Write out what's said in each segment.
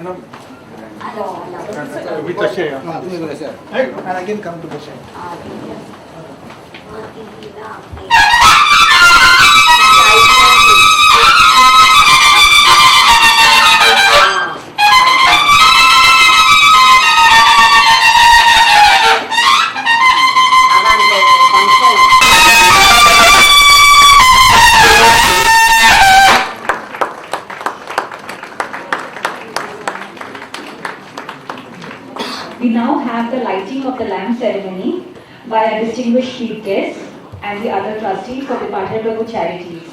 With the share. And again come to the share. We now have the lighting of the lamp ceremony by our distinguished chief guests and the other trustees of the Pathare Prabhu Charities.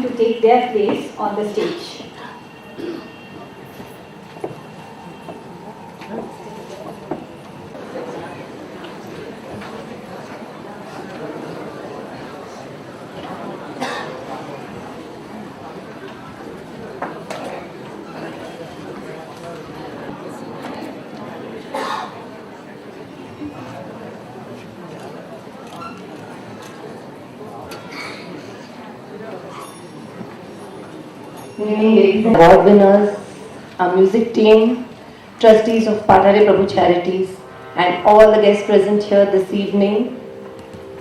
To take their place on the stage. Good evening, ladies and award winners, our music team, trustees of Pathare Prabhu Charities, and all the guests present here this evening.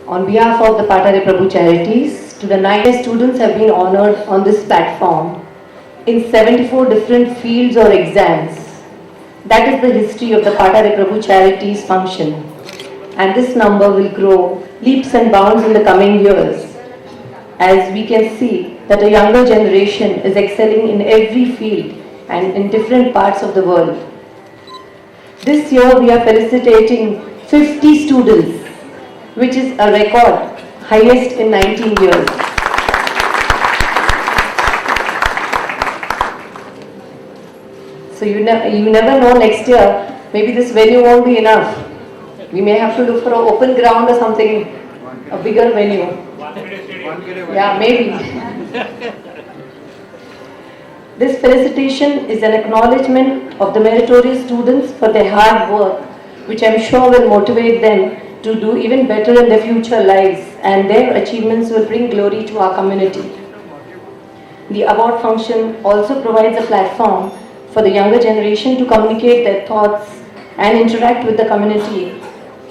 On behalf of the Pathare Prabhu Charities, to the 9 students have been honored on this platform in 74 different fields or exams. That is the history of the Pathare Prabhu Charities function, and this number will grow leaps and bounds in the coming years, as we can see that a younger generation is excelling in every field and in different parts of the world. This year we are felicitating 50 students, which is a record, highest in 19 years. So you never know, next year, maybe this venue won't be enough. We may have to look for an open ground or something, a bigger venue. Yeah, maybe. This felicitation is an acknowledgement of the meritorious students for their hard work, which I'm sure will motivate them to do even better in their future lives, and their achievements will bring glory to our community. The award function also provides a platform for the younger generation to communicate their thoughts and interact with the community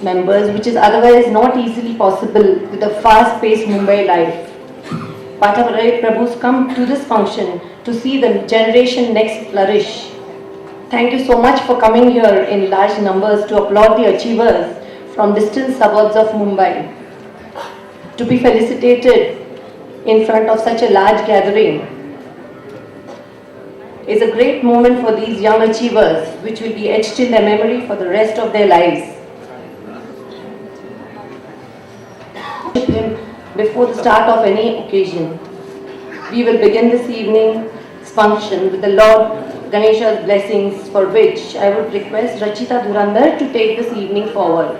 members, which is otherwise not easily possible with the fast-paced Mumbai life. Pathare Prabhus come to this function to see the generation next flourish. Thank you so much for coming here in large numbers to applaud the achievers from distant suburbs of Mumbai. To be felicitated in front of such a large gathering is a great moment for these young achievers, which will be etched in their memory for the rest of their lives. Before the start of any occasion, we will begin this evening's function with the Lord Ganesha's blessings, for which I would request Rachita Dhurandhar to take this evening forward.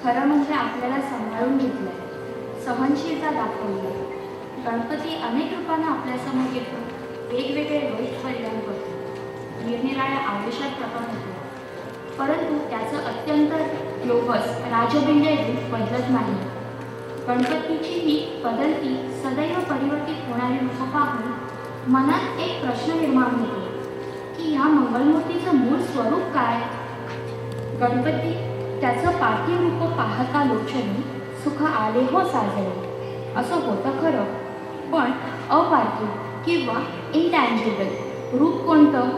खरं म्हणजे आपल्याला सांभाळून घेतलंय, सहनशीलता दाखवली. गणपती अनेक रूपाने आपल्यासमोर येतो, वेगवेगळे रोहित कल्याण करतो, निरनिराळ्या आवेशात प्रकट होतो. परंतु त्याचं अत्यंत लोभस राजबिंड रूप बदलत नाही. गणपतीची ही बदलती सदैव परिवर्तित होणारी रूप पाहून मनात एक प्रश्न निर्माण होतो की ह्या मंगलमूर्तीचं मूळ स्वरूप काय. गणपती त्याचं पार्थिव रूप पाहता लोचनी सुख आले हो साजरे असं होतं खरं, पण अपार्थिव किंवा इंटँजिबल रूप कोणतं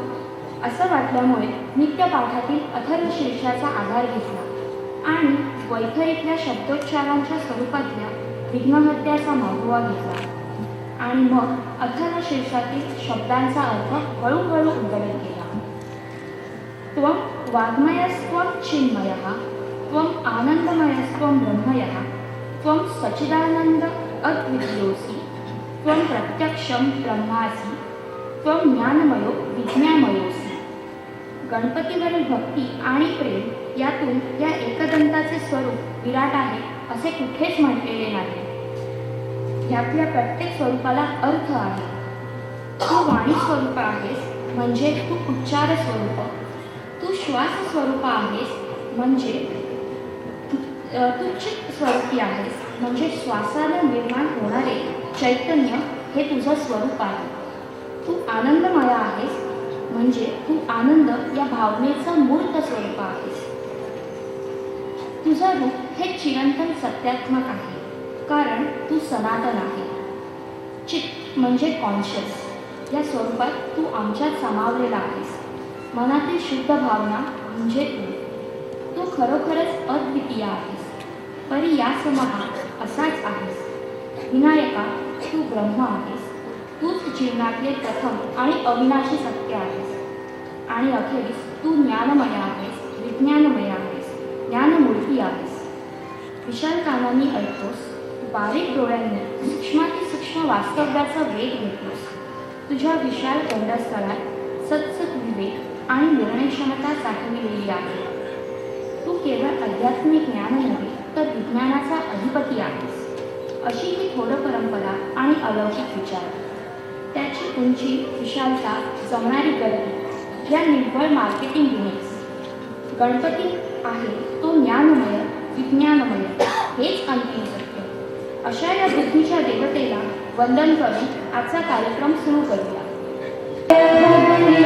असं वाटल्यामुळे नित्यपाठातील अथर्वशीर्षाचा आधार घेतला आणि वैखरीतल्या शब्दोच्चारांच्या स्वरूपातल्या विघ्नहत्याचा मागोवा घेतला आणि मग अथर्वशीर्षातील शब्दांचा अर्थ हळूहळू उलगडत गेला. त्वं वाङ्मयस्त्वं चिन्मयः, त्वं आनन्दमयस्त्वं ब्रह्मयः, त्वं सच्चिदानन्द अद्वितीयोऽसि, त्वं प्रत्यक्षं ब्रह्मासि, त्वं ज्ञानमयो विज्ञानमयोऽसि. गणपतीवरील भक्ती आणि प्रेम यातून या एकदंताचे स्वरूप विराट आहे असे कुठेच म्हटलेले नाही. यातल्या प्रत्येक स्वरूपाला अर्थ आहे. तू वाणी स्वरूप आहेस म्हणजे तू उच्चार स्वरूप, तू श्वास स्वरूप आहेस म्हणजे तू चित्त स्वरूपी आहेस म्हणजे श्वासानं निर्माण होणारे चैतन्य हे तुझं स्वरूप आहे. तू आनंदमय आहेस म्हणजे तू आनंद या भावनेचं मूर्त स्वरूप आहेस. तुझं रूप हे चिरंतन सत्यात्मक आहे कारण तू सनातन आहे. चित्त म्हणजे कॉन्शियस या स्वरूपात तू आमच्यात सामावलेला आहेस. मनातील शुद्ध भावना म्हणजे तू खरोखरच अद्वितीय आहेस. परी या समहा असाच आहेस. विनायका तू ब्रह्म आहेस. तूच जीवनातले प्रथम आणि अविनाशी सत्य आहेस. आणि अखेरीस तू ज्ञानमय आहेस, विज्ञानमय आहेस, ज्ञानमूर्ती आहेस. विशाल कानांनी ऐकतोस, बारीक डोळ्यांनी सूक्ष्मातिसूक्ष्म वास्तव्याचा वेध घेतोस. तुझ्या विशाल कंठस्थळात सत्सत विवेक आणि निर्णयक्षमता साठवलेली आहे. तू केवळ आध्यात्मिक ज्ञान नव्हे तर विज्ञानाचा अधिपती आहेस. अशी ही थोर परंपरा आणि अलौकिक विचार, त्याची उंची विशालता, जमणारी गर्दी या निव्वळ मार्केटिंग गिमिक्स. गणपती आहे तो ज्ञानमय विज्ञानमय हेच अंतिम सत्य. अशा या बुद्धीच्या देवतेला वंदन करून आजचा कार्यक्रम सुरू करूया. करो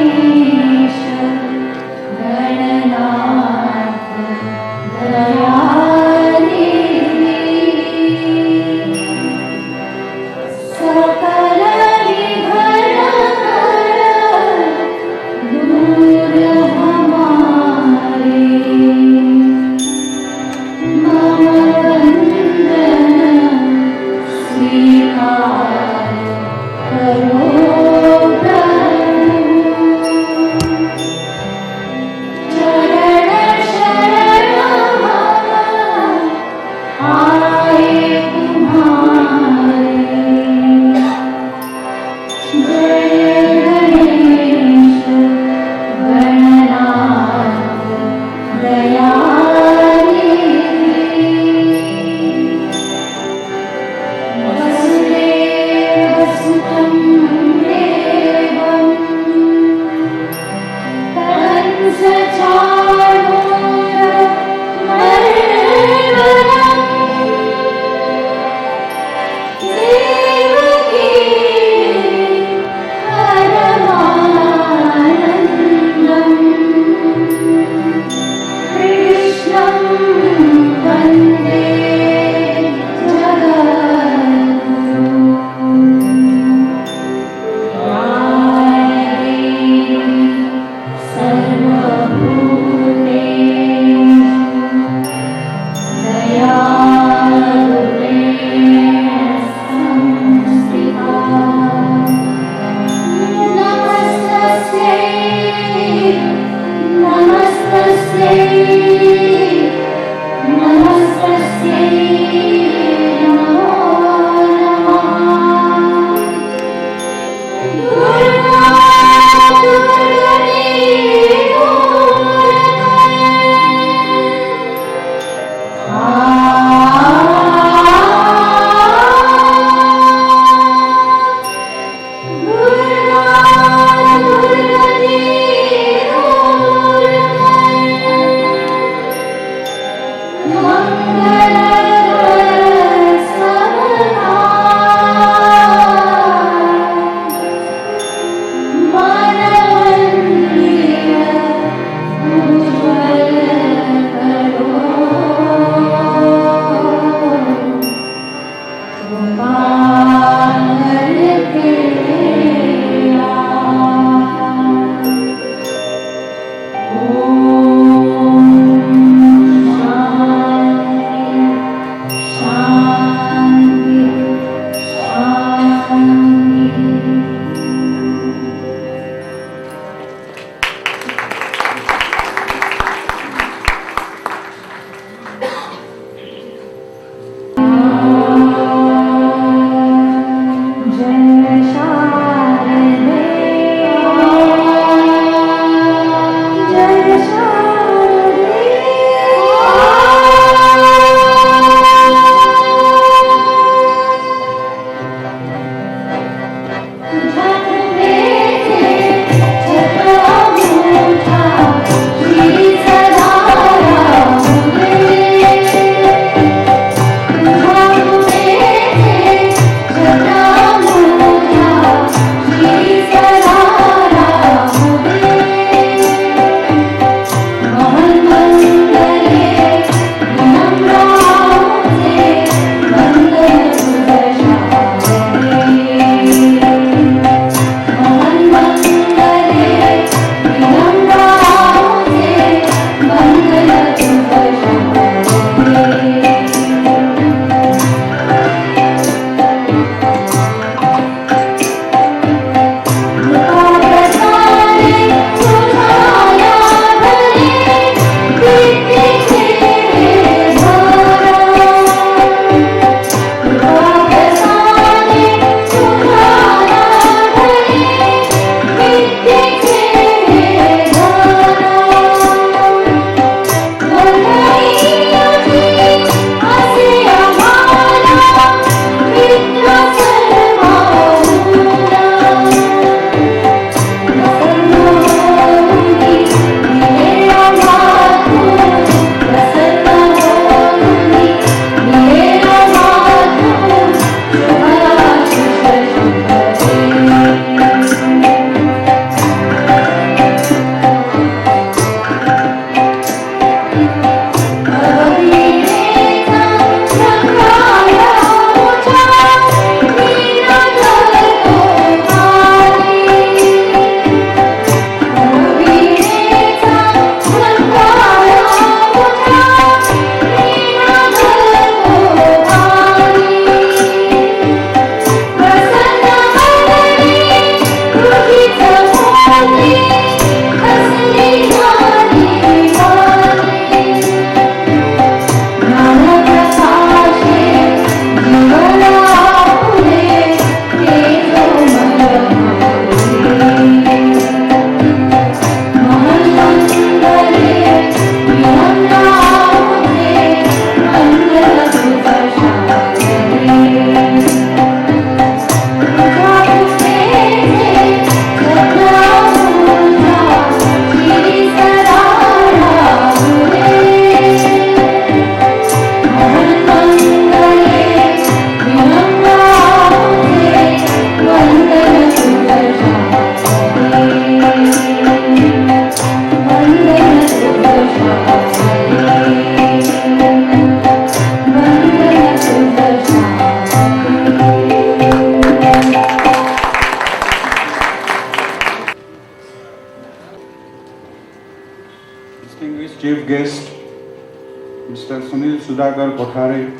Mr. Sunil Sudhakar Pathare,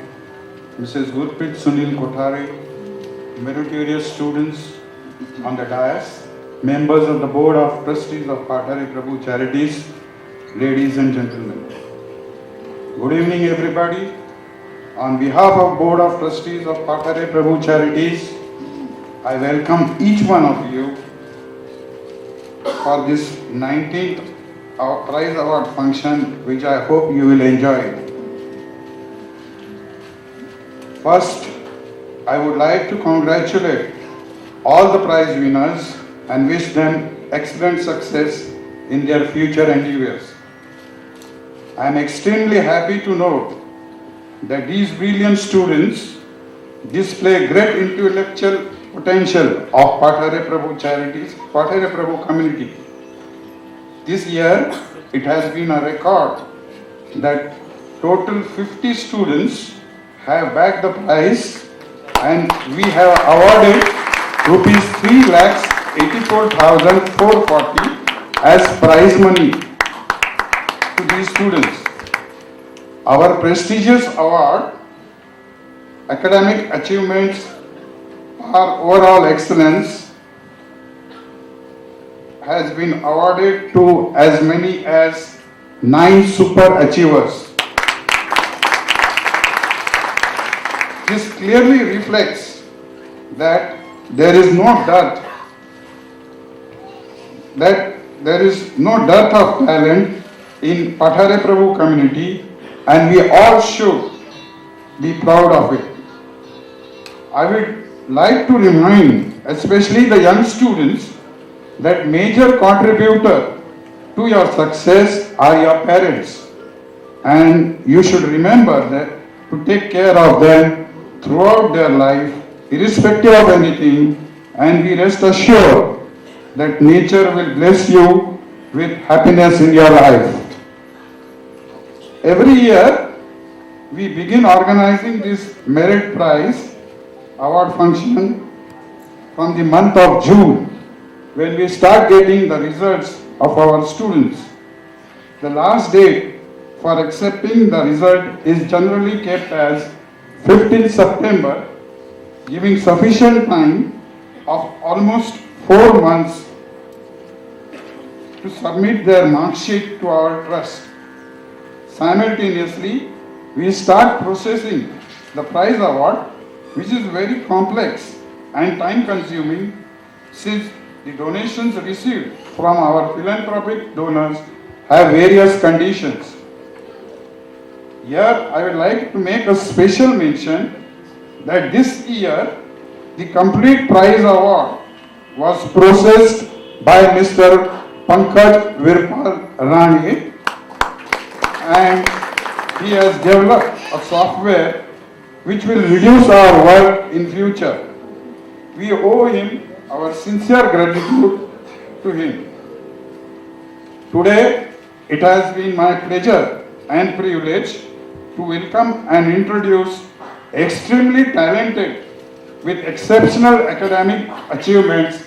Mrs. Gurpreet Sunil Pathare, meritorious students on the dais, members of the Board of Trustees of Pathare Prabhu Charities, ladies and gentlemen. Good evening, everybody. On behalf of Board of Trustees of Pathare Prabhu Charities, I welcome each one of you for this 19th prize award function, which I hope you will enjoy. First, I would like to congratulate all the prize winners and wish them excellent success in their future endeavors. I am extremely happy to note that these brilliant students display great intellectual potential of Pathare Prabhu Charities, Pathare Prabhu community. This year, it has been a record that total 50 students have bagged the prize, and we have awarded rupees 3,84,440 as prize money to these students. Our prestigious award, Academic Achievements for Overall Excellence, has been awarded to as many as 9 super achievers. This clearly reflects that there is no dearth of talent in Pathare Prabhu community, and we all should be proud of it. I would like to remind, especially the young students, that major contributor to your success are your parents, and you should remember that to take care of them throughout their life, irrespective of anything, and be rest assured that nature will bless you with happiness in your life. Every year, we begin organizing this merit prize award function from the month of June, when we start getting the results of our students. The last date for accepting the result is generally kept as 15 September, giving sufficient time of almost 4 months to submit their mark sheet to our trust. Simultaneously, we start processing the prize award, which is very complex and time consuming, since the donations received from our philanthropic donors have various conditions. Here, I would like to make a special mention that this year, the complete prize award was processed by Mr. Pankaj Virpal Rani, and he has developed a software which will reduce our work in future. We owe him our sincere gratitude to him. Today, it has been my pleasure and privilege to welcome and introduce extremely talented with exceptional academic achievements,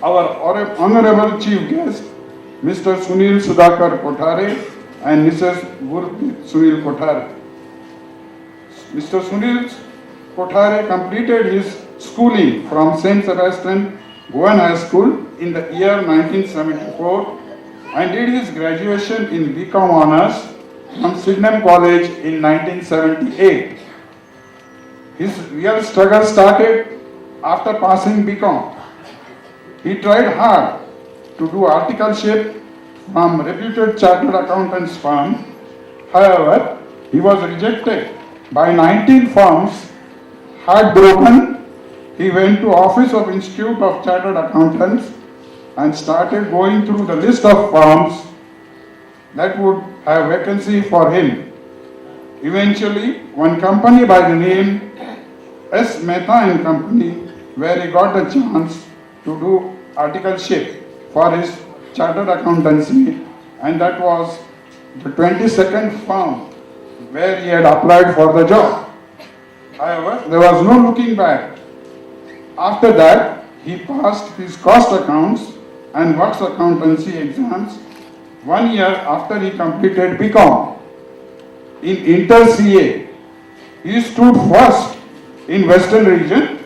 our Honorable Chief Guest, Mr. Sunil Sudhakar Pathare and Mrs. Gurpreet Sunil Pathare. Mr. Sunil Pathare completed his schooling from St. Sebastian Goan High School in the year 1974 and did his graduation in BCom Honours from Sydenham College in 1978. His real struggle started after passing BCom. He tried hard to do articleship from reputed chartered accountants firm. However, he was rejected by 19 firms. Heartbroken, he went to Office of Institute of Chartered Accountants and started going through the list of firms that would have vacancy for him. Eventually, one company by the name S. Mehta and Company, where he got the chance to do articleship for his chartered accountancy, and that was the 22nd firm where he had applied for the job. However, there was no looking back. After that, he passed his cost accounts and works accountancy exams 1 year after he completed BCom. in Inter-CA. He stood first in Western region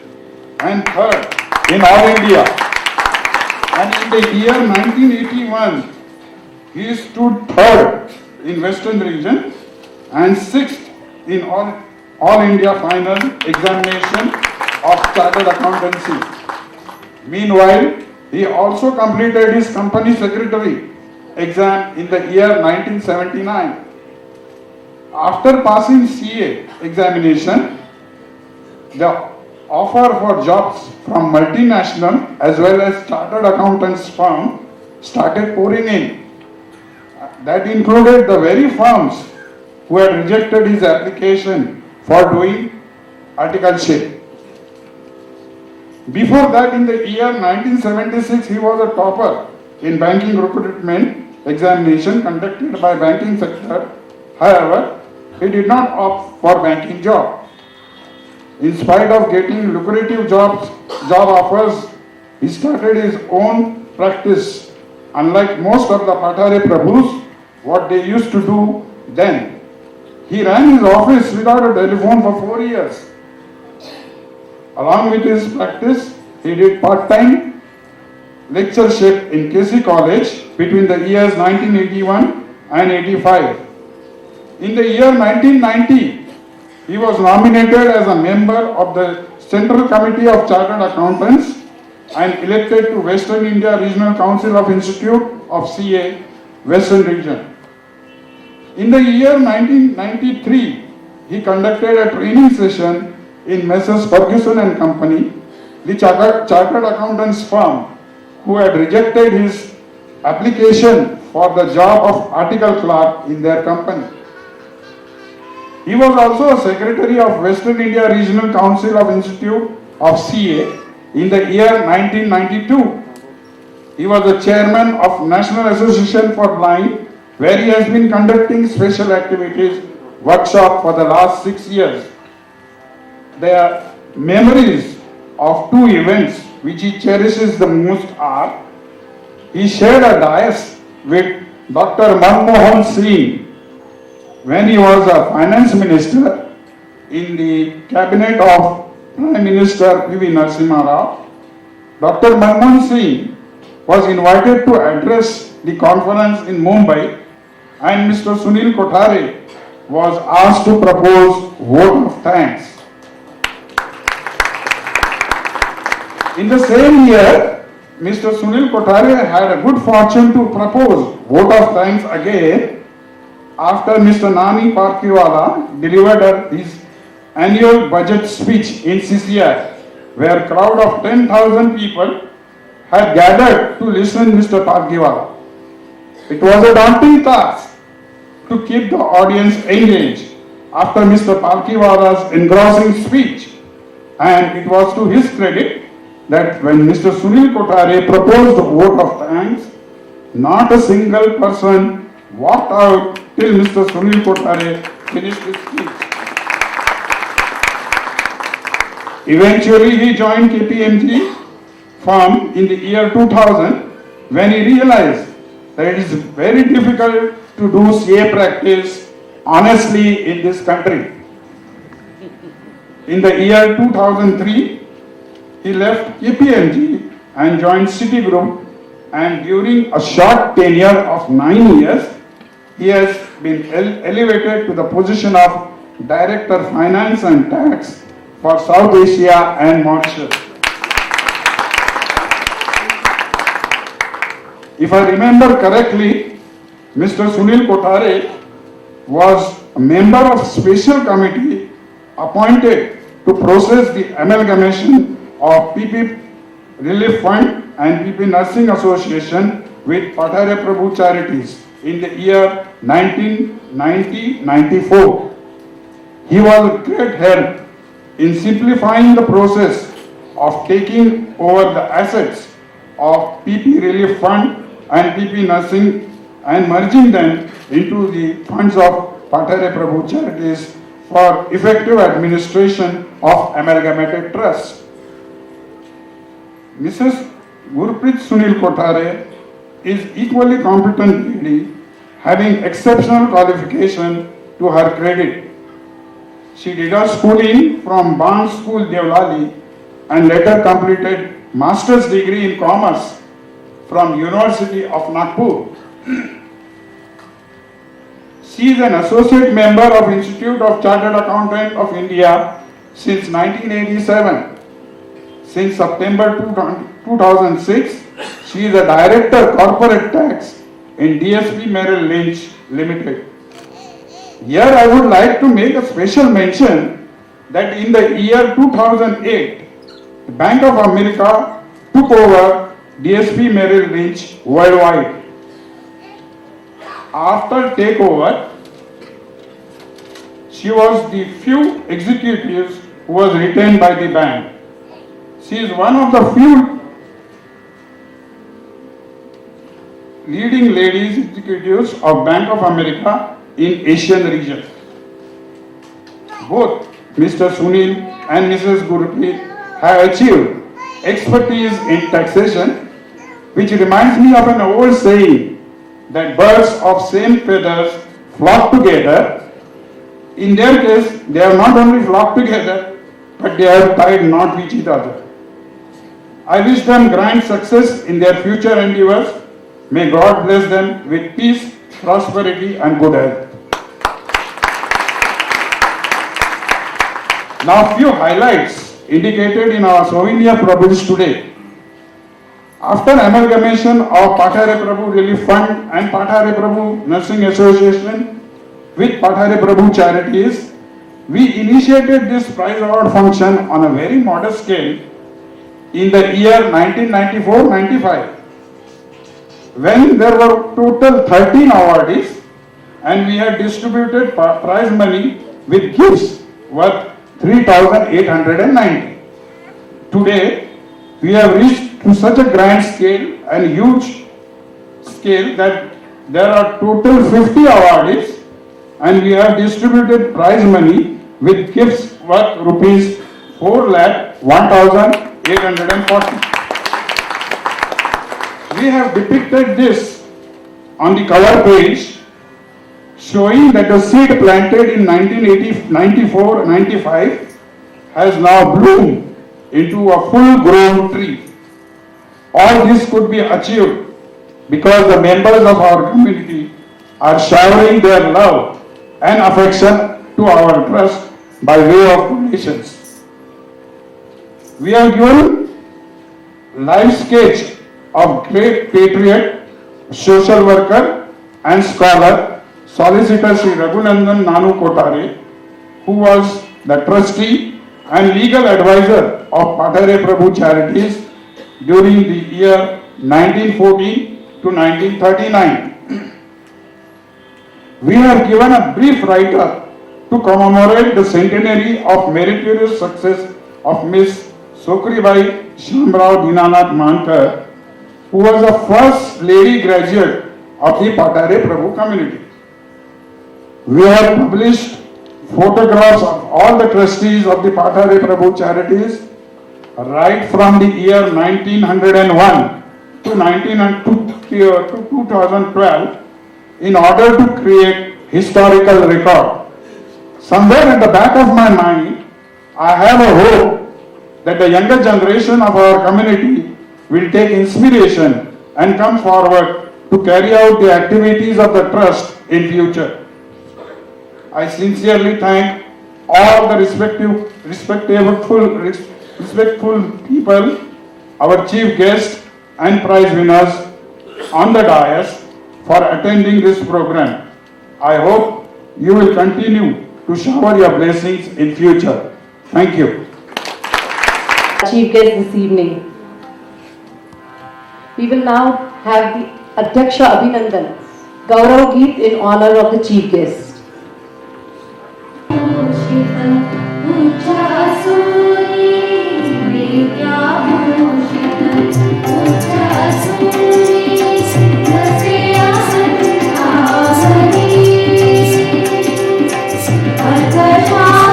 and third in all India. And in the year 1981, he stood third in Western region and sixth in all India final examination of chartered accountancy. Meanwhile, he also completed his company secretary exam in the year 1979. After passing CA examination, the offer for jobs from multinational as well as chartered accountants firm started pouring in. That included the very firms who had rejected his application for doing articleship. Before that, in the year 1976, he was a topper in banking recruitment examination conducted by banking sector. However, he did not opt for banking job. In spite of getting lucrative job offers, he started his own practice. Unlike most of the Pathare Prabhus, what they used to do then. He ran his office without a telephone for 4 years. Along with his practice, he did part-time lectureship in KC College between the years 1981 and 85. In the year 1990, he was nominated as a member of the Central Committee of Chartered Accountants and elected to Western India Regional Council of Institute of CA, Western Region. In the year 1993, he conducted a training session in Messrs. Ferguson and Company, the chartered accountants firm, who had rejected his application for the job of article clerk in their company. He was also a secretary of Western India Regional Council of Institute of CA in the year 1992. He was the chairman of National Association for Blind, where he has been conducting special activities workshop for the last 6 years. The memories of two events which he cherishes the most are: he shared a dais with Dr. Manmohan Singh when he was a finance minister in the cabinet of Prime Minister P.V. Narasimha Rao. Dr. Manmohan Singh was invited to address the conference in Mumbai, and Mr. Sunil Kothare was asked to propose vote of thanks. In the same year, Mr. Sunil Kothare had a good fortune to propose vote of thanks again after Mr. Nani Parkiwala delivered his annual budget speech in CCI, where a crowd of 10,000 people had gathered to listen to Mr. Parkiwala. It was a daunting task to keep the audience engaged after Mr. Parkiwala's engrossing speech, and it was to his credit that when Mr. Sunil Kothare proposed the vote of thanks, not a single person walked out till Mr. Sunil Kothare finished his speech. Eventually, he joined KPMG firm in the year 2000 when he realized that it is very difficult to do CA practice honestly in this country. In the year 2003, he left KPMG and joined Citigroup, and during a short tenure of 9 years, he has been elevated to the position of Director Finance and Tax for South Asia and Mauritius. If I remember correctly, Mr. Sunil Kothare was a member of special committee appointed to process the amalgamation of PP Relief Fund and PP Nursing Association with Pathare Prabhu Charities in the year 1990-94. He was a great help in simplifying the process of taking over the assets of PP Relief Fund and PP Nursing and merging them into the funds of Pathare Prabhu Charities for effective administration of amalgamated trusts. Mrs. Gurpreet Sunil Kothare is equally competent lady, having exceptional qualification to her credit. She did her schooling from Bang School, Devlali, and later completed master's degree in commerce from University of Nagpur. She is an associate member of Institute of Chartered Accountant of India since 1987. Since September 2006, she is a Director Corporate Tax in DSP Merrill Lynch Limited. Here I would like to make a special mention that in the year 2008, the Bank of America took over DSP Merrill Lynch worldwide. After takeover, she was the few executives who was retained by the bank. She is one of the few leading ladies executives of Bank of America in Asian region. Both Mr. Sunil and Mrs. Gurpreet have achieved expertise in taxation, which reminds me of an old saying that birds of same feathers flock together. In their case, they have not only flocked together, but they have tied knot with each other. I wish them grand success in their future endeavors. May God bless them with peace, prosperity and good health. Now few highlights indicated in our souvenir province today. After amalgamation of Pathare Prabhu Relief Fund and Pathare Prabhu Nursing Association with Pathare Prabhu Charities, we initiated this prize award function on a very modest scale in the year 1994-95, when there were total 13 awardees and we had distributed prize money with gifts worth 3,890. Today, we have reached to such a grand scale and huge scale that there are total 50 awardees and we have distributed prize money with gifts worth rupees 4,01,840. We have depicted this on the cover page, showing that the seed planted in 1994-95 has now bloomed into a full-grown tree. All this could be achieved because the members of our community are showering their love and affection to our trust by way of donations. We have given life sketch of great patriot, social worker and scholar, Solicitor Sri Raghunandan Nanu Kotare, who was the trustee and legal advisor of Pathare Prabhu Charities during the year 1914 to 1939. We have given a brief write-up to commemorate the centenary of meritorious success of Miss Sokribai Shamrao Dinanath Mankar, who was the first lady graduate of the Pathare Prabhu community. We have published photographs of all the trustees of the Pathare Prabhu Charities right from the year 1901 to 2012 in order to create historical record. Somewhere at the back of my mind, I have a hope that the younger generation of our community will take inspiration and come forward to carry out the activities of the trust in future. I sincerely thank all the respectful people, our chief guests and prize winners on the dais for attending this program. I hope you will continue to shower your blessings in future. Thank you. Chief guest this evening. We will now have the Adhyaksha Abhinandan, Gaurav Geet in honor of the chief guest. Adhora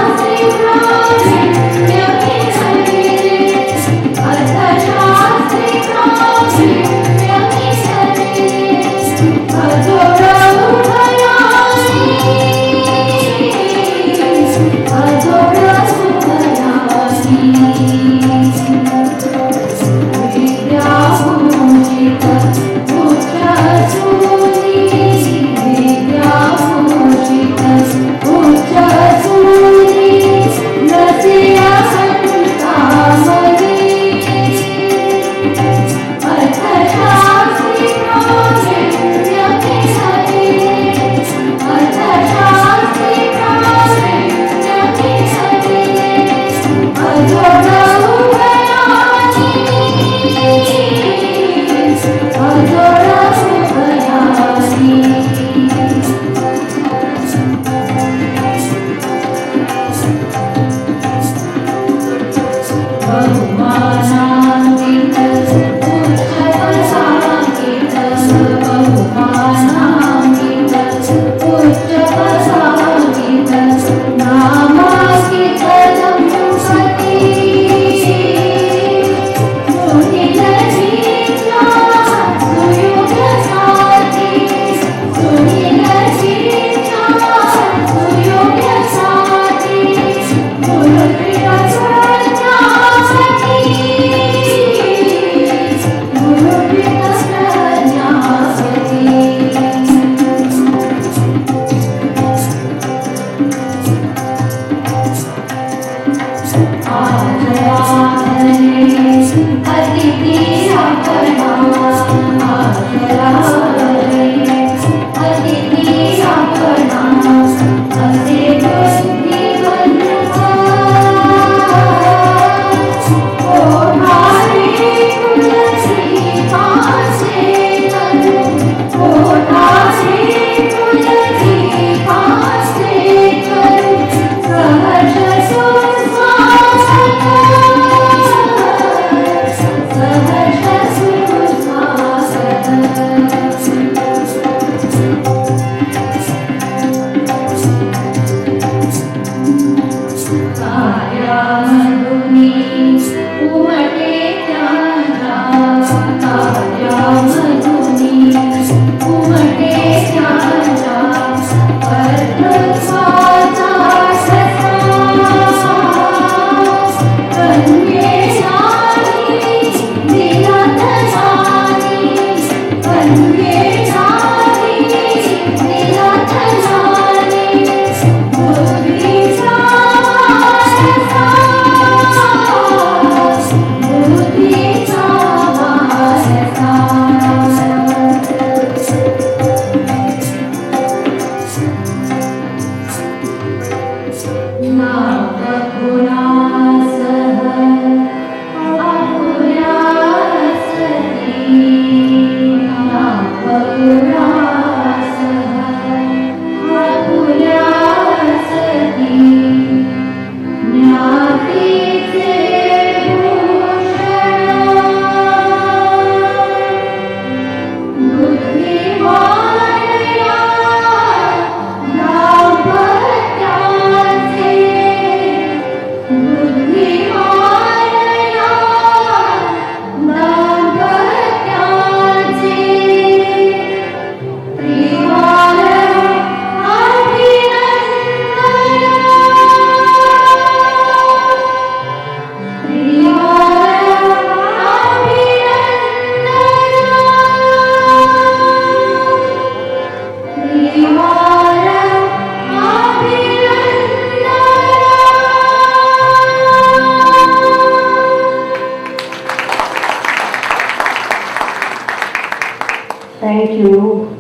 Thank you.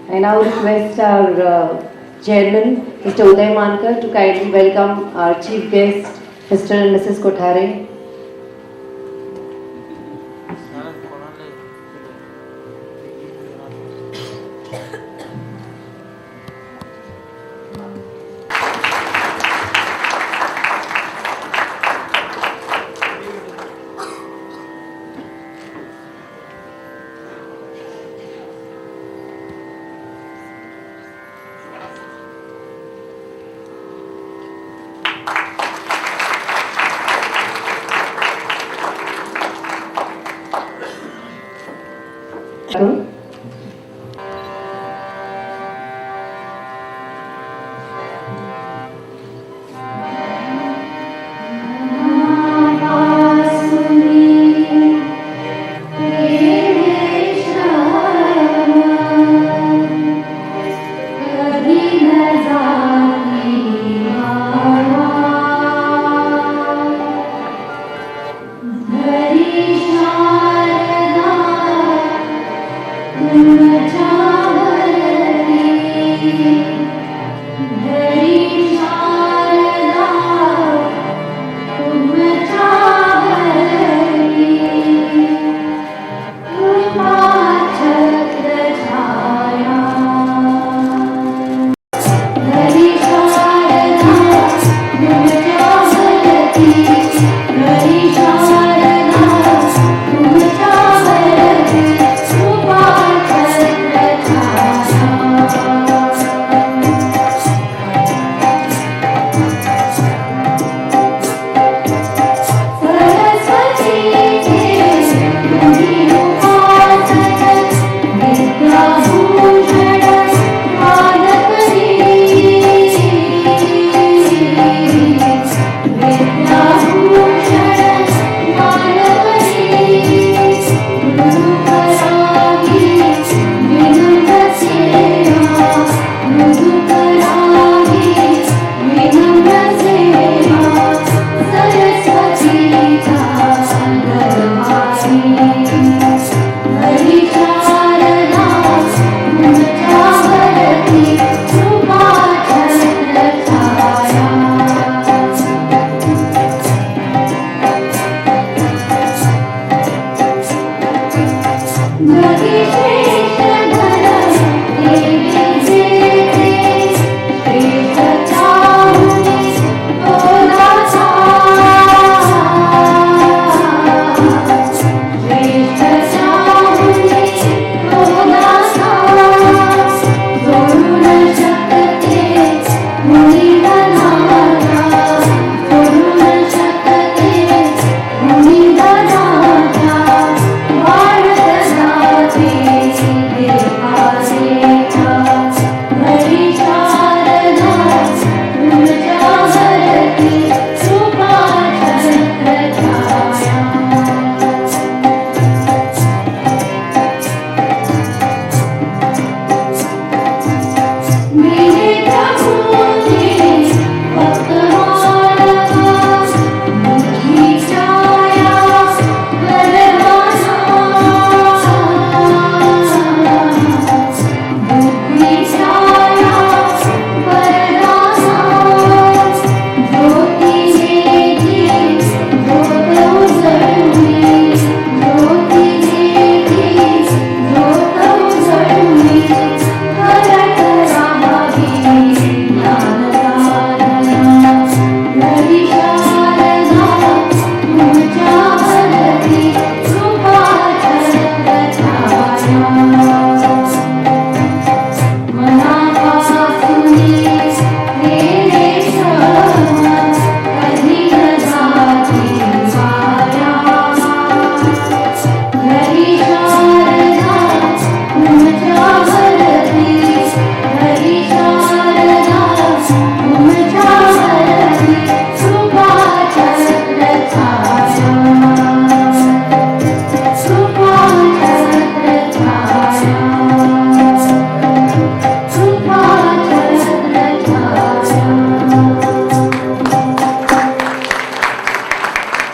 I now request our chairman, Mr. Uday Mankar, to kindly welcome our chief guest, Mr. and Mrs. Pathare.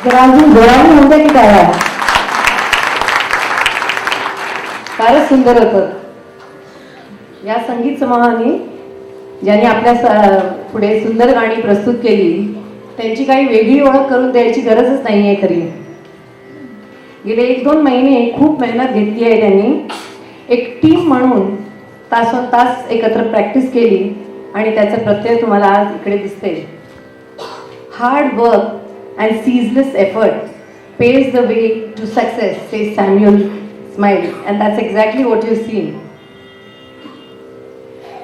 जरा अजून जोराने होऊ दे की काय. फारच सुंदर होतं. या संगीत समूहाने ज्यांनी आपल्या पुढे सुंदर गाणी प्रस्तुत केली त्यांची काही वेगळी ओळख करून द्यायची गरजच नाही आहे खरी. गेले 1-2 महिने खूप मेहनत घेतली आहे त्यांनी. एक टीम म्हणून तासोतास एकत्र प्रॅक्टिस केली आणि त्याचं प्रत्यय तुम्हाला आज इकडे दिसते. Hard work and ceaseless effort paves the way to success, says Samuel Smiles, and that's exactly what you seen.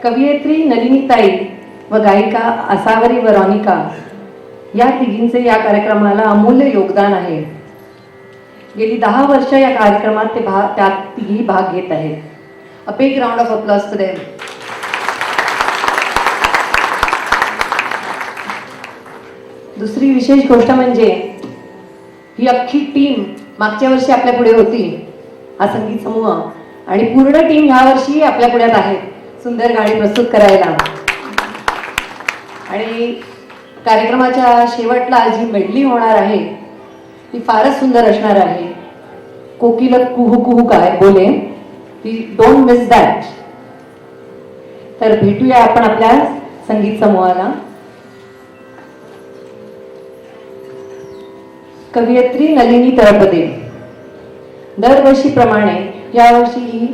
कवयित्री नलिनीताई व गायिका आसावरी वेरोनिका या तिघींचे या कार्यक्रमाला अमूल्य योगदान आहे. गेली 10 वर्ष या कार्यक्रमात त्यात तिघी भाग घेत आहेत. A big round of applause to them. दुसरी विशेष गोष्ट म्हणजे ही अख्खी टीम मागच्या वर्षी आपल्या पुढे होती, हा संगीत समूह, आणि पूर्ण टीम ह्या वर्षी आपल्या पुढ्यात आहे सुंदर गाणी प्रस्तुत करायला. आणि कार्यक्रमाच्या शेवटला जी मेडली होणार आहे ती फारच सुंदर असणार आहे. कोकिल कुहू कुहू काय बोले, ती डोंट मिस दॅट. तर भेटूया आपण आपल्या संगीत समूहाला. कवयित्री नलिनी तळपदे. दरवर्षीप्रमाणे यावर्षीही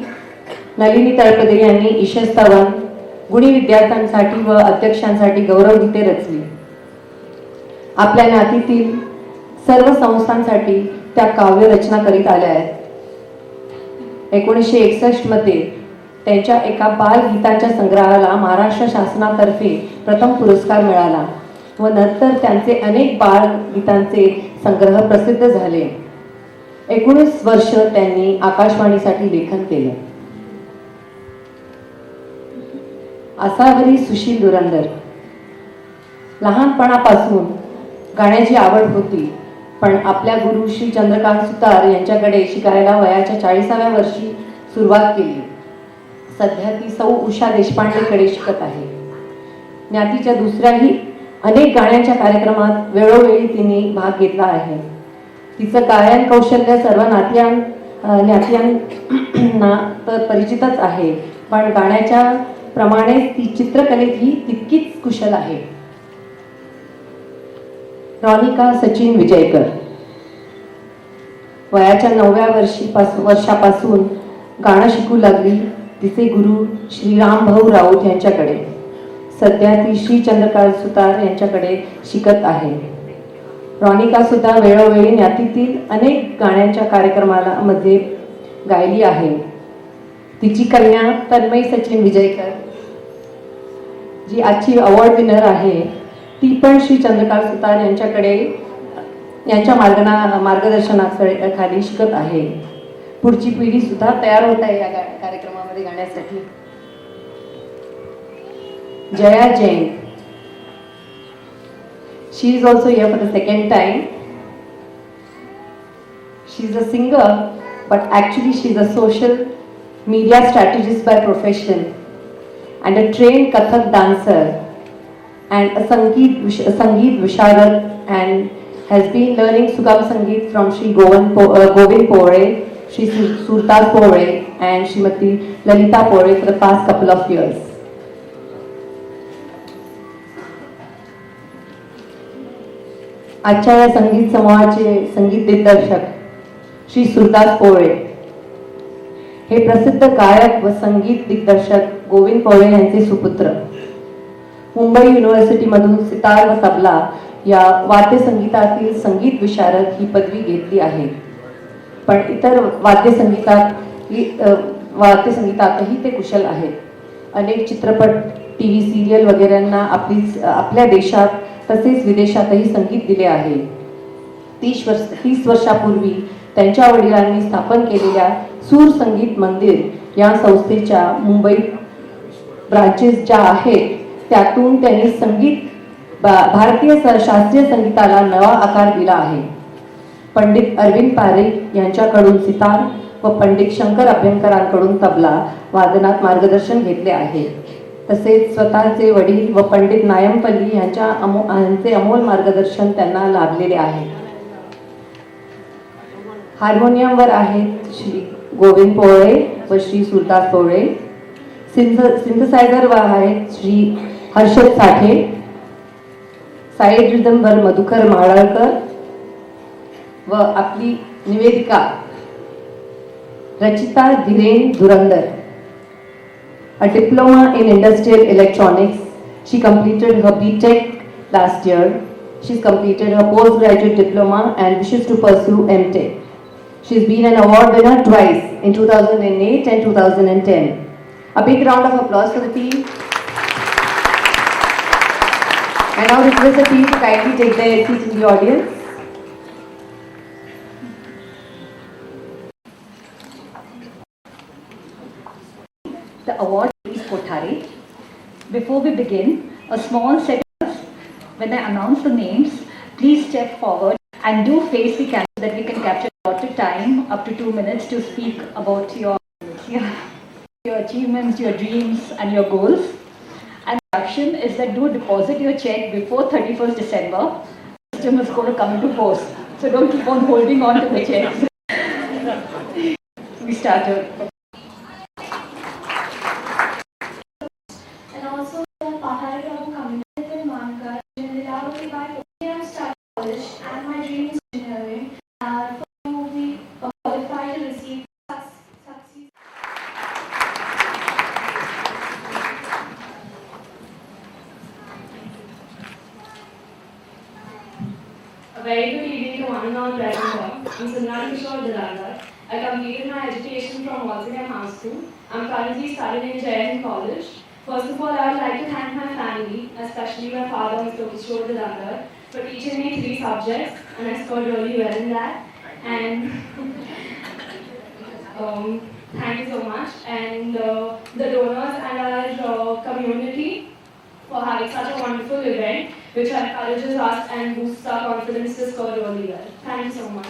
नलिनी तळपदे यांनी ईशस्तवन, गुणी विद्यार्थ्यांसाठी व अध्यक्षांसाठी गौरवगीते रचली. आपल्या नातीतील सर्व संस्थांसाठी त्या काव्य रचना करीत आल्या आहेत. 1961 मध्ये त्यांच्या एका बालगीतांच्या संग्रहाला महाराष्ट्र शासनातर्फे प्रथम पुरस्कार मिळाला व नंतर त्यांचे अनेक बालगीतांचे संग्रह प्रसिद्ध झाले. 19 वर्ष त्यांनी आकाशवाणीसाठी लेखन केले. आसावरी सुशील धुरंधर. लहानपणापासून गाण्याची आवड होती, पण आपल्या गुरु श्री चंद्रकांत सुतार यांच्याकडे शिकायला वयाच्या 40व्या वर्षी सुरुवात केली. सध्या ती सौ उषा देशपांडेकडे शिकत आहे. ज्ञातीच्या दुसऱ्याही अनेक गाण्यांच्या कार्यक्रमात वेळोवेळी तिने भाग घेतला आहे. तिचं गायन कौशल्य सर्व ज्ञातियांना तर परिचितच आहे, पण गाण्याच्या प्रमाणेच ती चित्रकलेतही तितकीच कुशल आहे. रोनिका सचिन विजयकर. वयाच्या 9व्या वर्षापासून गाणं शिकू लागली. तिचे गुरु श्रीराम भाऊ राऊत यांच्याकडे. सध्या ती श्री चंद्रकांत सुतार यांच्याकडे शिकत आहे. रोनिका सुद्धा वेळोवेळी ज्ञातीतील अनेक गाण्यांच्या कार्यक्रमाला मध्ये गायली आहे. तिची कन्या तन्मयी सचिन विजयकर, जी आजची अवॉर्ड विनर आहे, ती पण श्री चंद्रकांत सुतार यांच्या मार्गदर्शनाखाली शिकत आहे. पुढची पिढी सुद्धा तयार होत आहे या कार्यक्रमामध्ये गाण्यासाठी. Jaya Jain. She is also here for the second time. She is a singer, but actually she is a social media strategist by profession and a trained Kathak dancer and a Sangeet Visharad, and has been learning Sugam Sangeet from Sri Govind Pore, Sri Surtas Pore and Srimati Lalita Pore for the past couple of years. आजच्या या संगीत समूहाचे संगीत दिग्दर्शक श्री सुरदास पोवळे हे प्रसिद्ध गायक व संगीत दिग्दर्शक गोविंद पोवळे यांचे सुपुत्र. मुंबई युनिव्हर्सिटीमधून सितार व तबला या वाद्यसंगीतातील संगीत विशारद ही पदवी घेतली आहे. पण इतर वाद्यसंगीतातही ते कुशल आहेत. अनेक चित्रपट, टीव्ही सिरियल वगैरेंना आपल्या देशात तसेच विदेशातही संगीत दिले आहे. 30 वर्षापूर्वी त्यांच्या वडिलांनी स्थापन केलेल्या सूर संगीत मंदिर या संस्थेच्या मुंबई ब्रांचेस ज्या आहेत त्यातून त्यांनी भारतीय शास्त्रीय संगीताला नवा आकार दिला आहे. पंडित अरविंद पारेख यांच्याकडून सितार व पंडित शंकर अभ्यंकरांकडून तबला वादनात मार्गदर्शन घेतले आहे. तसेच स्वतःचे वडील व पंडित नायमपल्ली यांचे अमोल मार्गदर्शन त्यांना लाभलेले आहे. हार्मोनियमवर आहेत श्री गोविंद पोळे व श्री सुलतान पोळे. सिंथसायझरवर आहेत श्री हर्षद साठे. साईड रिदमवर मधुकर माळाळकर व आपली निवेदिका Rachita Dhiren Dhurandar. A diploma in industrial electronics. She completed her BTech last year. She's completed her postgraduate diploma and wishes to pursue MTech. She's been an award winner twice, in 2008 and 2010. A big round of applause for the team. I now request the team to kindly take their seats in the audience. The award is Pathare. Before we begin, a small set of us, when I announce the names, please step forward and do face the camera so that we can capture allotted time up to 2 minutes to speak about your achievements, your dreams and your goals. And the instruction is that do deposit your check before 31st December. The system is going to come into force. So don't keep on holding on to the checks. We started. And also the Pathare Prabhu Community Marker, Lavati by I started college and my dream is engineering. To be qualified to receive success. A very good evening to one and all present here. I'm Sundan Kishore Dilandar. I completed my education from Walsingham House School. I'm currently studying in Jain College. First of all, I would like to thank my family, especially my father, Mr. Kishore Dilandar, for teaching me 3 subjects, and I scored really well in that. And thank you so much. And the donors and our community for having such a wonderful event, which encourages us and boosts our confidence to score really well. Thank you so much.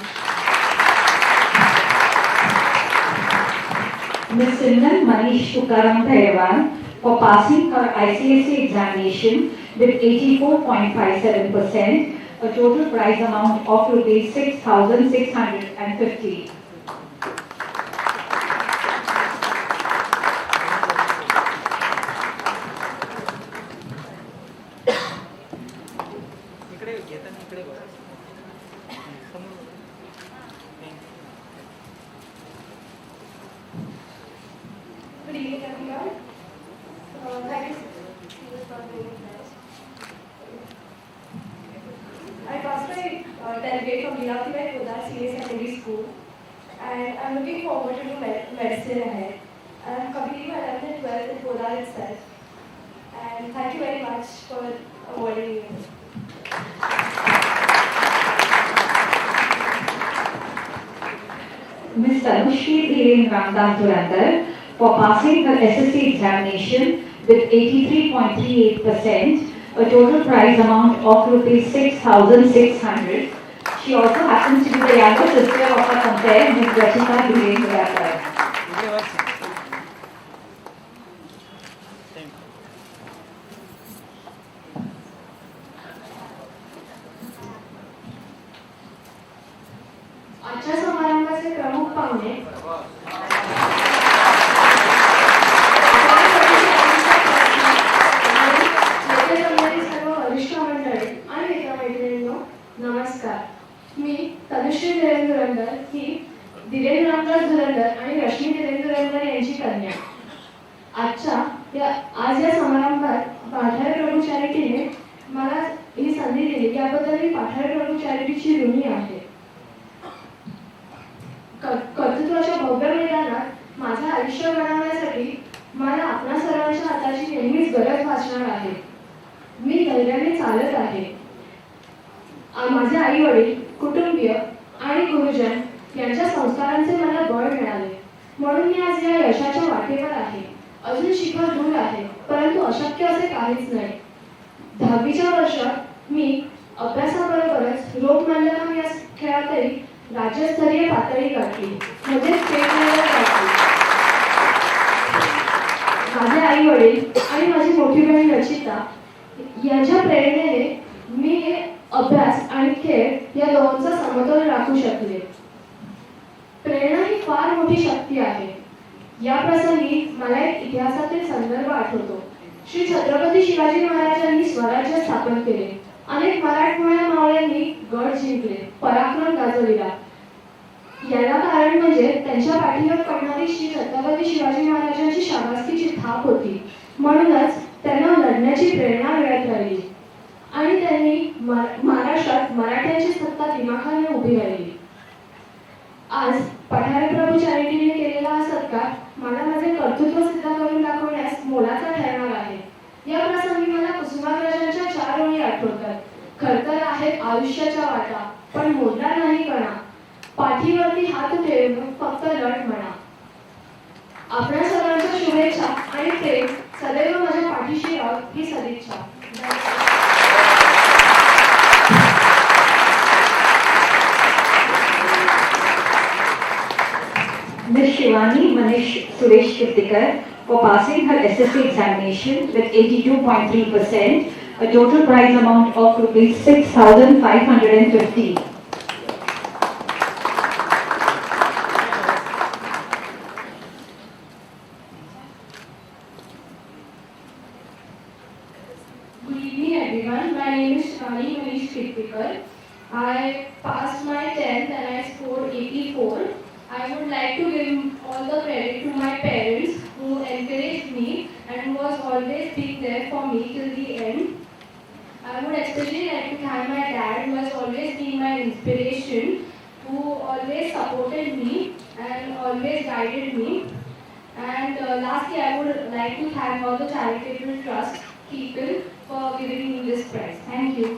Ms. Simran Manish Tukaram Thaiwan for passing her ICSE examination with 84.57%, a total prize amount of rupees 6,650. Good evening, everyone. Thank you for being here. I passed my 10th grade from Lavati by Pathare Senior Secondary School, and I'm looking forward to do medicine ahead. And I'm completing my 11th and 12th in Pathare itself. And thank you very much for awarding me. Ms. Tanushri Dhiren Ramdas Dhurandar for passing her SSC examination with 83.38%, a total prize amount of rupees 6,600. She also happens to be the younger sister of her compare, Ms. Rachita Dhiren Dhurandar. आजच्या समारंभाचे प्रमुख पाहुणे सर्व वरिष्ठ मंडळी आणि मित्रमैत्रिणींनो नमस्कार. मी तनुश्री धीरेन धुरंदर ही धीरेन रामदास धुरंदर आणि रश्मी धीरेन धुरंदर यांची कन्या. आज या समारंभात पाठारे प्रभू चॅरिटीने मला ही संधी दिली याबद्दल मी पाठारे प्रभू चॅरिटीची ऋणी आहे. कर्तृत्वाच्या भव्य मैदानात माझं आयुष्य घडवण्यासाठी मला आपणा सर्वांच्या हाताची नेहमीच गरज भासणार आहे. मी धैर्याने चालत आहे. माझे आई वडील, कुटुंबीय आणि गुरुजन यांच्या संस्कारांचे मला बळ मिळाले, म्हणून मी आज या यशाच्या वाटेवर आहे. अजून शिखर दूर आहे, परंतु अशक्य असे काहीच नाही. 10वीच्या वर्षात मी अभ्यासाबरोबरच रोप मल्लखांब या खेळातही राज्यस्तरीय पातळी गाठली, म्हणजे स्टेट लेवल गाठली. माझे आई वडील आणि माझी मोठी बहीण रचिता यांच्या प्रेरणेने मी हे अभ्यास आणि खेळ या दोहोंचा समतोल राखू शकले. प्रेरणा ही फार मोठी शक्ती आहे. या प्रसंगी मला एक इतिहासातील संदर्भ आठवतो. श्री छत्रपती शिवाजी महाराजांनी स्वराज्य स्थापन केले. अनेक मराठमोळ्या मावळ्यांनी गड जिंकले, पराक्रम गाजविला. याला कारण म्हणजे त्यांच्या पाठीवर पडणारी श्री छत्रपती शिवाजी महाराजांची शाबासकीची थाप होती. म्हणूनच त्यांना लढण्याची प्रेरणा मिळत राहिली आणि त्यांनी महाराष्ट्रात मराठ्यांची सत्ता दिमाखाने उभी राहिली. आज पठारे प्रभू चॅरिटीने केलेला हा सत्कार मला माझे कर्तृत्व सिद्ध करून दाखवण्यास मोलाचा ठरणार आहे. या प्रसंगी मला कुसुमाग्रजांच्या 4 ओळी आठवतात. खरतर आहेत आयुष्याच्या वाटा, पण मोडणार नाही कणा. पाठीवरती हात ठेवून फक्त लढ म्हणा. आपल्या सर्वांच्या शुभेच्छा आणि प्रेम सदैव माझ्या पाठीशी राहो ही सदिच्छा. Ms. Shivani Manish Suresh Kirtikar for passing her SSC examination with 82.3%, a total prize amount of rupees 6,550. Good evening everyone. My name is Shivani Manish Kirtikar. I passed my 10th and I scored 84. I would like to give all the credit to my parents who encouraged me and was always being there for me till the end. I would especially like to thank my dad who has always been my inspiration, who always supported me and always guided me. And lastly, I would like to thank all the charitable trust people for giving me this prize. Thank you.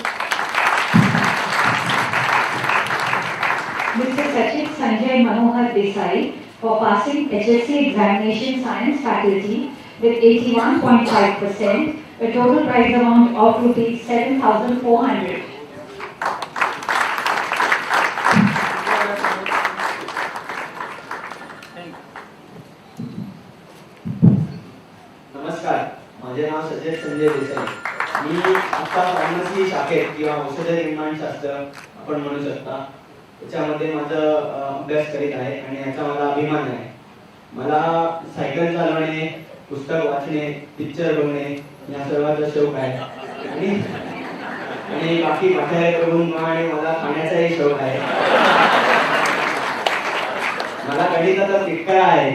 Mr. Sachit Sanjay Manohar Desai for passing HSC examination science faculty with 81.5%, a total prize amount of rupees 7,400. नमस्कार, माझे नाव सचिन संजय देसाई. मी आता pharmacy शाखेत किंवा औषध निर्माण शास्त्र आपण म्हणू शकता त्याच्यामध्ये माझं अभ्यास करीत आहे आणि याचा मला अभिमान आहे. मला सायकल चालवणे, पुस्तक वाचणे, पिक्चर बघणे या सर्वांचा शौक आहे आणि बाकी पाठारे प्रभूंप्रमाणे मला खाण्याचाही शौक आहे. मला गणिताचा तिटकारा आहे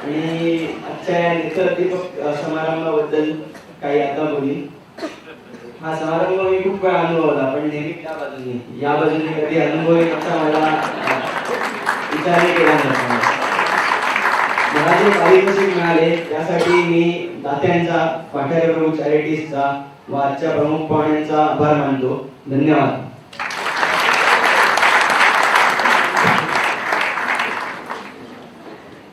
आणि आजच्या या नेत्रदीपक समारंभाबद्दल काही आता बोलीन. हा समारंभ मी खूप वेळा अनुभवला, पण नेहमी या बाजूने कधी अनुभव याचा मला विचारही केला नव्हता. मला जे पारितोषिक मिळाले त्यासाठी मी दात्यांचा, पाठारे प्रभू चॅरिटीजचा व आजच्या प्रमुख पाहुण्यांचा आभार मानतो. धन्यवाद.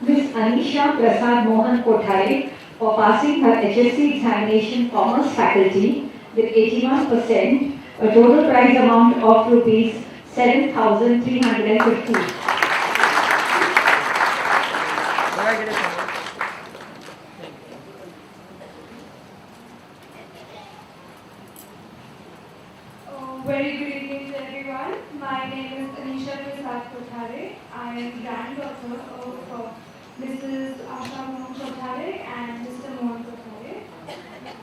Ms. Anisha Prasad Mohan Kothare for passing her HSC examination commerce faculty with 81%, a total prize amount of rupees 7,350. Very good evening to everyone. My name is Anisha Prasad Kothare. I am granddaughter of Mrs. Asha Mohan Kothare and Mr. Mohan Kothare.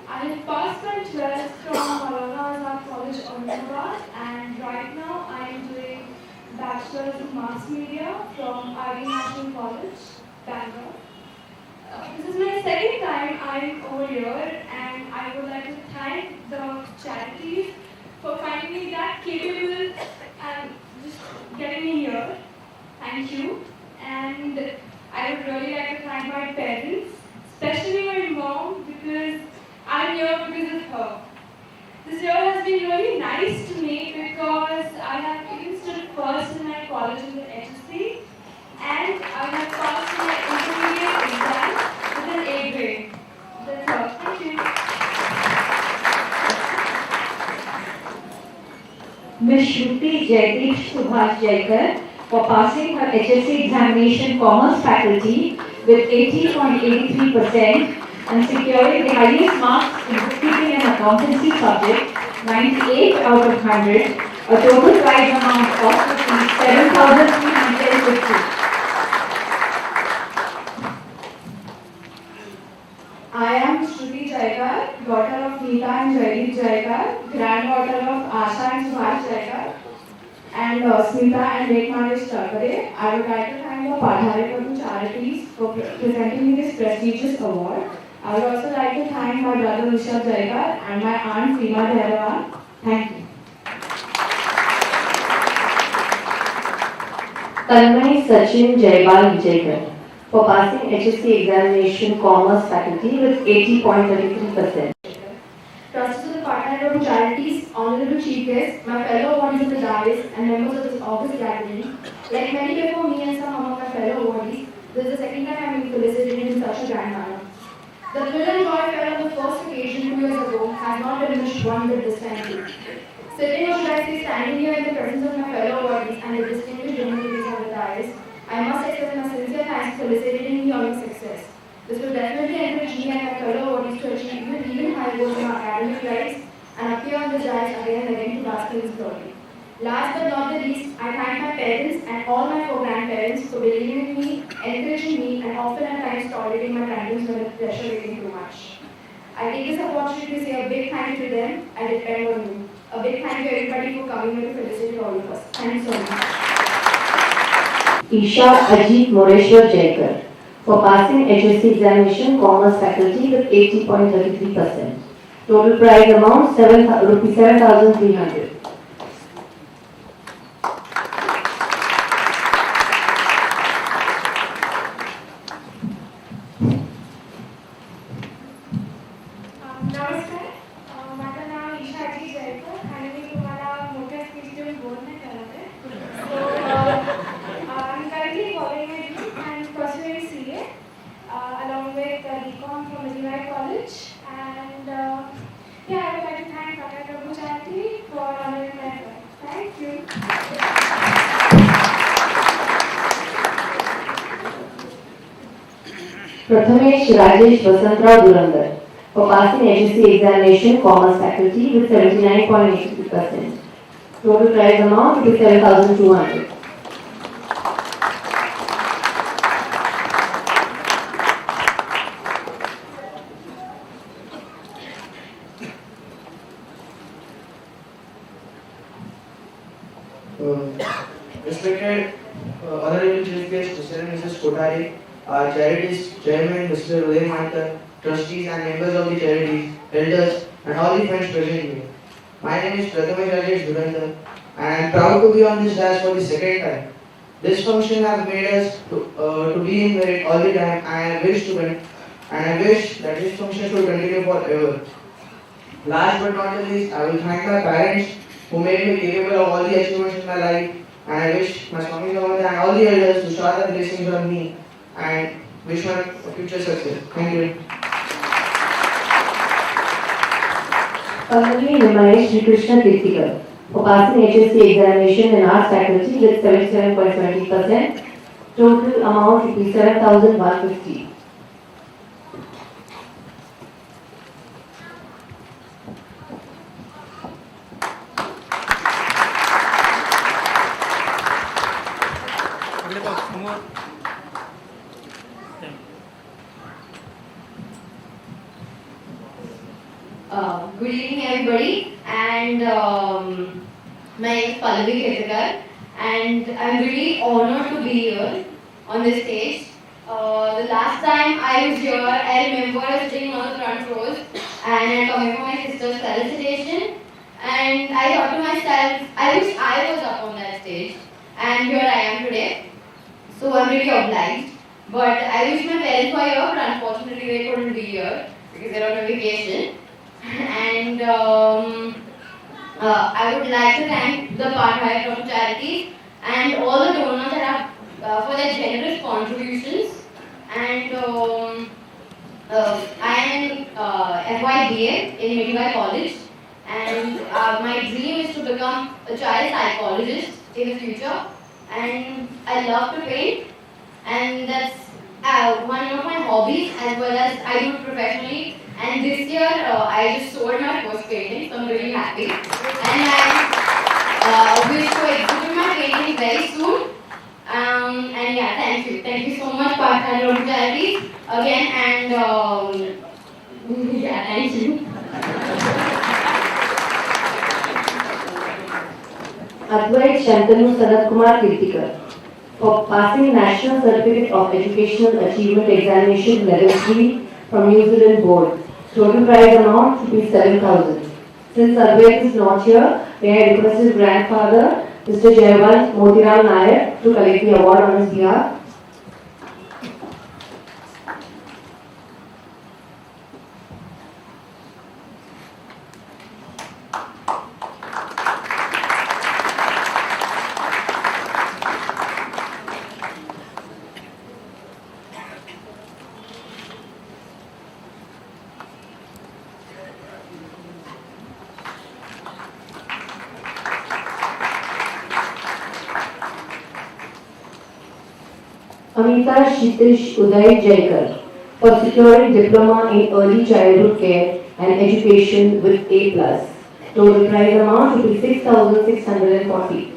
I have passed my 12th from Maulana Azad College, Aurangabad, and right now I am doing Bachelor's in Mass Media from IB National College, Bangalore. This is my second time I am over here, and I would like to thank the charities for finding me that capable and just getting me here. Thank you. And I would really like to thank my parents, especially my mom, because I'm here because of her. This year has been really nice to me because I have even stood first in my college in the HSC, and I have passed my intermediate exam with an A grade. That's all. Thank you. Ms. Shruti Jaideep Subhash Jaikar for passing her HSC examination commerce faculty with 80.83% and securing the highest marks in bookkeeping and accountancy subject, 98 out of 100, A total prize amount of rupees 7,350. I am Shruti Jaikar, daughter of Neeta and Jaideep Jaikar, granddaughter of Asha and Subhash Jaikar, and Smita and Lekmanesh Chakare. I would like to thank the Pathare Prabhu Charities for presenting me this prestigious award. I would also like to thank my brother Rishabh Jaikar and my aunt Seema Dehrawan. Thank you. Tanmay Sachin Jaybal Vijaykar for passing HSC examination Commerce faculty with 80.33%. Trustees of the Pathare Prabhu Charities, Honorable Chief Guests, my fellow awardees in the dais, and members of this august gathering. Like many before me and some among my fellow awardees, this is the second time I am being felicitated in such a grand manner. The thrill and joy felt on the first occasion 2 years ago has not diminished one bit this time too. Sitting or should I say standing here in the presence of my fellow awardees and the distinguished dignitaries of the dais, I must express my sincere thanks for felicitating me on your success. This will definitely encourage me and my fellow awardees to achieve even higher goals in our academic lives and appear on the dais again and again to bask in his glory. Last but not the least, I thank my parents and all my four-grandparents for believing in me, encouraging me, and often at times tolerating my tantrums when the pressure getting too much. I take this opportunity to say a big thank you to them. I depend on you. A big thank you everybody for coming here to felicitate all of us. Thank you so much. Isha Ajit Moreshwar Jaikar for passing HSC examination Commerce faculty with 80.33%. Total prize amount rupees 7,300. नमस्कार माझं नाव ईशा अजित जयकर आणि मी तुम्हाला मोठ्या speech देऊन bore नाही करत आहे सो I am currently following my degree and pursuing CA along with BCom from Illinois College and yeah, I would like to thank Pathare Prabhu Charities for honoring my work. Thank you. Prathamesh Rajesh Vasantrao Durandar for passing HSC examination Commerce faculty with 79.83%. Total prize amount is 7,200. Respected Honorable Chief Guest, Mr. and Mrs. Pathare, our charities chairman, Mr. Uday Mankar, trustees and members of the charities, elders, and all the friends present here. My name is Prathamesh Rajesh Durandar, and I am proud to be on this dais for the second time. This function has made us to be in merit all the time, and I wish that this function should continue forever. Last but not the least, I will thank my parents who made me capable of all the achievements in my life, and I wish my Swami Government and all the elders to shower their blessings on me and wish my future success. Thank you. Finally, Nimayesh Sri Krishna Kirtikar for passing HSC examination in Arts faculty with 77.20%. Total amount is 7,150. Good evening everybody, and my name is Pallavi Khetakar, and I'm really honored to be here on this stage. The last time I was here, I remember I was sitting on the front rows and I coming for my sister's felicitation, and I thought to myself, I wish I was up on that stage, and here I am today. So I'm really obliged. But I wish my parents were here, but unfortunately they couldn't be here because they're on a vacation. And I would like to thank the Pathare Prabhu Charities and all the donors that have for their generous contributions. And I am in FYBA in Medical College, and my dream is to become a child psychologist in the future. And I love to paint, and that's one of my hobbies as well as I do it professionally. And this year I just sold my first painting, so I'm really happy. And wish to exhibit my painting very soon. And yeah, thank you so much, Pathare Prabhu Charities again, and yeah, thank you. Advait Shantanu Sanat Kumar Kirtikar for passing National Certificate of Educational Achievement Examination Level 3 from New Zealand Board. Total prize amount to be 7,000. Since Advait is not here, may I request his grandfather, Mr. Jayawant Motiram Nair, to collect the award on his behalf. Amita Shitish Uday Jaikar for securing diploma in early childhood care and education with A+. Total prize amount will be 6,640.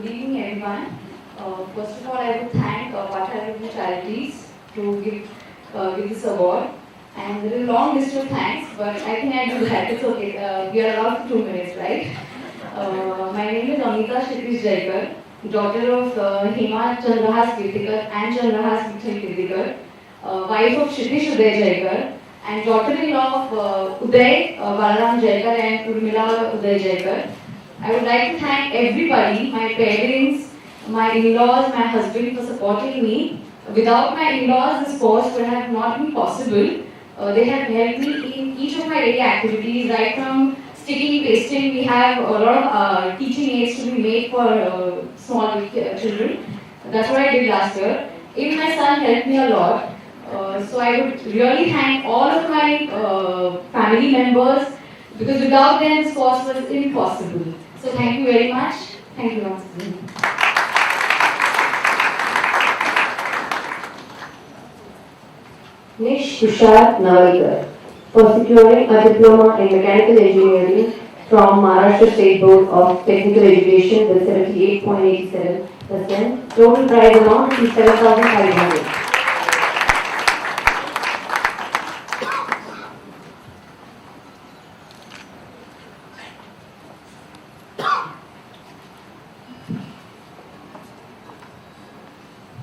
Good evening, everyone. First of all, I would thank Pathare Prabhu Charities to give this award. And there is a long list of thanks, but I think I do that. It's okay. We are allowed 2 minutes, right? My name is Amita Shitish Jaikar, daughter of Hema Chandrahas Kirtikar and Chandrahas Kirtikar, wife of Shitish Uday Jaikar, and daughter-in-law of Uday Balaram Jaikar and Urmila Uday Jaikar. I would like to thank everybody, my parents, my in-laws, my husband for supporting me. Without my in-laws, this course would have not been possible. They have helped me in each of my daily activities, right from sticking, pasting. We have a lot of teaching aids to be made for small children. That's what I did last year. Even my son helped me a lot. So I would really thank all of my family members, because without them this course was impossible. So thank you very much. Thank you once again. Nish Tushar Navalkar for securing a diploma in mechanical engineering from Maharashtra State Board of Technical Education with 78.87%. Total prize amount is 7,500.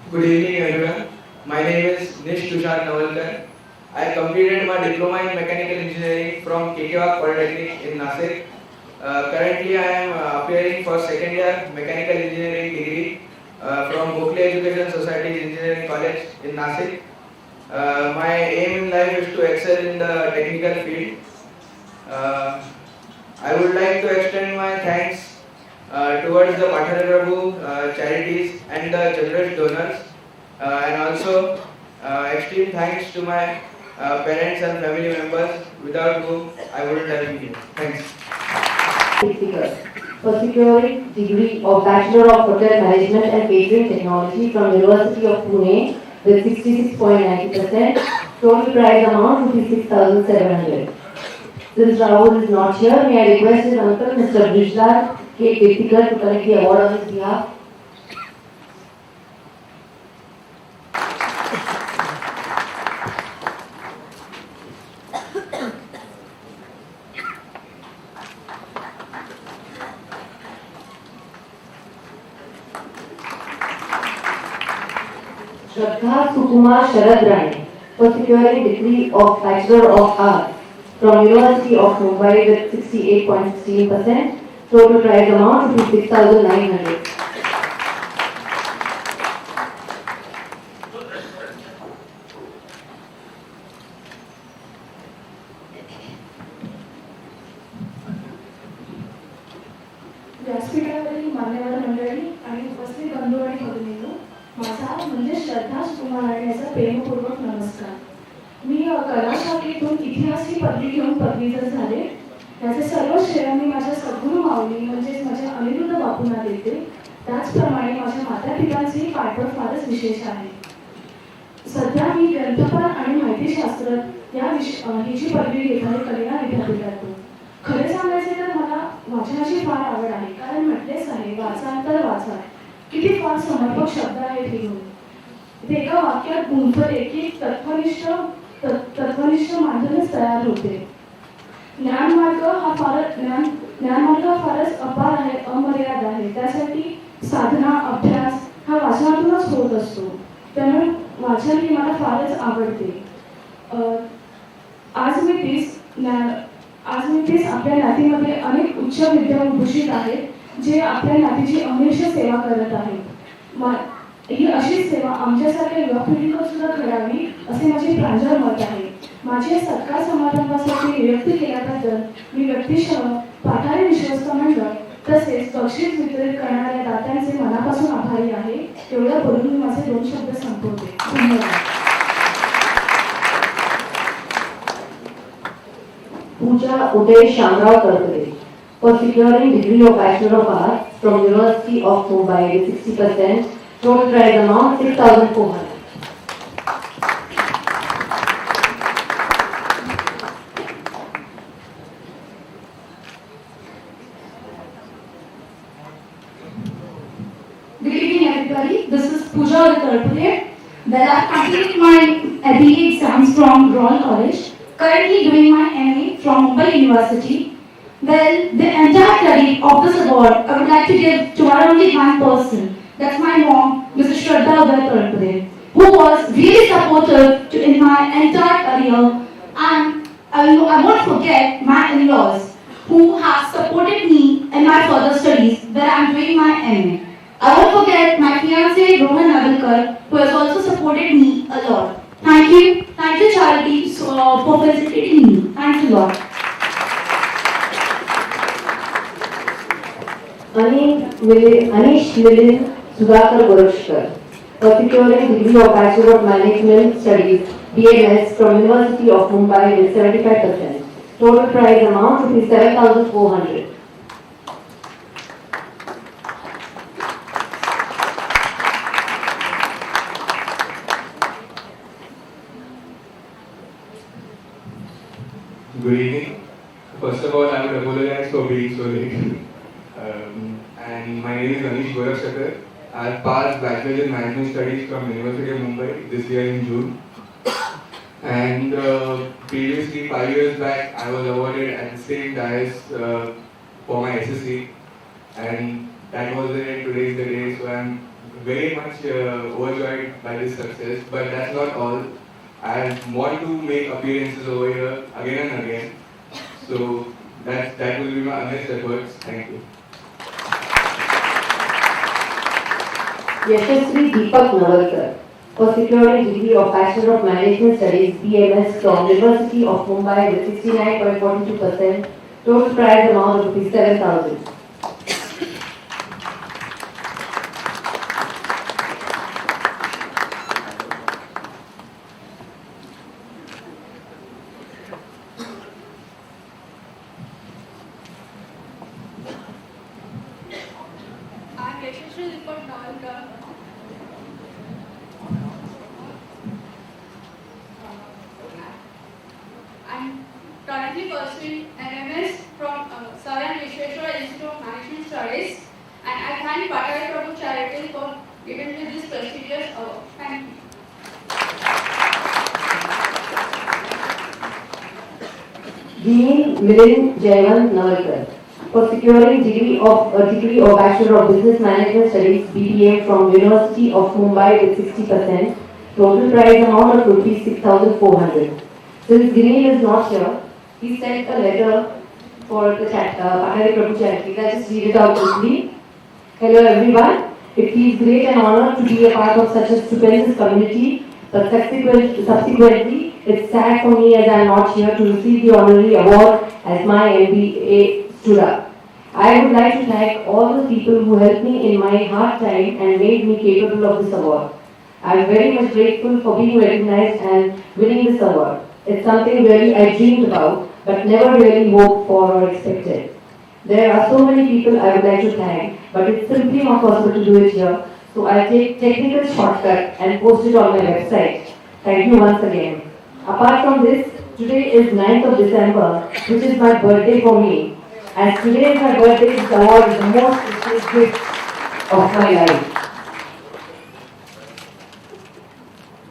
Good evening, everyone. My name is Nish Tushar Navalkar. I completed my diploma in mechanical engineering from Kekewak Polytechnic in Nasik. Currently, I am appearing for second year mechanical engineering degree from Gokhale Education Society's Engineering College in Nasik. My aim in life is to excel in the technical field. I would like to extend my thanks towards the Pathare Prabhu Charities and the generous donors, and also extreme thanks to my parents and family members, without whom I wouldn't have been here. Thanks. For securing degree of Bachelor of Hotel Management and Catering Technology from University of Pune with 66.90%. Total prize amount would be 6,700. Since Rahul is not here, may I request his uncle, Mr. Brijlal K. Kirtikar, to collect the award on his behalf. Shraddha Sukumar Sharad Rani for securing degree of Bachelor of Arts from University of Mumbai with 68.16%. Total prize amount is 6,900. व्यासपीठावरील मान्यवर मंडळी आणि उपस्थित बंधू आणि भगिनींनो, माझा म्हणजे श्रद्धा सुकुमार आणि याचा प्रेमपूर्वक नमस्कार. मी कला शाखेतून इतिहास ही पदवी घेऊन पदवीधर झाले याचे सर्व श्रेय मी माझ्या सद्गुरू माऊली म्हणजेच माझ्या अनिरुद्ध बापूंना देते. त्याचप्रमाणे माझ्या मातापितांचेही पाठबळ फारच विशेष आहे. सध्या मी ग्रंथपाल आणि माहितीशास्त्र हिची पदवी घेत आहे कलिंगा विद्यापीठातून. खरे सांगायचे तर मला वाचनाची फार आवड आहे, कारण म्हटलेच आहे वाचा तर वाचा. किती फार समर्पक शब्द आहेत हे दोन. ते एका वाक्यात गुंफले की तत्वनिष्ठ मांडणच तयार होते. ज्ञानमार्ग हा फारच अपार आहे, अमर्याद आहे. त्यासाठी साधना अभ्यास हा वाचनातूनच होत असतो. त्यामुळे वाचन ही मला फारच आवडते. आज मी तीच आपल्या नातीमध्ये अनेक उच्च विद्याभूषित आहेत जे आपल्या नातीची अमेष सेवा करत आहेत. ही अशीच सेवा आमच्यासारख्या युवा पिढीवर सुद्धा घडावी असे माझे प्रांजळ मत आहे. माझे सत्कार समारंभासाठी नियुक्त केल्याबद्दल मी व्यक्तिशः पाठारे विश्वस्त मंडळ तसेच बक्षीस वितरित करणाऱ्या दात्यांचे मनापासून आभारी आहे. एवढं बोलून मी माझे 2 शब्द संपवते. धन्यवाद. Pooja Uday Shamrao Tarpade, for securing degree of Bachelor of Arts from University of Mumbai with 60%, total prize amount 6,400. Good evening everybody, this is Pooja Uday. Well, I completed my BA exams from Royal College. Currently doing my MA from Mumbai University. Well, the entire credit of this award I would like to give to only one person. That's my mom, Mrs. Shraddha Uday, who was really supportive in my entire career. And I won't forget my in-laws who have supported me in my further studies where I am doing my MA. I won't forget my fiancé Rohan Navalkar, who has also supported me a lot. Thank you Charities for facilitating me. Thanks a lot. Anish Milind Sudhakar Gorashkar, for securing degree of Bachelor of Management Studies BMS from University of Mumbai with 75%. Total prize amount is 7,400. Good evening. First of all, I would apologize for being so late. And my name is Anish Gorashkar. I have passed Bachelor in Management Studies from University of Mumbai this year in June. And previously, 5 years back, I was awarded at the same dais for my SSC. And that was the day, today is the day. So I'm very much overjoyed by this success. But that's not all. I want to make appearances over here again and again. So that will be my honest efforts. Thank you. Yashasvi Deepak Navalkar, for securing degree of Bachelor of Management Studies BMS from University of Mumbai with 69.42%. Total prize amount of rupees 7,000. I'm currently pursuing an MS from Sir and Vishweshwar Institute of Management Studies, and I thank Pathare Prabhu Charities for giving me this prestigious award. Thank you. Dean Milind Jayant Navalkar, for securing degree of Bachelor of Business Management Studies BBA from University of Mumbai with 60%. Total prize amount of rupees 6,400. Since Green is not here, he sent a letter for the Pathare Prabhu Charities. I'll just read it out quickly. Hello everyone. It feels great and honor to be a part of such a stupendous community, but subsequently, it's sad for me as I am not here to receive the honorary award as my MBA stood up. I would like to thank all the people who helped me in my hard time and made me capable of this award. I am very much grateful for being recognized and winning this award. It's something really I dreamed about, but never really hoped for or expected. There are so many people I would like to thank, but it's simply not possible to do it here. So I'll take technical shortcut and post it on my website. Thank you once again. Apart from this, today is 9th of December, which is my birthday for me. As today is my birthday, this award is the most precious gift of my life.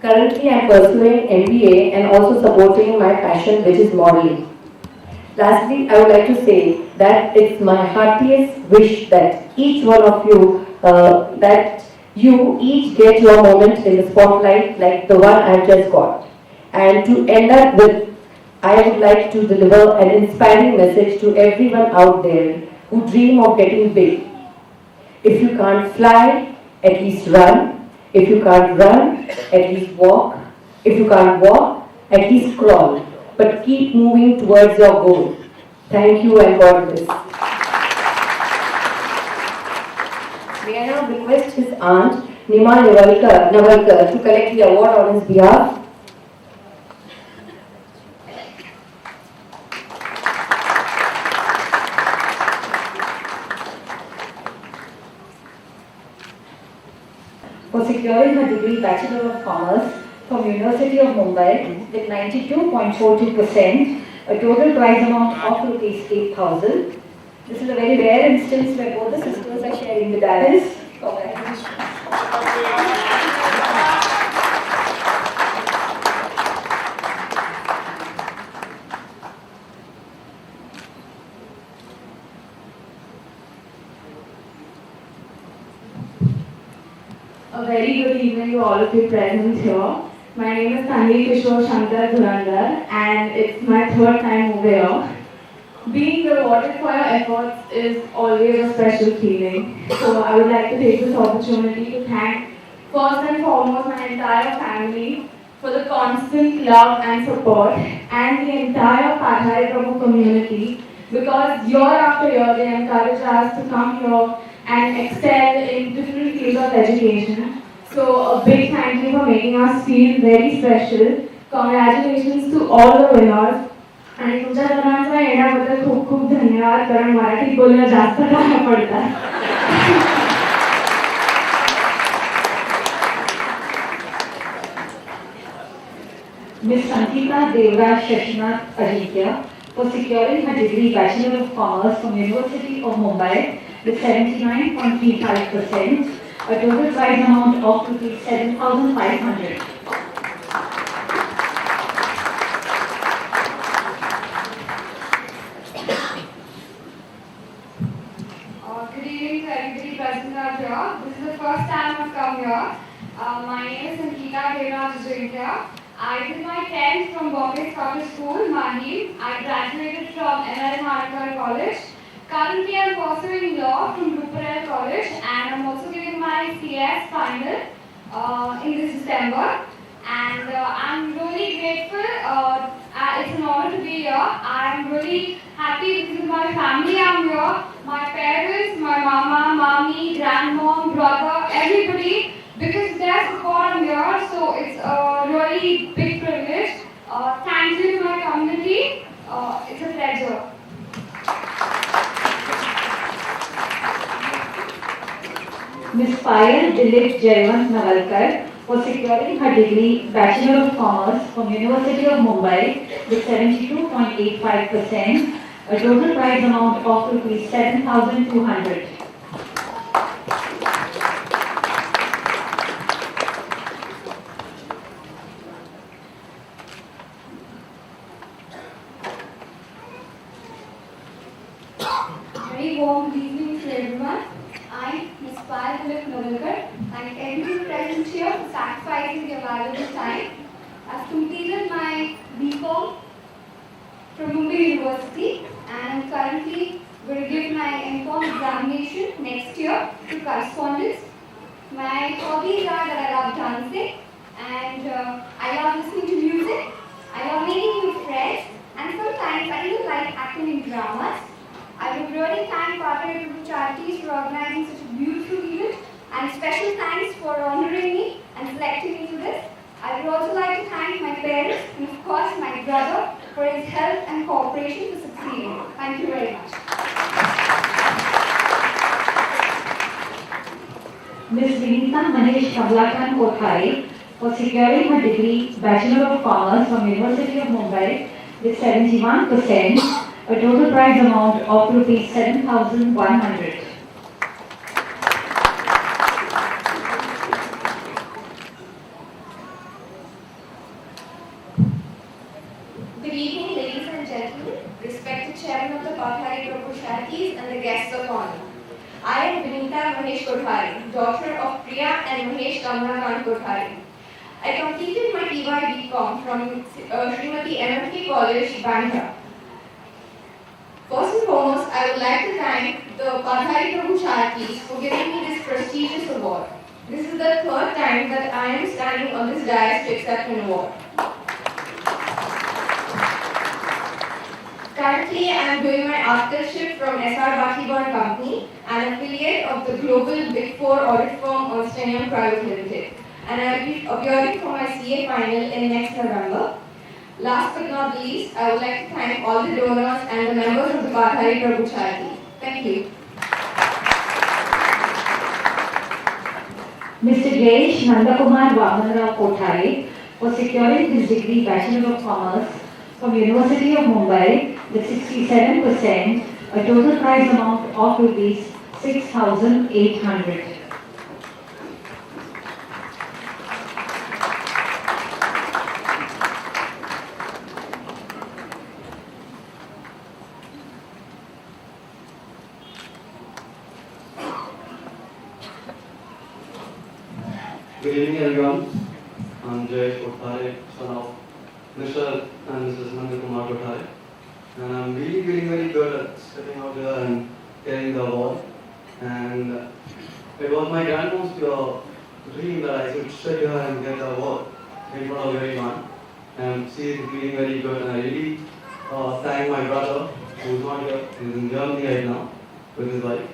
Currently, I am pursuing MBA and also supporting my passion, which is modeling. Lastly, I would like to say that it's my heartiest wish that each one of you, that you each get your moment in the spotlight like the one I've just got. And to end up with, I would like to deliver an inspiring message to everyone out there who dream of getting big. If you can't fly, at least run. If you can't run, at least walk. If you can't walk, at least crawl. But keep moving towards your goal. Thank you and God bless. May I now request his aunt, Nima Navalkar, to collect the award on his behalf. For securing her degree Bachelor of Commerce from University of Mumbai with 92.42%, a total prize amount of rupees 8,000. This is a very rare instance where both the sisters are sharing the dais. Congratulations. A very good evening to all of you present here. My name is Tanvi Kishore Shankar Dhurandhar and it's my third time over here. Being rewarded for your efforts is always a special feeling. So I would like to take this opportunity to thank first and foremost my entire family for the constant love and support and the entire Pathare Prabhu community because year after year they encourage us to come here and excel in different fields of education. So a big thank you for making us feel very special. Congratulations to all the winners. आणि तुमच्या सर्वांचा येण्याबद्दल खूप खूप धन्यवाद कारण मराठीत बोलणं जास्त काळ पडतात. Ms. Sankita Devraj Shashinath Ajinkya for securing her degree Bachelor of Commerce from University of Mumbai with 79.35%, a total prize amount of rupees 7,500. Good evening to everybody present out here. This is the first time I've come here. My name is Sankita Devraj Ajinkya. I did my 10th from Bombay Scottish School, Mahim. I graduated from NL Harakar College. Currently, I'm pursuing law from Ruparel College and I'm also giving my CS final in this December. And I'm really grateful. It's an honor to be here. I'm really happy because of my family I'm here. My parents, my mama, mommy, grandmom, brother, everybody. Because their support I'm here, so it's a really big privilege. Thank you to my community. It's a pleasure. Ms. Payal Dilip Jayawant Navalkar for securing her degree Bachelor of Commerce from University of Mumbai with 72.85%, a total prize amount of rupees 7,200. Very warm good evening to everyone. I, Ms. Pathare Prabhu Navalkar, thank everyone present here for sacrificing their valuable time. I've completed my BCom from Mumbai University and I'm currently going to give my MCom examination next year through correspondence. My hobbies are that I love dancing and I love listening to music. I love making new friends and sometimes I even like acting in dramas. I would really thank Pathare Prabhu Charities for organizing such a beautiful event and special thanks for honoring me and selecting me to this. I I would also like to thank my parents and of course my brother for his help and cooperation to succeed. Thank you very much. Ms. Vinita Mahesh Kamlakan Kothari for securing her degree Bachelor of Commerce from University of Mumbai with 71%, a total prize amount of rupees 7,100. Good evening, ladies and gentlemen, respected Chairman of the Pathare Prabhu Charities and the guests of honor. I am Vinita Mahesh Kothari, daughter of Priya and Mahesh Kamlakan Kothari. I completed my TY BCom from Srimati MFT College, Bandra. First and foremost, I would like to thank the Pathare Prabhu Charities for giving me this prestigious award. This is the third time that I am standing on this dais to accept an award. Currently, I am doing my aftership from SR Bakiban Company, an affiliate of the global Big Four audit firm Ernst & Young Private Limited, and I will be appearing for my CA final in next November. Last but not least, I would like to thank all the donors and the members of the Pathare Prabhu Charity. Thank you. Mr. Jayesh Nandakumar Vamanrao Kothari for securing his degree Bachelor of Commerce from University of Mumbai with 67%, a total prize amount of rupees 6,800. Good evening, everyone. I'm Jayesh Kothari, son of Mr. and Mrs. Nandakumar Kothari. And I'm really feeling very good at stepping out here and getting the award. And it was my grandmother's dream that I should sit here and get the award in front of everyone. And she is feeling very good. And I really thank my brother, who's not here, he's in Germany right now with his wife.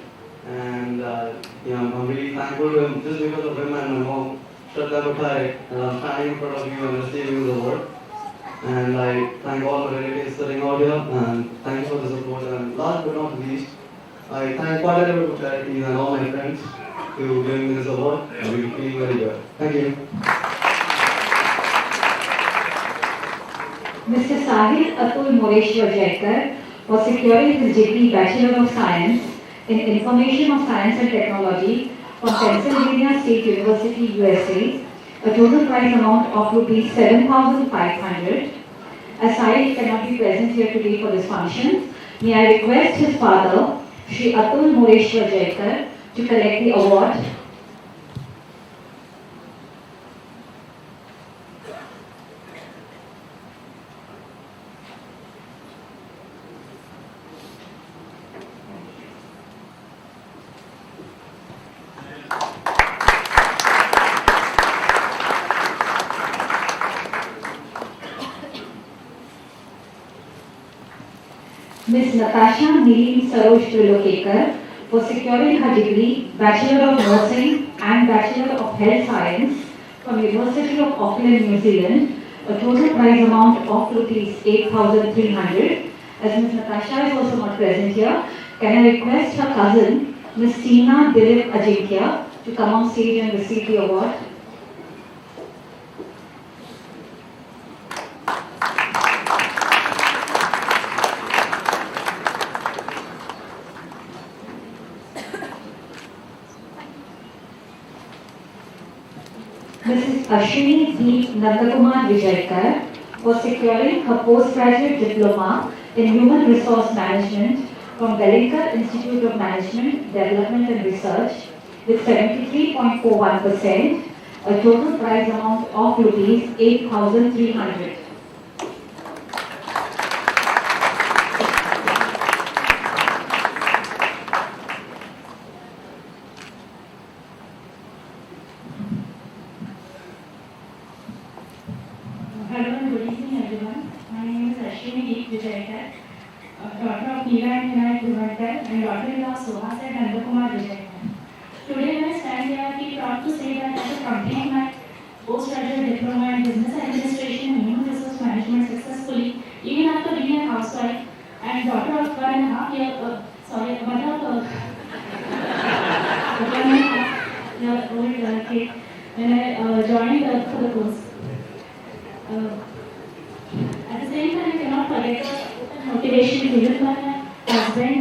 And I'm really thankful to him just because of him and my mom, Shraddha Kothari, and I'm standing in front of you and receiving the award. And I thank all my relatives sitting out here and thank you for the support. And last but not least, I thank Pathare Prabhu Charities and all my friends to give me this award. I'm really feeling very good. Thank you. Mr. Sahil Atul Moreshwar Jaikar for securing his degree Bachelor of Science in Information of Science and Technology from Pennsylvania State University, USA, a total prize amount of rupees 7,500. As Sahil cannot be present here today for this function, may I request his father, Shri Atul Moreshwar Jaikar, to collect the award. Ms. Natasha Neelim Saroj Trilokekar for securing her degree Bachelor of Nursing and Bachelor of Health Science from University of Auckland, New Zealand, a total prize amount of rupees 8,300. As Ms. Natasha is also not present here, can I request her cousin, Ms. Tina Dilip Ajinkya, to come on stage and receive the award? Mrs. Ashwini D. Nandakumar Vijaykar for securing her postgraduate diploma in Human Resource Management from Gallagher Institute of Management, Development and Research with 73.41%, a total prize amount of rupees 8,300. Hello and good evening everyone. My name is Ashwini D. Vijaykar, daughter of Neela and Vinayak Vijaykar and daughter-in-law Sohas and Nandakumar Vijaykar. Today when I stand here, I feel proud to say that I have completed my postgraduate diploma in business administration and human resource management successfully, even after being a housewife and daughter of 1.5 year, mother of 1.5 year old kid when I joined for the course. At the same time, I cannot forget the motivation given by my husband,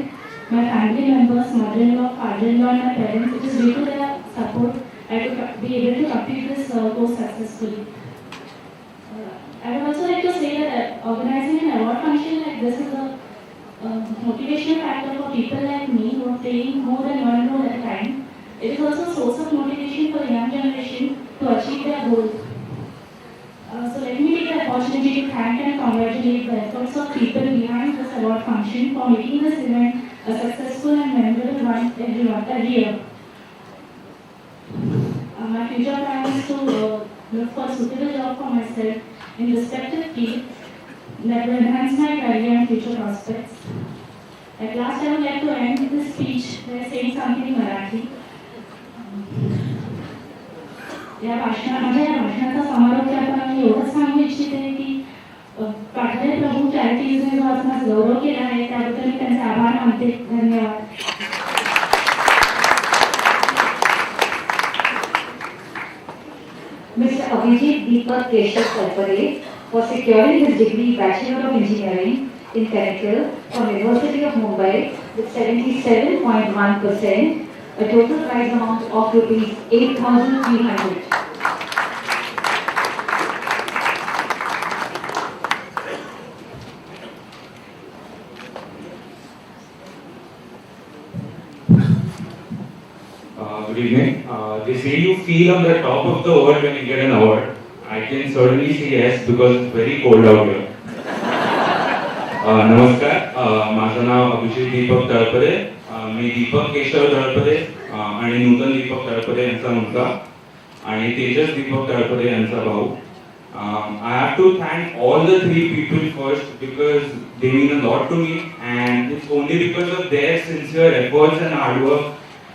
my family members, mother-in-law, father-in-law, and my parents. It is due to their support I could be able to complete this course successfully. I would also like to say that organizing an award function like this is a motivational factor for people like me who are playing more than one role at a time. It is also a source of motivation for the young generation to achieve their goals. So let me take the opportunity to thank and congratulate the efforts of people behind this award function for making this event a successful and memorable one every year. My future plan is to look for a suitable job for myself in respective field that will enhance my career and future prospects. At last, I would like to end this speech by saying something in Marathi. माझ्या भाषणाचा समारोप करताना मी एवढंच सांगू इच्छिते की पाठारे प्रभू चॅरिटीजने जो आज माझा गौरव केला आहे त्याबद्दल मी त्यांचे आभार मानते. धन्यवाद. Mr. Abhijit Deepak Keshav Kalpade for securing his degree Bachelor of Engineering in Chemical from University of Mumbai with 77.1%, a total prize amount of rupees 8,300. Good evening. They say you feel on the top of the world when you get an award. I can certainly say yes because it's very cold out here. नमस्कार, माझं नाव अभिजित दीपक तळपदे. मी दीपक केशव तळपदे आणि नूतन दीपक तळपदे यांचा मुलगा आणि तेजस दीपक तळपदे यांचा भाऊ. I have to thank all the three people first because they mean a lot to me and it's only because of their sincere efforts and hard work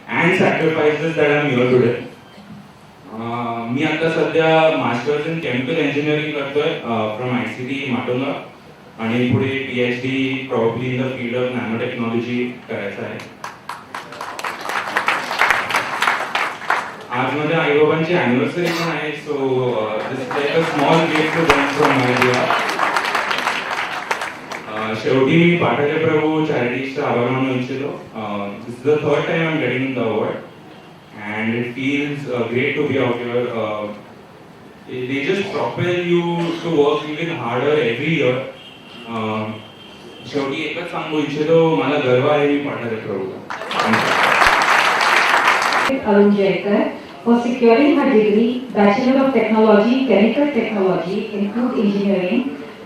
and sacrifices that I'm here today. मी आता सध्या masters in chemical engineering करतोय from ICT Matunga आणि पुढे PhD probably in the field of nano technology करायचं आहे. आज माझ्या आई बाबांची अॅनिव्हर्सरी पण आहे so this is like a small gift to them from my behalf. शेवटी मी पाठारे प्रभू चॅरिटीजचा आभार मानू इच्छितो. This is the third time I am getting the award and it feels great to be out here. They just propel you to work even harder every year. शेवटी एकच सांगू इच्छितो मला गर्व आहे मी Pathare प्रभूचा. Arun Jaikar for securing her degree Bachelor of Technology, Chemical Technology in Food Engineering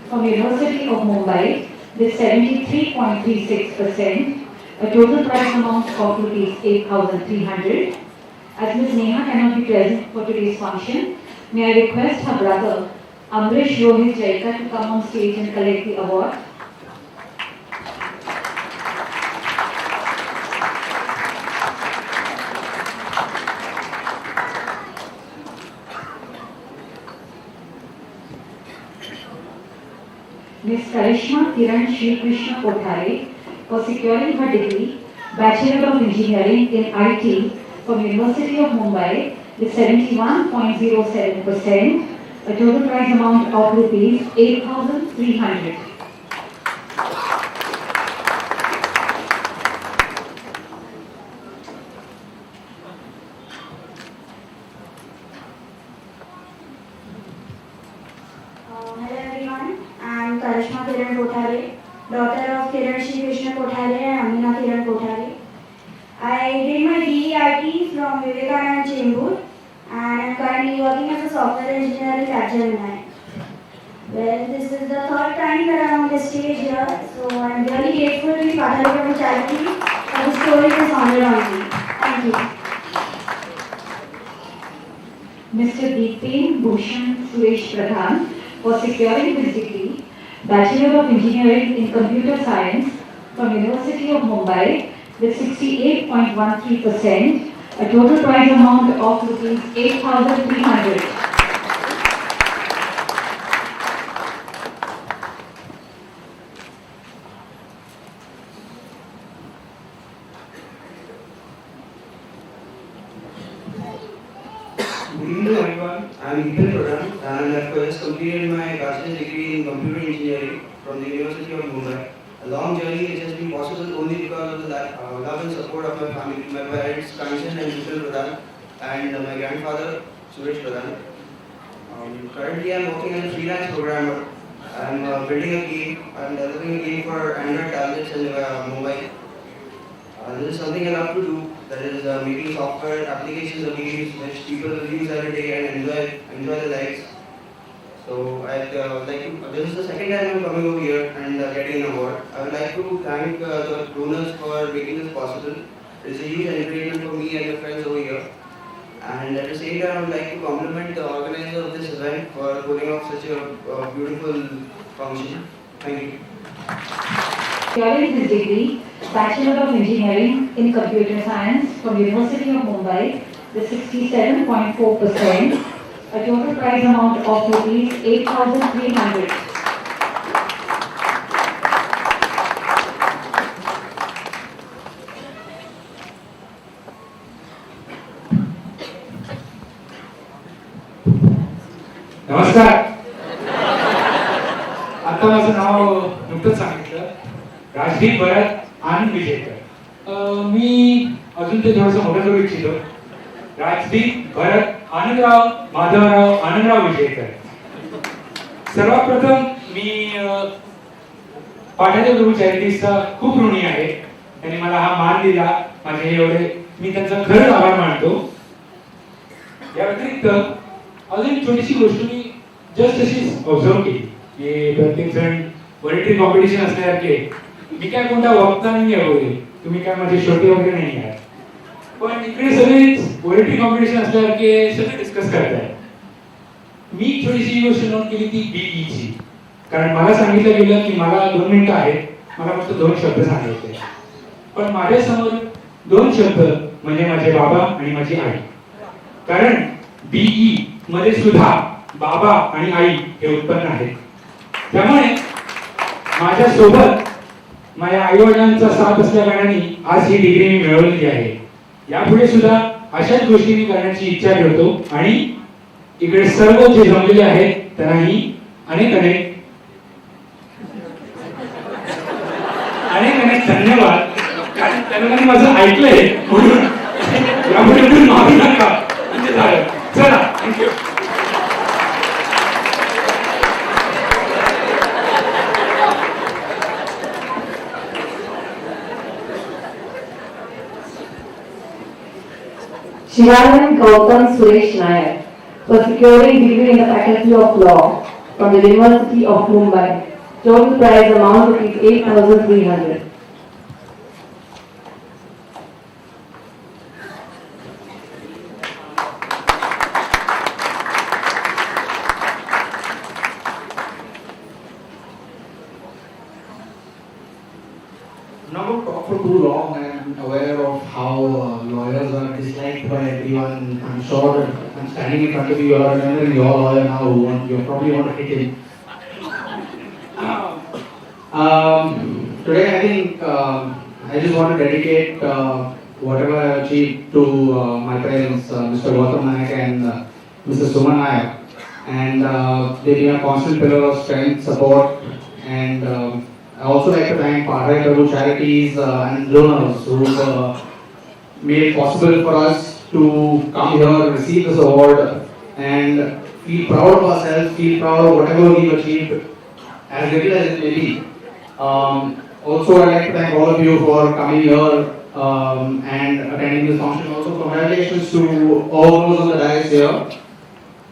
from University of Mumbai with 73.36%, a total prize amount of rupees 8,300. As Ms. Neha cannot be present for today's function, may I request her brother Amrish Rohit Jaikar to come on stage and collect the award. Ms. Karishma Kiran Shri Krishna Pathare for securing her degree Bachelor of Engineering in IT from University of Mumbai with 71.07%, a total prize amount of rupees 8,300. Hello everyone, I am Karishma Kiran Pathare, daughter of Kiran Shri Krishna Pathare and Amina Kiran Pathare. I did my BEIT from Vivekananda Chembur and I am currently working as a software engineer in Capgemini. Well, this is the third time that I am on the stage here, so I am really grateful to Pathare Prabhu Charities for bestowing this honor on me. Thank you. Mr. Deepen Bhushan Suresh Pradhan for securing his degree Bachelor of Engineering in Computer Science from University of Mumbai with 68.13%, a total prize amount of rupees 8,300. I'm Ethan Pradhan and I've just completed my bachelor's degree in computer engineering from the University of Mumbai. A long journey which has been possible only because of the love and support of my family, my parents, Kanchan and Ethan Pradhan, and my grandfather, Suresh Pradhan. Currently, I'm working as a freelance programmer. I'm building a game. I'm developing a game for Android tablets and mobile. This is something I love to do. That is making software applications of games which people will use every day and enjoy their lives. So I'd like to. This is the second time I'm coming over here and getting an award. I would like to thank the donors for making this possible. It's a huge encouragement for me and my friends over here. And at the same time, I would like to compliment the organizer of this event for putting off such a beautiful function. Thank you. During his degree, Bachelor of Engineering in Computer Science from University of Mumbai, with 67.4%, a total prize amount of rupees 8,300. नमस्कार. आता माझं नाव नुकतंच सांगितलं, राजदीप भरत आनंद विजयकर. मी अजून ते थोडंसं मोठं करू इच्छितो. राजदीप भरत आनंदराव माधवराव आनंदराव विजयकर. सर्वात प्रथम मी पाठारे प्रभू चॅरिटीजचा खूप ऋणी आहे. त्यांनी मला हा मान दिला. माझे एवढे मी त्यांचा खरंच आभार मानतो. या व्यतिरिक्त अजून छोटीशी गोष्ट मी जस्ट अशीच ऑब्झर्व केली की प्रत्येक जण पोएट्री कॉम्पिटिशन असल्यासारखे मी काय कोणता वक्ता नाही आहे वगैरे, तुम्ही काय माझे श्रोते वगैरे नाही आहात, पण इकडे सगळेच पोएट्री कॉम्पिटिशन असल्यासारखे सगळे डिस्कस करताय. मी छोटीशी गोष्ट नोट केली ती बीईची, कारण मला सांगितलं गेलं की मला 2 मिनिटं आहेत, मला फक्त 2 शब्द सांगायचे, पण माझ्यासमोर 2 शब्द म्हणजे माझे बाबा आणि माझी आई. कारण बीई मध्ये सुद्धा बाबा आणि आई हे उत्पन्न आहेत. त्यामुळे माझ्या सोबत माझ्या आई वडिलांचा साथ असल्या कारणाने आज ही डिग्री मी मिळवलेली आहे. यापुढे सुद्धा अशाच गोष्टी मी करण्याची इच्छा ठेवतो आणि इकडे सर्व जे जमलेले आहेत त्यांनाही अनेक धन्यवाद. कारण त्यांना माझं ऐकलंय म्हणून यापुढे माफी नका. म्हणजे झालं. चला, thank you. Shivanan Gautam Suresh Nayak for securing degree in the Faculty of Law from the University of Mumbai. Total prize amount is 8,300. I'm not going to talk for too long. I'm aware of how lawyers are disliked by everyone. I'm sure I'm standing in front of you, you're remembering your lawyer now, you probably want to hit him. Today I think I just want to dedicate whatever I achieved to my parents, Mr. Gautam Nayak and Mr. Suman Nayak. And they've been a constant pillar of strength, support, and I also like to thank Pathare Prabhu Charities and donors who made it possible for us to come here, receive this award, and feel proud of ourselves, feel proud of whatever we've achieved, as little as it may be. Also, I'd like to thank all of you for coming here and attending this function. Also, congratulations to all those on the dais here.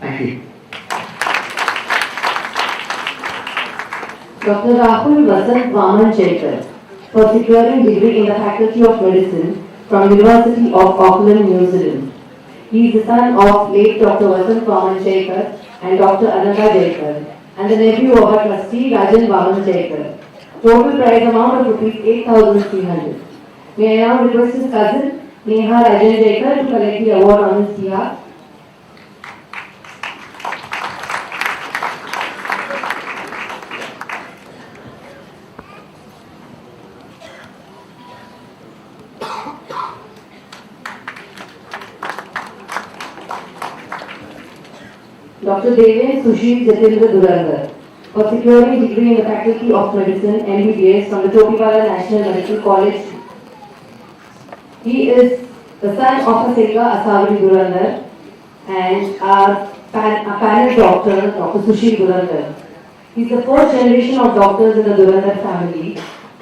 Thank you. Dr. Rahul Vasant Vaman Jaikar for securing degree in the Faculty of Medicine from University of Auckland, New Zealand. He is the son of late Dr. Vasant Vaman Jaikar and Dr. Ananda Jaikar and the nephew of our trustee Rajan Vaman Jaikar. Total prize amount of rupees 8,300. May I now request his cousin Neha Rajan Jaikar to collect the award on his behalf. Dr. Deven Sushil Jatendra Durandar, for securing degree in the Faculty of Medicine MBBS from the Topiwala National Medical College. He is the son of a singer Asawari Durandar and a panel doctor, Dr. Sushil Durandar. He is the fourth generation of doctors in the Durandar family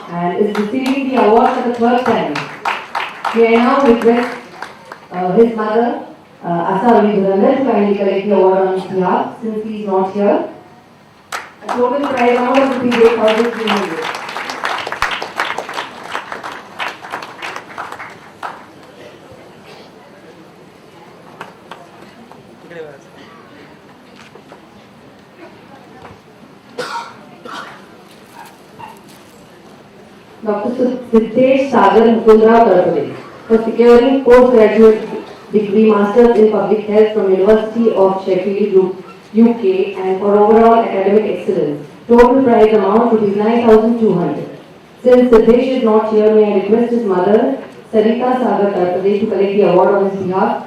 and is receiving the award for the third time. May I now request his mother, Asawari Durandar, to kindly collect the award on his behalf since he is not here. A total prize amount of ₹8,300. Dr. Siddesh Sagar Mukundra Tarpade, for securing postgraduate degree Masters in Public Health from University of Sheffield, UK, and for overall academic excellence. Total prize amount ₹9,200. Since Siddesh is not here, may I request his mother, Sarita Sagar Tarpade, to collect the award on his behalf.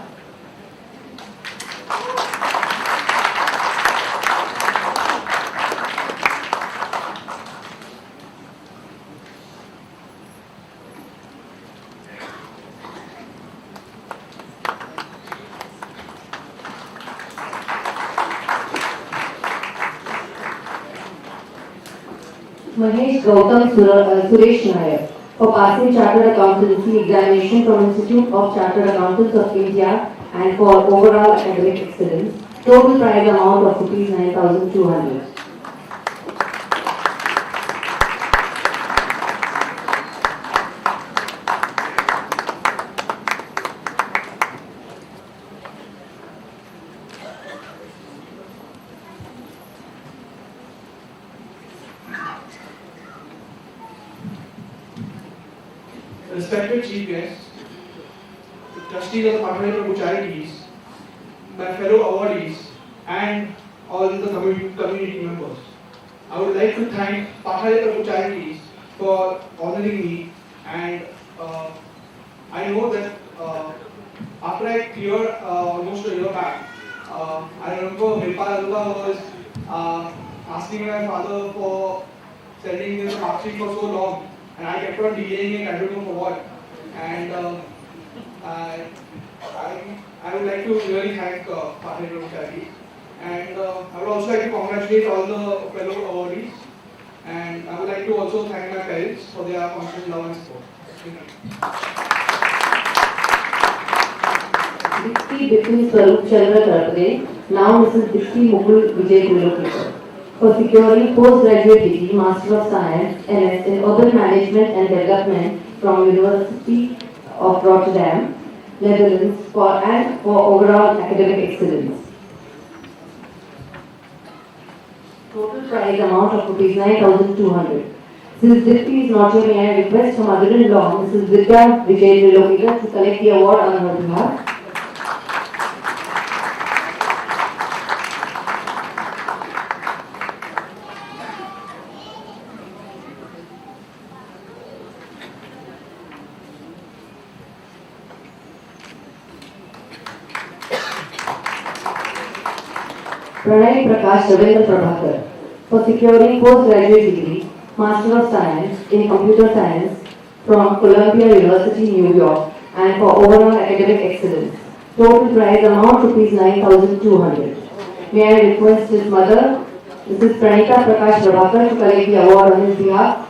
Mahesh Gautam Suresh Nair, for passing Chartered Accountancy examination from Institute of Chartered Accountants of India and for overall academic excellence. Total prize amount of ₹9,200. Respected Chief Guests, the trustees of the Pathare Prabhu Charities, my fellow awardees, and all the community members. I would like to thank Pathare Prabhu Charities for honoring me, and I know that after I cleared almost a year back, I remember Milpa was asking my father for sending this mark sheet for so long. And I kept on delaying it, I don't know for what. And I would like to really thank Pathare Prabhu Charities. And I would also like to congratulate all the fellow awardees. And I would like to also thank my parents for their constant love and support. Dikti Bipin Swarup Chandra Tarpade, now Mrs. Dikti Mukul Vijay Kulokar, for securing postgraduate degree Master of Science MS in Urban Management and Development from University of Rotterdam, Netherlands, for overall academic excellence. Total prize amount of ₹9,200. Since Dipti is not here, may I request her mother-in-law, Mrs. Vidya Vijay Kulokar, to collect the award on her behalf. Pranay Prakash Ravindra Prabhakar, for securing postgraduate degree Master of Science in Computer Science from Columbia University, New York, and for overall academic excellence. Total prize amount ₹9,200. May I request his mother, Mrs. Pranita Prakash Prabhakar, to collect the award on his behalf.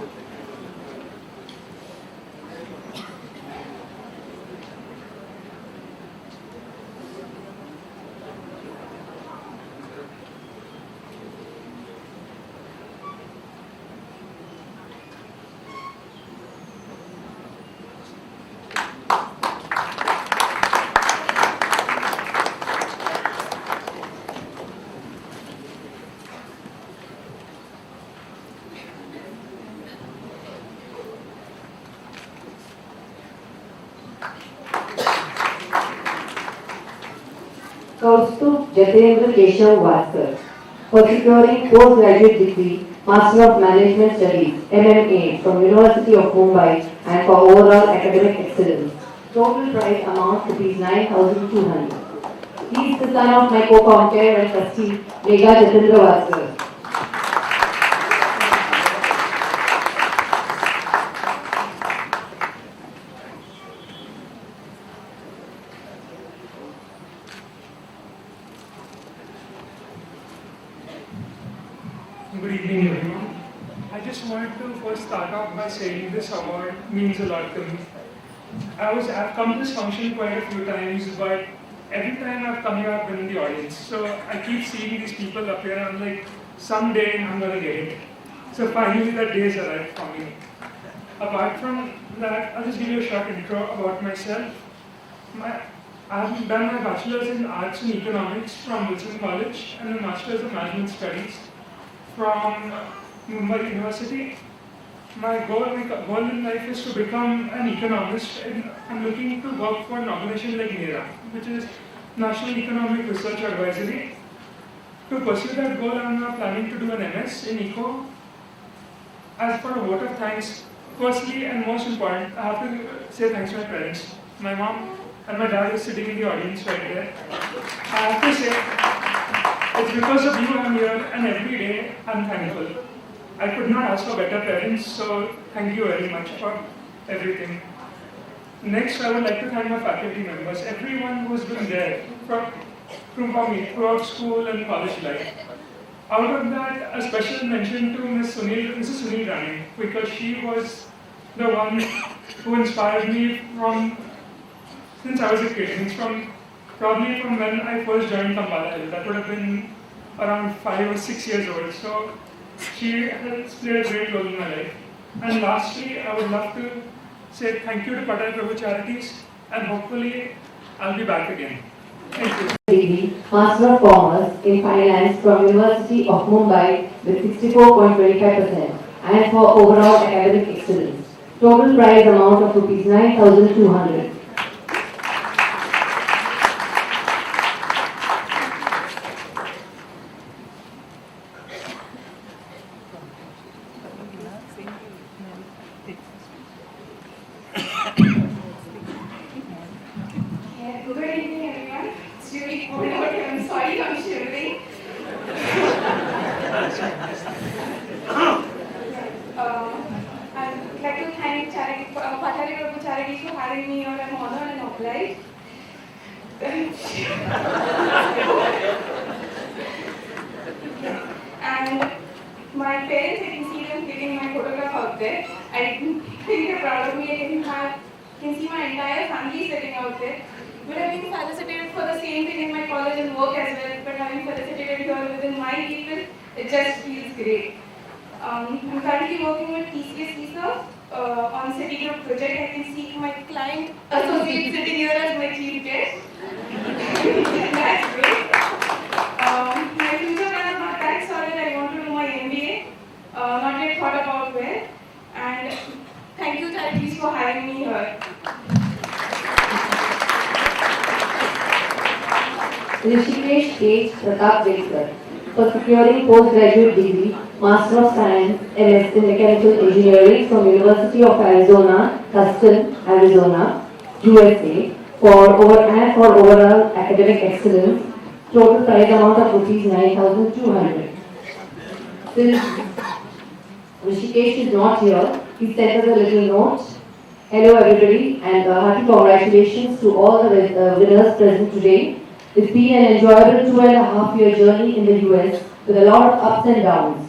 Kaustubh Jatendra Keshav Vaskar, for securing postgraduate degree Master of Management Studies MMA from University of Mumbai and for overall academic excellence. Total prize amount ₹9,200. He is the son of my co-founder and trustee, Megha Jatendra Vaskar. Good evening, everyone. I just wanted to first start off by saying this award means a lot to me. I've come to this function quite a few times, but every time I've come here, I've been in the audience. So I keep seeing these people up here, and I'm like, someday I'm gonna get it. So finally, that day is arrived for me. Apart from that, I'll just give you a short intro about myself. I've done my bachelor's in arts and economics from Wilson College and a master's of management studies from Mumbai University. My goal in life is to become an economist, and I'm looking to work for an organization like NERA, which is National Economic Research Advisory. To pursue that goal, I'm now planning to do an MS in Eco. As for a vote of thanks, firstly and most important, I have to say thanks to my parents. My mom and my dad is sitting in the audience right there. I have to say, it's because of you I'm here, and every day I'm thankful. I could not ask for better parents, so thank you very much for everything. Next, I would like to thank my faculty members, everyone who's been there for me throughout school and college life. Out of that, a special mention to Mrs. Sunil Rani, because she was the one who inspired me since I was a kid. Probably from when I first joined Kambala Hill. That would have been around 5 or 6 years old. So she has played a great role in my life. And lastly, I would love to say thank you to Pathare Prabhu Charities, and hopefully I'll be back again. Thank you. Degree, Master of Commerce in Finance from University of Mumbai with 64.25% and for overall academic excellence. Total prize amount of rupees 9,200. Good evening, everyone. It's really cold out here. I'm sorry I'm shivering. I'd like to thank Pathare Prabhu Charities for having me here. I'm honored and obliged. And my parents, I can see them taking my photograph out there. I think they're proud of me. I can see my entire family sitting out there. But having facilitated for the same thing in my college and work as well, but having facilitated here within my people, it just feels great. I'm currently working with TCS on City Group project. I can see my client associate sitting here as my chief guest. That's great. My future plan is not that solid. I want to do my MBA. Not yet thought about where. And thank you, charities, for having me here. Rishikesh H. Pratap Dekar for securing postgraduate degree, Master of Science, MS in Mechanical Engineering from University of Arizona, Tucson, Arizona, USA for overall academic excellence. Total prize amount of rupees 9,200. Since Rishikesh is not here, he sent us a little note. Hello everybody, and hearty congratulations to all the winners present today. It's been an enjoyable 2.5-year journey in the US with a lot of ups and downs.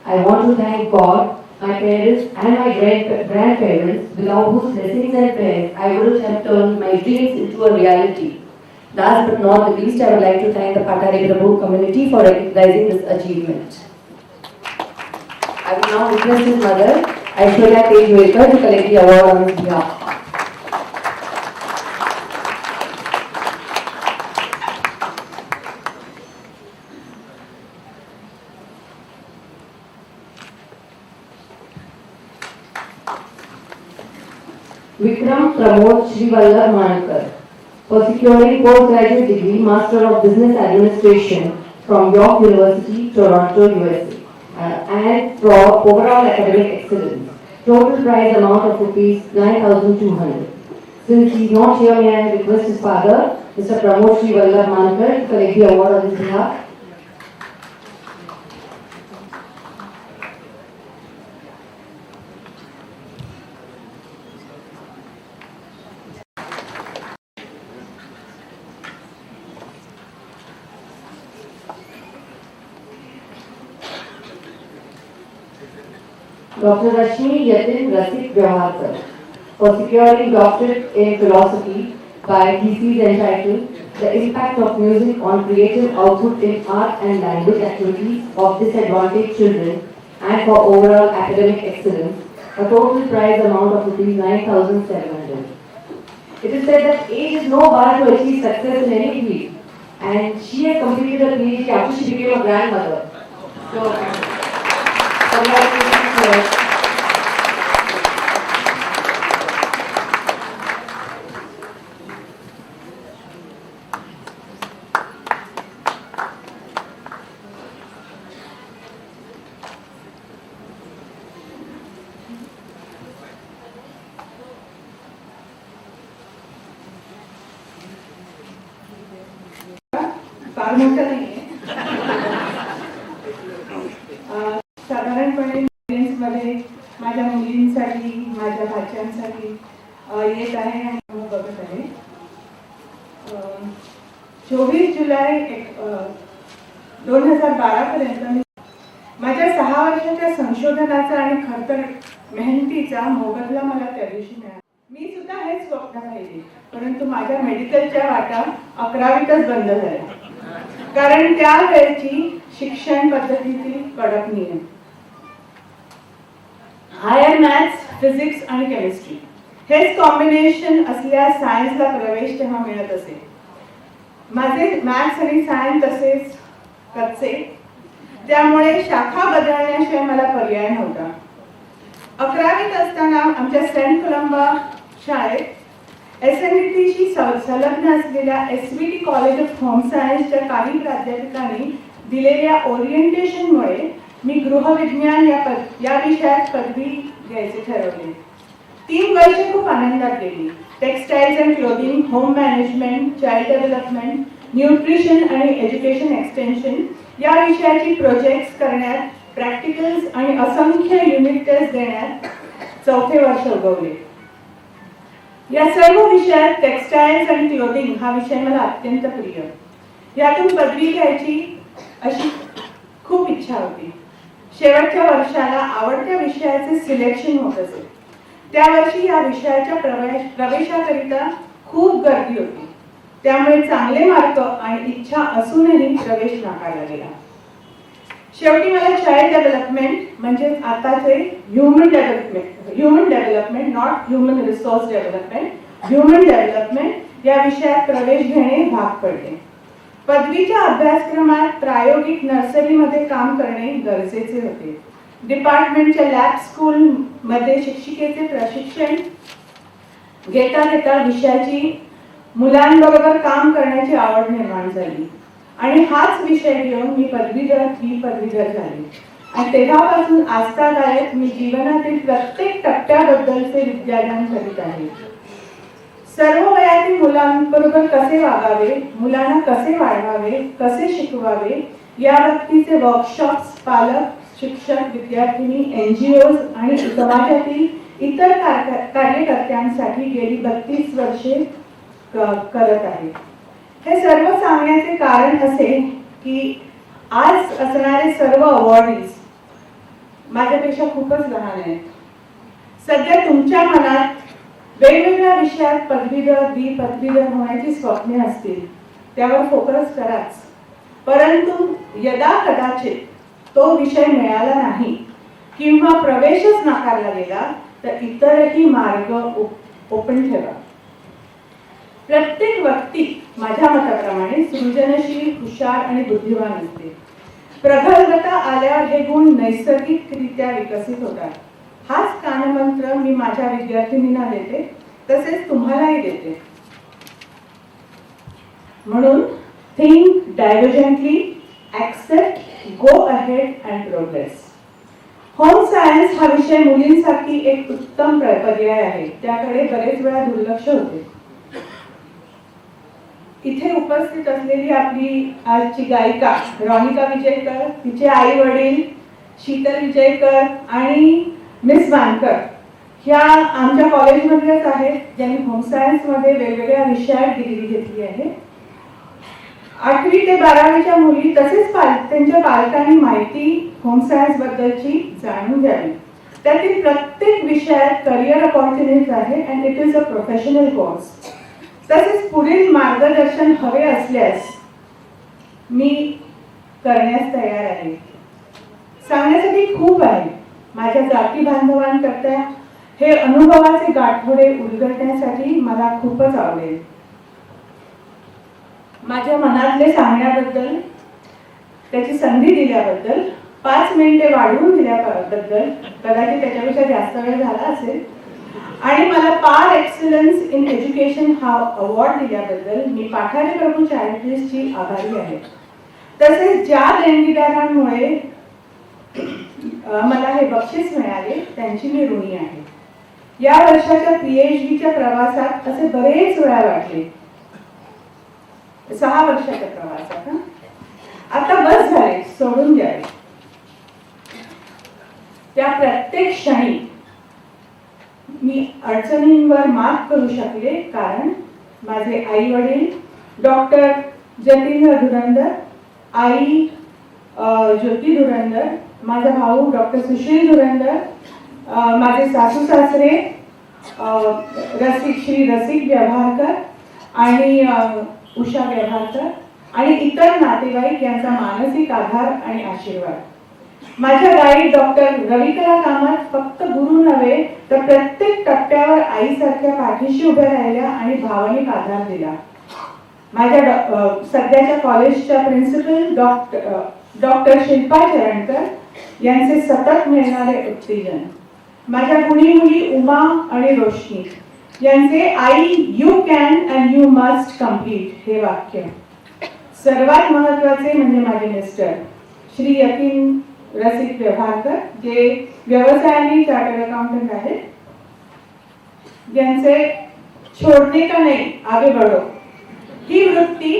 I want to thank God, my parents and my grandparents, without whose blessings and prayers I wouldn't have turned my dreams into a reality. Last but not the least, I would like to thank the Pathare Prabhu community for recognizing this achievement. I will now request his mother, Aishwarya Tejwekar, to collect the award on his behalf. Vikram Pramod Srivallar Mankar for securing postgraduate degree Master of Business Administration from York University, Toronto, USA, and for overall academic excellence. Total prize amount of rupees 9,200. Since he is not here, may I request his father, Mr. Pramod Sri Vallabh Mankar, to collect the award on his behalf. Dr. Rashmi Yatin Rasik Vyawharkar, for securing doctorate in philosophy by thesis entitled The Impact of Music on Creative Output in Art and Language Activities of Disadvantaged Children and for overall academic excellence, a total prize amount of ₹9,700. It is said that age is no bar to achieve success in any field, and she has completed her PhD after she became a grandmother. So, congratulations to her. फार मोठं नाहीये. साधारणपणे मध्ये माझ्या मुलींसाठी, माझ्या भाच्यांसाठी येत आहे आणि बघत आहे. 24 जुलै 2012 पर्यंत मी माझ्या 6 वर्षाच्या संशोधनाचा आणि खरतर मेहनतीचा मोबदला मला त्या दिवशी मिळाला. मी सुद्धा हेच स्वप्न पाहिले, परंतु माझ्या मेडिकलच्या वाटा 11वीतच बंद झाल्या, कारण त्यावेळची शिक्षण पद्धतीतील कडक नियम. हायर मॅथ्स, फिजिक्स आणि केमिस्ट्री हेच कॉम्बिनेशन असल्या सायन्सला प्रवेश तेव्हा मिळत असे. माझे मॅथ्स आणि सायन्स तसेच कच्चे, त्यामुळे शाखा बदलण्याशिवाय मला पर्याय नव्हता. 11वीत असताना आमच्या सेंट कोलंबा शाळेत SNDTशी संलग्न असलेल्या SVT कॉलेज ऑफ होम सायन्सच्या काही प्राध्यापकांनी दिलेल्या ओरिएंटेशनमुळे मी गृहविज्ञान या विषयात पदवी घ्यायचे ठरवले. 3 वर्षे खूप आनंदात गेली. Textiles and clothing, home management, child development, nutrition आणि एज्युकेशन एक्सटेन्शन या विषयाची प्रोजेक्ट्स करण्यात, प्रॅक्टिकल्स आणि असंख्य युनिट टेस्ट देण्यात 4थे वर्ष उगवले. या सर्व विषयात टेक्सटाईल्स आणि क्लोथिंग हा विषय मला अत्यंत प्रिय. यातून पदवी घ्यायची अशी खूप इच्छा होती. शेवटच्या वर्षाला आवडत्या विषयाचे सिलेक्शन होत असे. त्या वर्षी या विषयाच्या प्रवेशाकरिता खूप गर्दी होती, त्यामुळे चांगले मार्क आणि इच्छा असूनही प्रवेश नाकारला गेला. शेवटी मला चाइल्ड डेव्हलपमेंट म्हणजे आताचे human development not human resource development, human development या विषयात प्रवेश घेणे भाग पडले. पदवीच्या अभ्यासक्रमात प्रायोगिक नर्सरीमध्ये काम करणे गरजेचे होते. डिपार्टमेंटच्या लॅब स्कूल मध्ये शिक्षिकेचे प्रशिक्षण घेता घेता विषयाची मुलांबरोबर काम करण्याची आवड निर्माण झाली आणि हाच विषय घेऊन मी पदवीधर झाले. आणि तेव्हापासून आस्थादायक मी जीवनातील प्रत्येक टप्प्याबद्दलचे विद्यादान करीत आहे. सर्व वयातील मुलांबरोबर कसे वागावे, मुलांना कसे वाढवावे, कसे शिकवावे या बाबतीचे वर्कशॉप्स पालक, शिक्षक, विद्यार्थिनी, NGOs आणि समाजातील इतर कार्यकर्त्यांसाठी गेली 32 वर्षे करत आहे. हे सर्व सांगण्याचे कारण असे की आज असणारे सर्व अवॉर्डीज माझ्यापेक्षा खूपच लहान आहेत. सध्या तुमच्या मनात वेगवेगळ्या विषयात पदवीधर, द्विपदवीधर होण्याची स्वप्ने असतील, त्यावर फोकस कराच. परंतु यदा कदाचित तो विषय मिळाला नाही किंवा प्रवेशच नाकारला गेला तर इतरही मार्ग ओपन ठेवा. प्रत्येक व्यक्ती माझ्या मताप्रमाणे सृजनशील, हुशार आणि बुद्धिमान असते. प्रगल्भता आल्यावर हे गुण नैसर्गिकरित्या विकसित होतात. हाच कानमंत्र मी माझ्या विद्यार्थिनींना देते, तसेच तुम्हालाही देते. म्हणून think divergently, accept, go ahead and progress. Home science हा विषय मुलींसाठी एक उत्तम पर्याय आहे, त्याकडे बरेच वेळा दुर्लक्ष होते. इथे उपस्थित असलेली आपली आजची गायिका रॉनिका विजयकर, तिचे आई वडील शीतल विजयकर आणि मिस वानकर ह्या आमच्या कॉलेजमधल्याच आहेत, ज्यांनी होम सायन्समध्ये वेगवेगळ्या विषयात डिग्री घेतली आहे. 8वी ते 12वीच्या मुली तसेच त्यांच्या पालकांनी माहिती होम सायन्स बद्दलची जाणून घ्यावी. त्यातील प्रत्येक विषयात करिअर अपॉर्च्युनिटीज आहे and it is a professional course. तसेच पुढील मार्गदर्शन हवे असल्यास मी करण्यास तयार आहे. सांगण्यासाठी खूप आहे. माझ्या जाती बांधवांकरता हे अनुभवाचे गाठोडे उलगडण्यासाठी मला खूपच आवडेल. माझ्या मनातले सांगण्याबद्दल, त्याची संधी दिल्याबद्दल, 5 मिनिटे वाढवून दिल्याबद्दल, कदाचित त्याच्यापेक्षा जास्त वेळ झाला असेल, आणि मला पार एक्सलन्स इन एज्युकेशन हा अवॉर्ड दिल्याबद्दल मी पाठारे प्रभू चॅरिटीजची आभारी आहे. तसेच ज्या देणगीदारांमुळे मला हे बक्षीस मिळाले त्यांची मी ऋणी आहे. या वर्षाच्या PhDच्या प्रवासात असे बरेच वेळा वाटले, 6 वर्षाच्या प्रवासात. आता बस झाले, सोडून द्यावे. त्या प्रत्येक क्षणी मी अडचणींवर मात करू शकले, कारण माझे आई वडील डॉक्टर जतींद्र धुरंदर, आई ज्योती धुरंदर, माझा भाऊ डॉक्टर सुशील धुरंदर, माझे सासू सासरे श्री रसिक व्यवहारकर आणि उषा व्यवहारकर आणि इतर नातेवाईक यांचा मानसिक आधार आणि आशीर्वाद. माझ्या गाईड डॉक्टर रविकला कामत फक्त गुरु नव्हे तर प्रत्येक टप्प्यावर आईसारख्या पाठीशी उभ्या राहिल्या आणि भावनिक आधार दिला. माझ्या सध्याच्या कॉलेजच्या प्रिन्सिपल डॉक्टर शिल्पा चरणकर यांचे सतत मिळणारे उत्तेजन. माझ्या गुणी मुली उमा आणि रोशनी यांचे I you can and you must complete हे वाक्य. सर्वात महत्वाचे म्हणजे माझे मिस्टर श्री यतीन रसिक व्यवहारकर, जे व्यवसायाने चार्टर्ड अकाउंटंट आहेत, ज्यांचे छोडणे का नाही आगे बढो ही वृत्ती,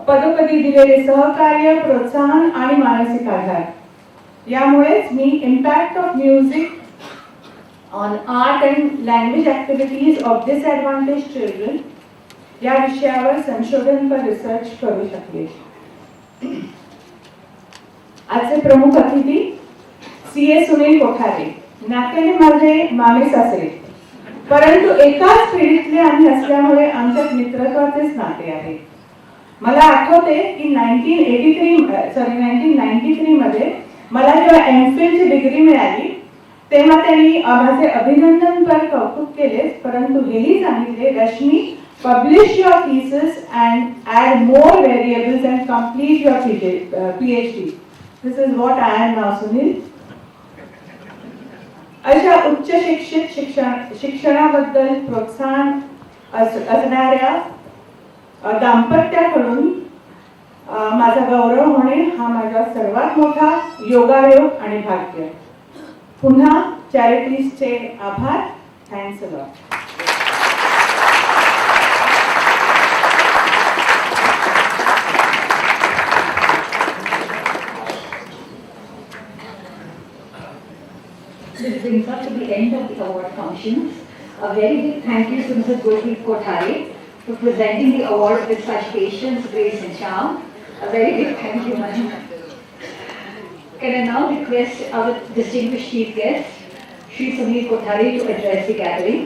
पदोपदी दिलेले सहकार्य, प्रोत्साहन आणि मानसिक आधार, यामुळेच मी impact of music on art and language activities of disadvantage children या विषयावर संशोधनपर रिसर्च करू शकले. आजचे प्रमुख अतिथी CA सुनील कोठारे, नात्याने माझे मामे सासरे, परंतु एकाच पिढीतले आम्ही असल्यामुळे आमच्यात मित्रत्वाचेच नाते आहे. मला आठवते की 1993 मध्ये मला जेव्हा MPhil ची डिग्री मिळाली तेव्हा त्यांनी माझे अभिनंदनपर कौतुक केले, परंतु हेही सांगितले, Rashmi, publish your thesis and add more variables and complete your PhD. This is what I am now, Sunil. अशा उच्च शिक्षित शिक्षणाबद्दल प्रोत्साहन असणाऱ्या दाम्पत्याकडून माझा गौरव होणे हा माझा सर्वात मोठा योगायोग आणि भाग्य. पुन्हा चॅरिटीजचे आभार. Thanks a lot. This brings us to the end of the award functions. A very big thank you to Mrs. Gurpreet Kothare for presenting the award with such patience, grace and charm. A very big thank you, madam. Can I now request our distinguished chief guest, Shri Sunil Kothare, to address the gathering.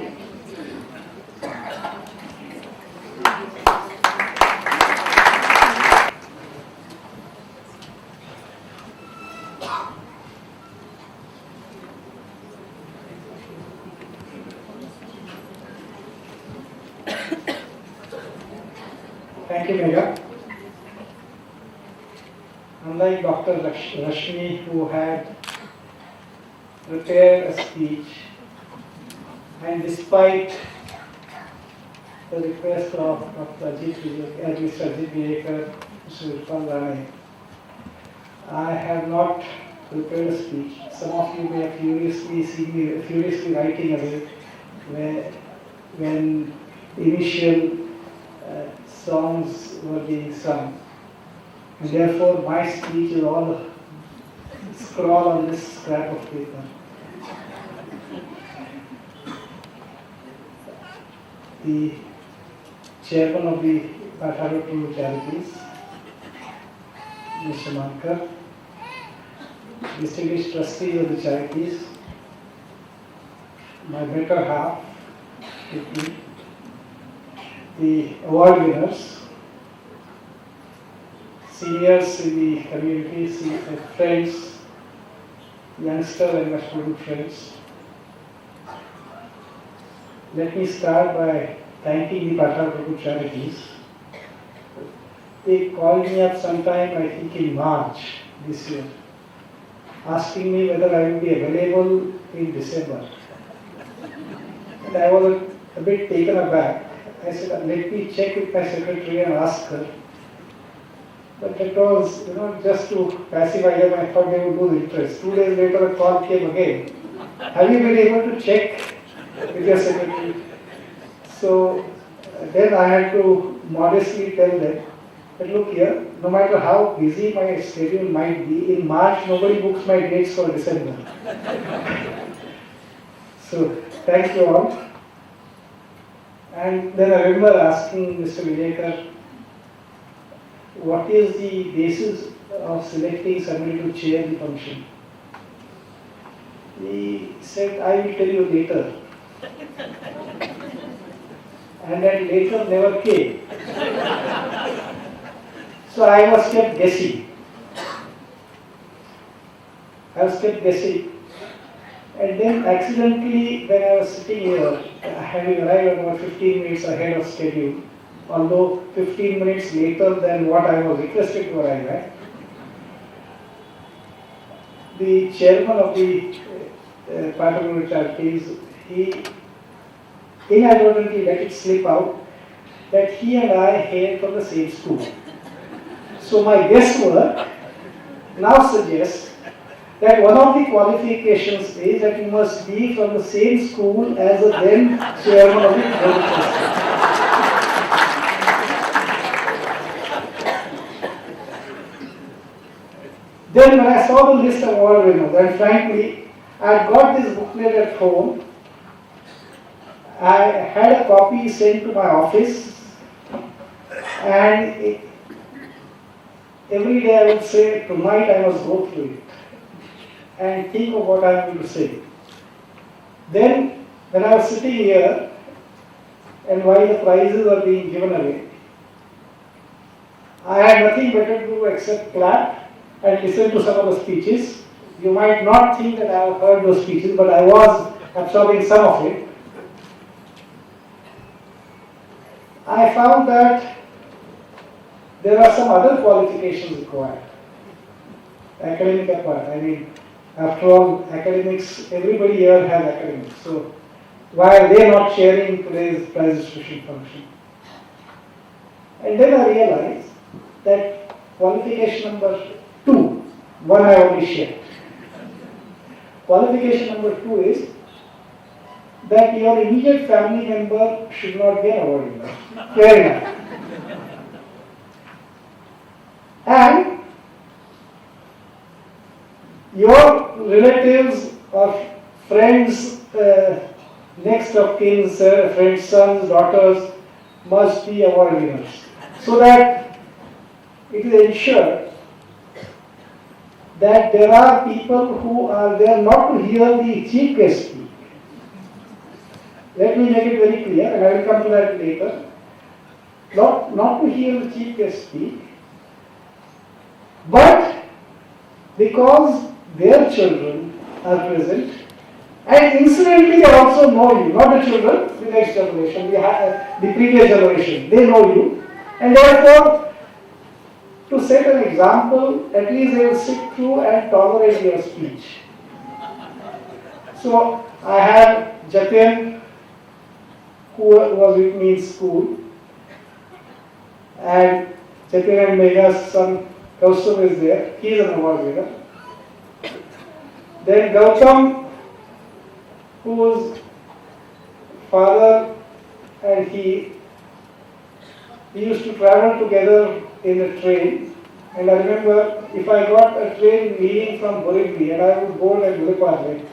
Thank you, Megha. Unlike Dr. Rashmi, who had prepared a speech, and despite the request of Dr. Mr. Ajit Vijayekar, Mr. Irfan Rane, I have not prepared a speech. Some of you may have furiously seen me furiously writing away when initial songs were being sung. And therefore my speech is all scrawl on this scrap of paper. The chairman of the Pathare Prabhu Charities, Mr. Mankar, distinguished trustees of the charities, my better half with me, the award winners, seniors in the community, friends, youngster and my student friends. Let me start by thanking the Pathare Prabhu Charities. They called me up sometime, I think in March this year, asking me whether I would be available in December. And I was a bit taken aback. I said, let me check with my secretary and ask her. But it was, just to pacify them, I thought they would lose interest. 2 days later, a call came again. Have you been able to check with your secretary? So then I had to modestly tell them that look here, no matter how busy my schedule might be, in March nobody books my dates for December. So thank you all. And then I remember asking Mr. Vijayakar, what is the basis of selecting somebody to chair the function? He said, I will tell you later. And that later never came. So I was kept guessing. And then accidentally, when I was sitting here, having arrived about 15 minutes ahead of schedule, although 15 minutes later than what I was requested to arrive at, the chairman of the Pathare Charities, he inadvertently let it slip out that he and I hail from the same school. So my guesswork now suggests that one of the qualifications is that you must be from the same school as the then chairman of the board of trustees. Then when I saw the list of award winners, and frankly, I had got this booklet at home. I had a copy sent to my office, and every day I would say, tonight I must go through it and think of what I am going to say. Then, when I was sitting here, and while the prizes were being given away, I had nothing better to do except clap and listen to some of the speeches. You might not think that I have heard those speeches, but I was absorbing some of it. I found that there are some other qualifications required. Academic apart, after all, academics, everybody here has academics. So why are they not sharing today's prize distribution function? And then I realized that qualification number 2, one I already shared. Qualification number 2 is that your immediate family member should not be an award winner. Fair enough. And your relatives or friends, next of kin, friends, sons, daughters must be award winners, so that it is ensured that there are people who are there not to hear the chief guest speak. Let me make it very clear, and I will come to that later. Not to hear the chief guest speak, but because their children are present, and incidentally they also know you, not the children, the next generation, the previous generation, they know you, and therefore, to set an example, at least they will sit through and tolerate your speech. So I have Jatin, who was with me in school, and Jatin and Megha's son Kaustubh is there, he is an award winner. Then Gautam, whose father and he used to travel together in a train. And I remember if I got a train leaving from Borivali and I would board at Gurupalli,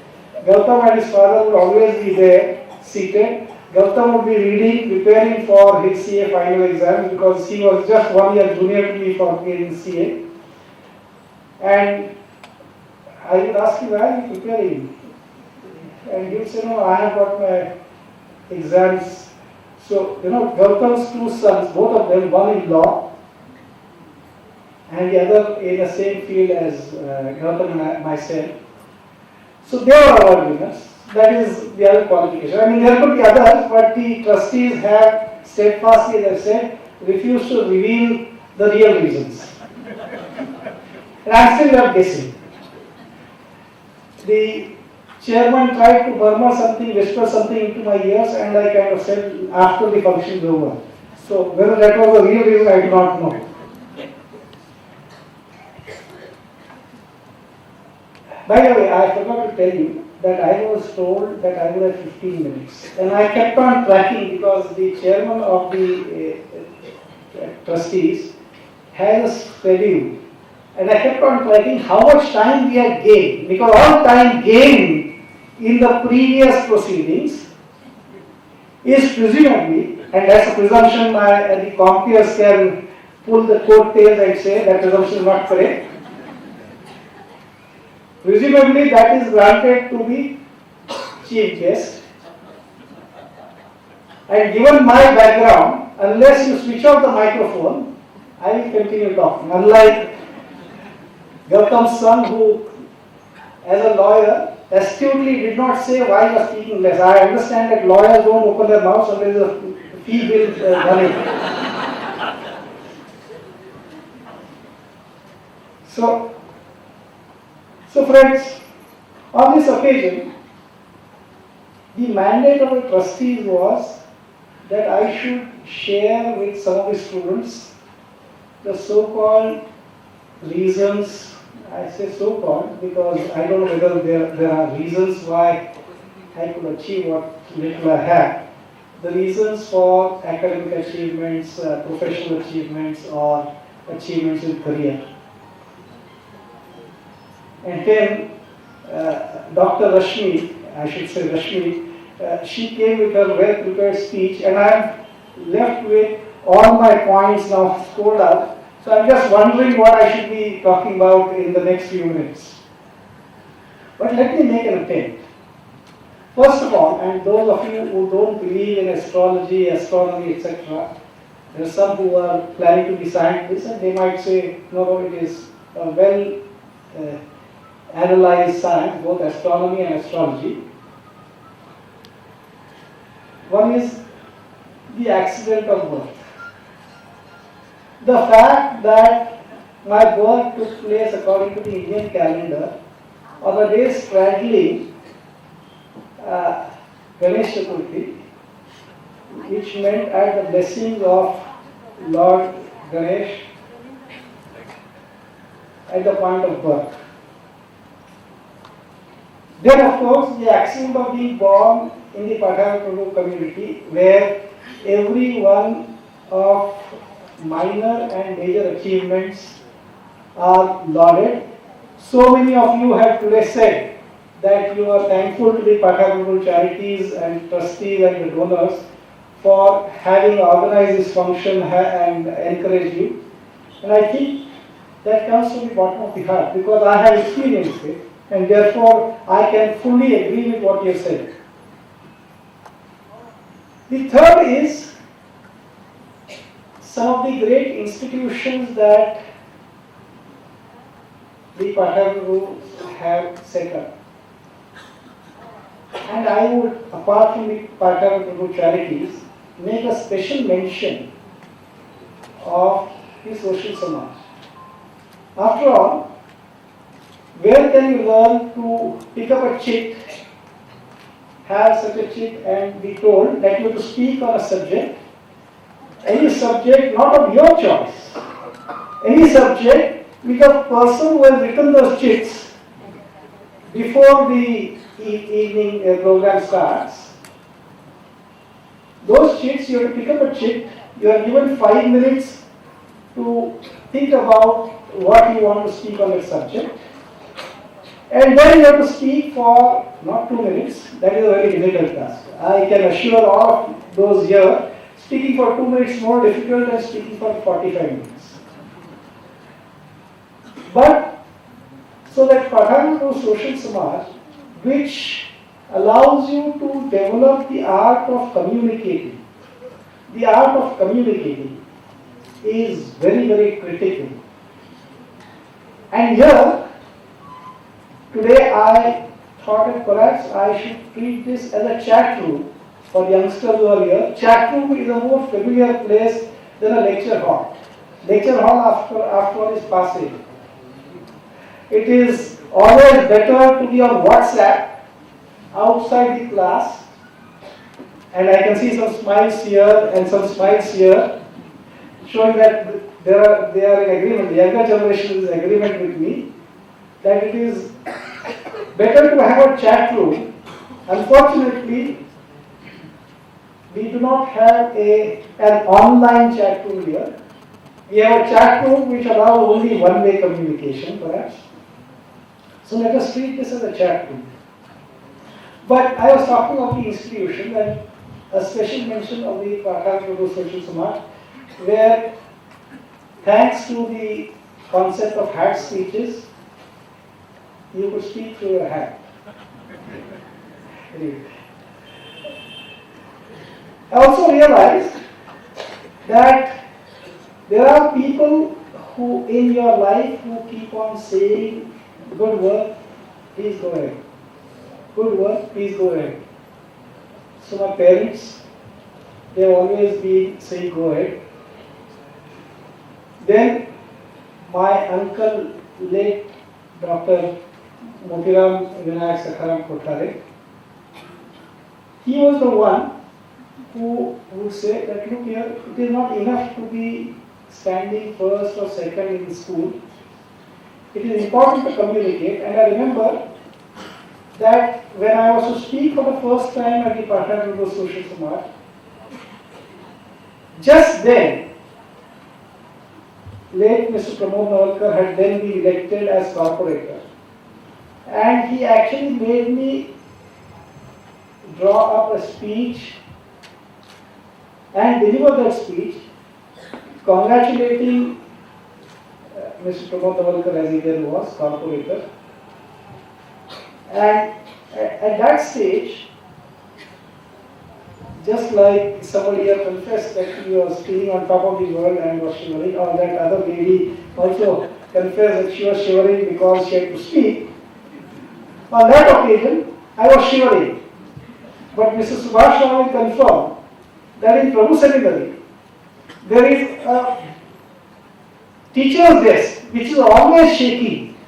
Gautam and his father would always be there, seated. Gautam would be reading, preparing for his CA final exams because he was just 1 year junior to me for in CA. And I would ask him, why are you preparing? And he would say, no, I have got my exams. So, Gautam's two sons, both of them, one in law and the other in the same field as Gautam and myself. So they are award winners. That is the other qualification. I mean, there could be others, but the trustees have steadfastly, as I said, refused to reveal the real reasons. And I'm still left guessing. The chairman tried to murmur something, whisper something into my ears, and I kind of said after the function is over. So whether that was the real reason, I do not know. By the way, I forgot to tell you that I was told that I would have 15 minutes. And I kept on tracking because the chairman of the trustees has a schedule. And I kept on tracking how much time we had gained. Because all time gained in the previous proceedings is presumably, and that's a presumption the compeers can pull the coattails and say that presumption is not correct. Presumably that is granted to the chief guest. And given my background, unless you switch off the microphone, I will continue talking. Unlike Gautam's son, who as a lawyer astutely did not say why he was speaking less. I understand that lawyers don't open their mouths unless a fee bill running. So friends, on this occasion, the mandate of the trustees was that I should share with some of the students the so-called reasons. I say so-called because I don't know whether there are reasons why I could achieve what little I have. The reasons for academic achievements, professional achievements, or achievements in career. And then Dr. Rashmi, I should say Rashmi, she came with her well-prepared speech, and I'm left with all my points now scored out. So I'm just wondering what I should be talking about in the next few minutes. But let me make an attempt. First of all, and those of you who don't believe in astrology, astronomy, etc., there are some who are planning to be scientists, and they might say, no, it is a well analyzed science, both astronomy and astrology. One is the accident of birth. The fact that my birth took place according to the Indian calendar on the day straddling Ganesh Chaturthi, which meant at the blessing of Lord Ganesh at the point of birth. Then of course the accident of being born in the Pathare Prabhu community, where every one of minor and major achievements are lauded. So many of you have today said that you are thankful to the Pathare Prabhu Charities and trustees and the donors for having organized this function and encouraged you. And I think that comes from the bottom of the heart because I have experienced it, and therefore I can fully agree with what you have said. The third is some of the great institutions that the Pathare Prabhu have set up. And I would, apart from the Pathare Prabhu Charities, make a special mention of the social samaj. After all, where can you learn to pick up a chit, have such a chit and be told that you have to speak on a subject, any subject not of your choice, any subject which the person who has written those chits before the evening program starts, those chits, you have to pick up a chit, you are given 5 minutes to think about what you want to speak on that subject. And then you have to speak for not 2 minutes. That is a very difficult task. I can assure all of those here, speaking for 2 minutes is more difficult than speaking for 45 minutes. But, so that Pathare Prabhu Social Samaj, which allows you to develop the art of communicating. The art of communicating is very, very critical. And here, today I thought that perhaps I should treat this as a chat room for youngsters who are here. Chat room is a more familiar place than a lecture hall. Lecture hall after all is passé. It is always better to be on WhatsApp outside the class, and I can see some smiles here and some smiles here, showing that they are in agreement. The younger generation is in agreement with me that it is better to have a chat room. Unfortunately, we do not have an online chat room here. We have a chat room which allows only one-way communication, perhaps. So let us treat this as a chat room. But I was talking of the institution and a special mention of the Pathare Prabhu Social Samaj, where thanks to the concept of hat speeches, you could speak through your hat. Anyway. I also realized that there are people who in your life who keep on saying, good work, please go ahead. Good work, please go ahead. So my parents, they have always been saying go ahead. Then my uncle, late Dr. Motiram Vinayak Sakharam Pathare, he was the one who would say that look here, it is not enough to be standing first or second in the school. It is important to communicate, and I remember that when I was to speak for the first time at the Pathare Prabhu Social Samaj, just then, late Mr. Pramod Navalkar had then been elected as corporator, and he actually made me draw up a speech and deliver that speech, congratulating Mr. Pramod Navalkar as he then was, corporator. And at that stage, just like somebody here confessed that he was standing on top of the world and was shivering, or that other lady also confessed that she was shivering because she had to speak, on that occasion, I was shivering. But Mr. Subhash Rao will confirm that in Prabhu Seminary, there is a teacher's desk which is always shaking.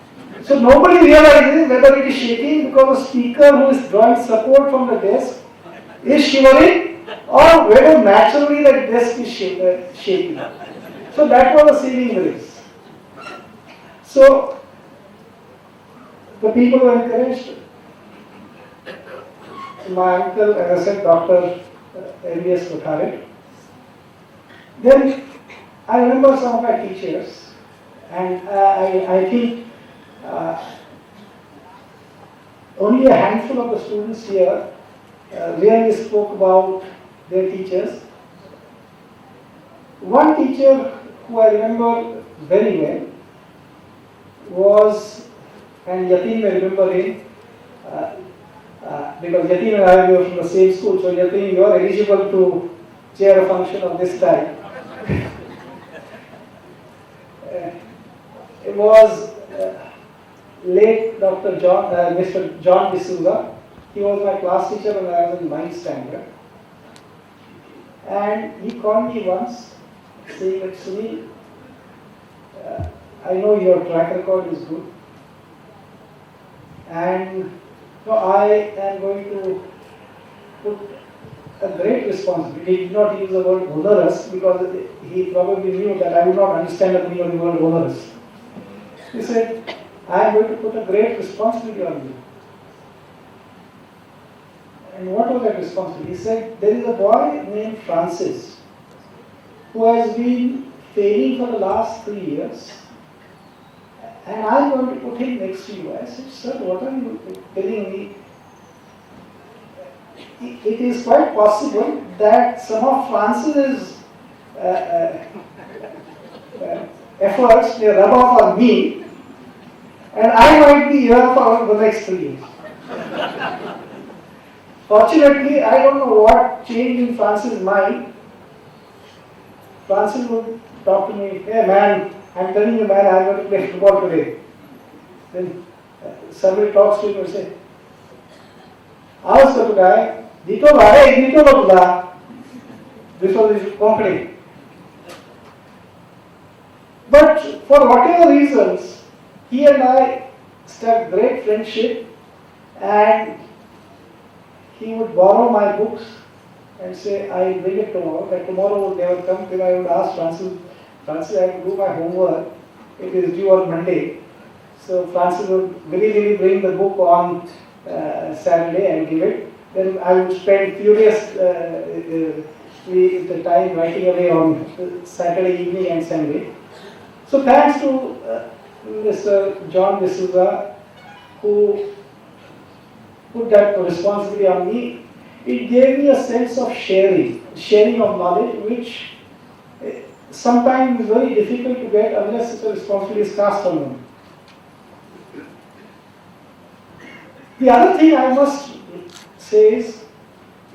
So nobody realizes whether it is shaking because the speaker who is drawing support from the desk is shivering or whether naturally that desk is shaking. So that was a saving grace. So the people were encouraged. My uncle, as I said, Dr. M.S. Pathare. Then I remember some of my teachers, and I think only a handful of the students here really spoke about their teachers. One teacher who I remember very well was, and Yatin may remember him, because Yatin and I were from the same school, so Yatin, you are eligible to chair a function of this type. It was late Dr. Mr. John D'Souza. He was my class teacher when I was in 9th standard. And he called me once saying that, Sunil, I know your track record is good. And so I am going to put a great responsibility. He did not use the word onerous because he probably knew that I would not understand the meaning of the word onerous. He said, I am going to put a great responsibility on you. And what was that responsibility? He said, there is a boy named Francis who has been failing for the last 3 years, and I'm going to put him next to you. I said, sir, what are you telling me? It is quite possible that some of Francis's efforts may rub off on me, and I might be here for the next 3 years. Fortunately, I don't know what changed in Francis' mind. Francis would talk to me, hey man, I'm telling you man, I'm going to play football today. Then somebody talks to him and say, आवाज काय दितो भाडे दितो तुला. This was his complaint. But for whatever reasons, he and I struck great friendship, and he would borrow my books and say, I bring it tomorrow. But tomorrow would never come till I would ask Francis, I have to do my homework. It is due on Monday. So Francis would really bring the book on Saturday and give it. Then I would spend furiously the time writing away on Saturday evening and Sunday. So thanks to Mr. John D'Souza, who put that responsibility on me, it gave me a sense of sharing of knowledge, which sometimes is very difficult to get unless the responsibility is cast on them. The other thing I must say is,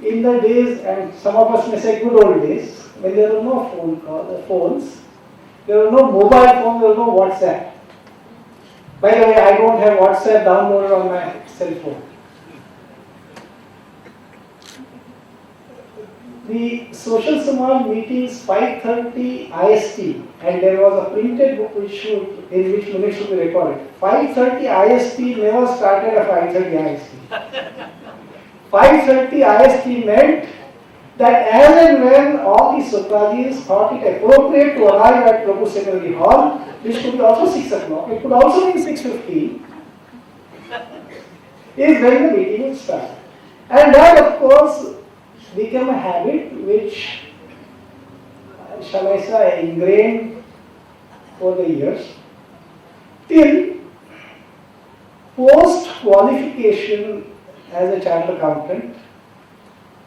in the days, and some of us may say good old days, when there were no phones, there were no mobile phones, there was no WhatsApp. By the way, I don't have WhatsApp downloaded on my cell phone. The social samaj meetings 5:30 IST, and there was a printed book in which minutes should be recorded. 5:30 IST never started at 5:30 IST. 5:30 IST meant that as and when all the Suprajis thought it appropriate to arrive at Prabhu Secondary Hall, which could be also 6 o'clock, it could also be 6:15, is when the meeting would start. And that, of course, became a habit which, shall I say, ingrained over the years, till post-qualification as a chartered accountant.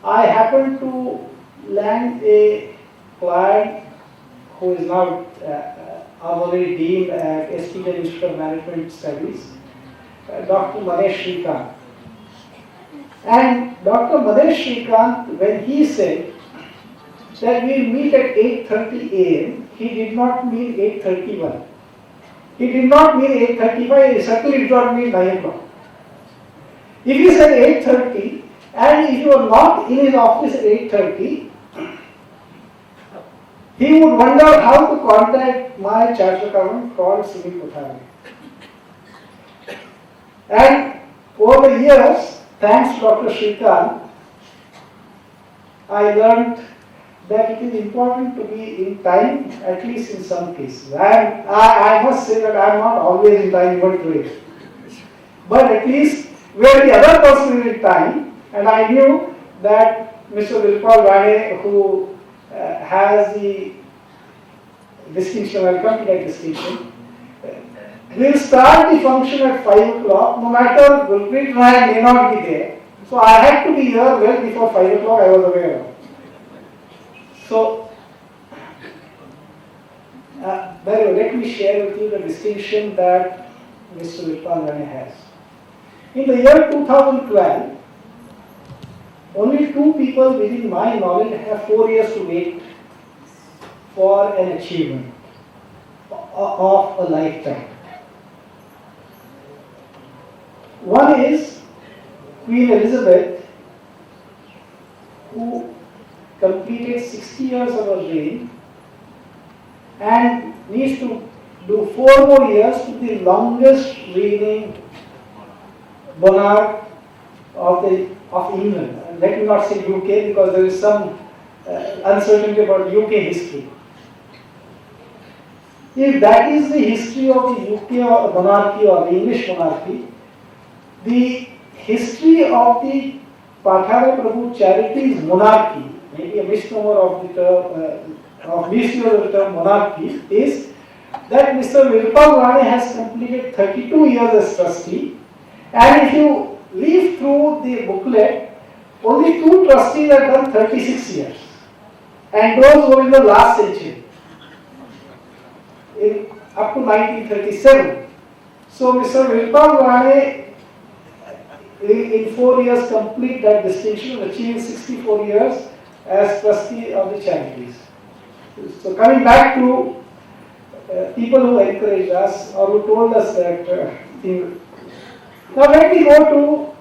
I happened to land a client who is now already deemed at SPJ Institute of Management Studies, Dr. Manesh Shrikant. And Dr. Manesh Shrikant, when he said that we meet at 8:30 a.m., he did not mean 8:31. He did not mean 8:35, he certainly did not mean 9 o'clock. If he said 8:30, and if you were not in his office at 8:30, he would wonder how to contact my chartered accountant called Sunil Pathare. And over the years, thanks to Dr. Shrikant, I learned that it is important to be in time, at least in some cases. I must say that I am not always in time even today. But at least where the other person is in time, and I knew that Mr. Virpal Rane, who has the distinction, I will come to that distinction, will start the function at 5 o'clock, no matter Gulpreet Rai may not be there. So I had to be here well before 5 o'clock, I was aware of. So, by the way, let me share with you the distinction that Mr. Virpal Rane has. In the year 2012, only 2 people within my knowledge have 4 years to wait for an achievement of a lifetime. One is Queen Elizabeth, who completed 60 years of her reign and needs to do 4 more years to be the longest reigning monarch of England. And let me not say UK because there is some uncertainty about UK history. If that is the history of the UK monarchy or the English monarchy, the history of the Pathare Prabhu Charities monarchy, maybe a misnomer of the term, of misuse of the term monarchy, is that Mr. Virpal Rane has completed 32 years as trustee, and if you leaf through the booklet, only 2 trustees have done 36 years, and those were in the last century, up to 1937. So Mr. Virpal Rane in 4 years complete that distinction, achieving 64 years as trustee of the charities. So coming back to people who encouraged us or who told us that now let me go to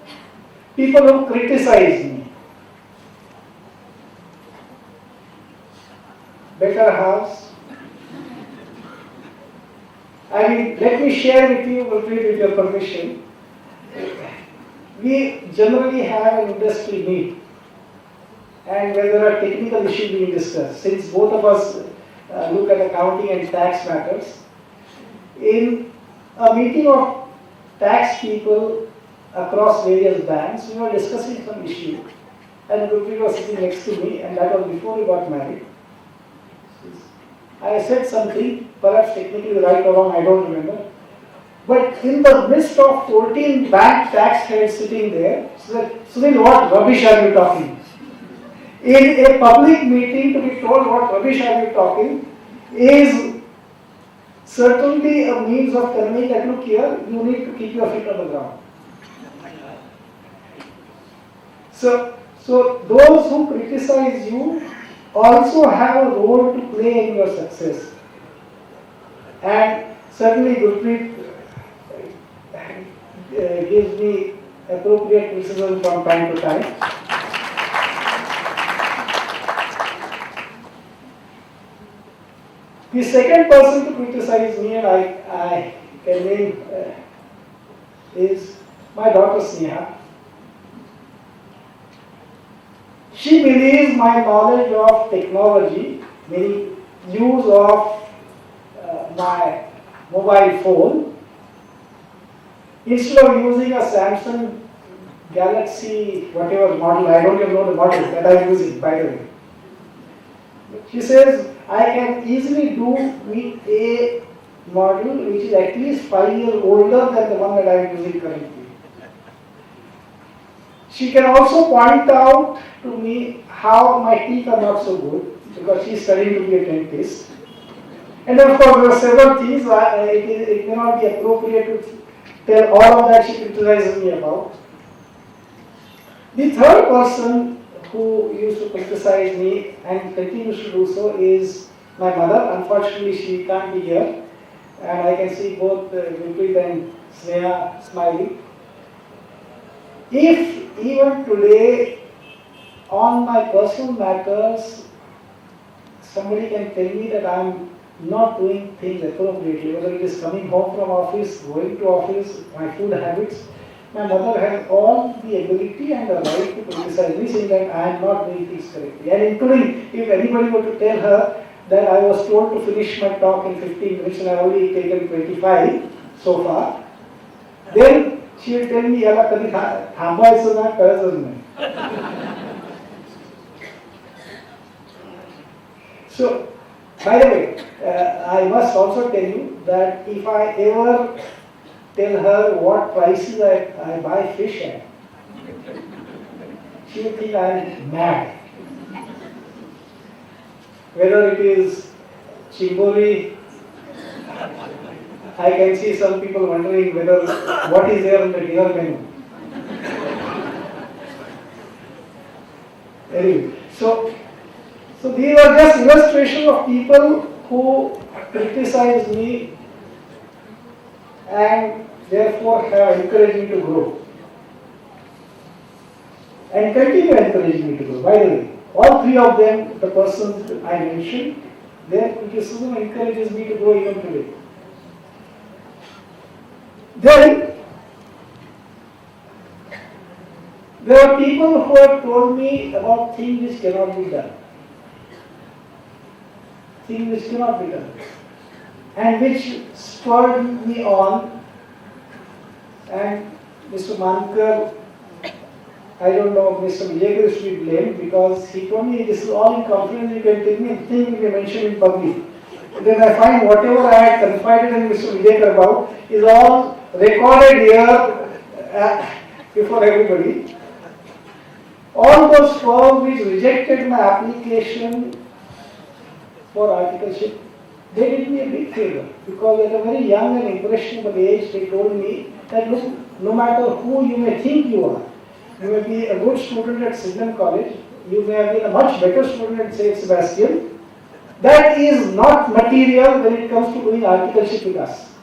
people who criticize me. Better house. I mean, let me share with you, with your permission. We generally have an industry meet, and where there are technical issues being discussed, since both of us look at accounting and tax matters. In a meeting of tax people across various banks, we were discussing some issue, and Gurpreet was sitting next to me, and that was before we got married. I said something, perhaps technically right or wrong, I don't remember. But in the midst of 14 bank tax heads sitting there, Sunil, what rubbish are you talking? In a public meeting to be told what rubbish are you talking is certainly a means of conveying that, look here, you need to keep your feet on the ground. So those who criticize you also have a role to play in your success. And certainly Gurpreet gives me appropriate criticism from time to time. The second person to criticize me, and I can name, is my daughter Sneha. She believes my knowledge of technology, meaning use of my mobile phone, instead of using a Samsung Galaxy whatever model, I don't even know the model that I'm using, by the way. She says I can easily do with a model which is at least 5 years older than the one that I am using currently. She can also point out to me how my teeth are not so good, because she is studying to be a dentist. And of course there are several things it may not be appropriate to tell all of that she criticizes me about. The third person who used to criticize me and continues to do so is my mother. Unfortunately, she can't be here, and I can see both Gurpreet and Sneha smiling. If even today, on my personal matters, somebody can tell me that I'm not doing things appropriately, whether it is coming home from office, going to office, my food habits, my mother has all the ability and the right to criticize me, saying that I am not doing things correctly. And including, if anybody were to tell her that I was told to finish my talk in 15 minutes and I have already taken 25 so far, then she will tell me, याला कधी थांबायचं ना कळतच नाही. So, by the way, I must also tell you that if I ever tell her what prices I buy fish at, she will think I am mad. Whether it is chimbori, I can see some people wondering whether what is there in the dinner menu. Anyway, so these are just illustrations of people who criticize me and therefore have encouraged me to grow. And continue encouraging me to grow. By the way, all three of them, the persons I mentioned, their criticism encourages me to grow even today. Then, there are people who have told me about things which cannot be done. Things which cannot be done. And which spurred me on. And Mr. Mankar I don't know, Mr. Vijay is to be blamed because he told me this is all in confidence, you can tell me anything will be mentioned in public. Then I find whatever I had confided in Mr. Vijay about is all recorded here before everybody. All those firms which rejected my application for articleship, they did me a big favor because at a very young and impressionable age they told me that look, no matter who you may think you are, you may be a good student at Sidney College, you may have been a much better student at St. Sebastian, that is not material when it comes to doing articleship with us.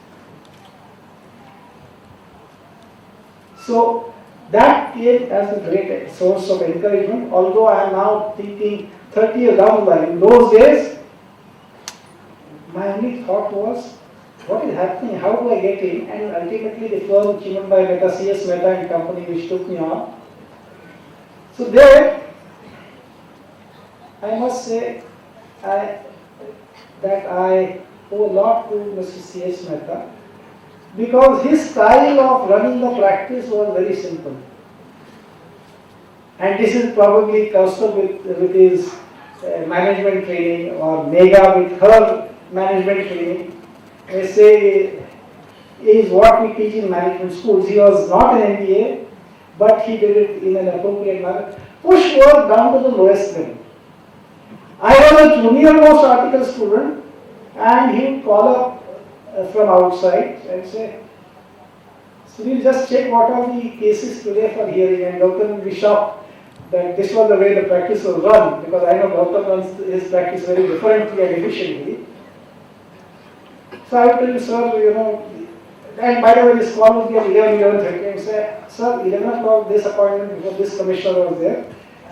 So that came as a great source of encouragement, although I am now thinking 30 years down the line. In those days, my only thought was, what is happening? How do I get in? And ultimately the firm Chiman by Mehta, CS Mehta and Company which took me on. So there, I must say that I owe a lot to Mr. CS Mehta because his style of running the practice was very simple. And this is probably Kaustubh with his management training or Megha with her management training. They say is what we teach in management schools. He was not an MBA, but he did it in an appropriate manner. Push work down to the lowest level. I was a junior most article student and he would call up from outside and say, so we'll just check what are the cases today for hearing, and Gautam will be shocked that this was the way the practice was run, because I know Gautam runs his practice very differently and efficiently. So I would tell you, sir, you know, and by the way, this call would be at 11:30 and say, sir, 11 o'clock this appointment because this commissioner was there,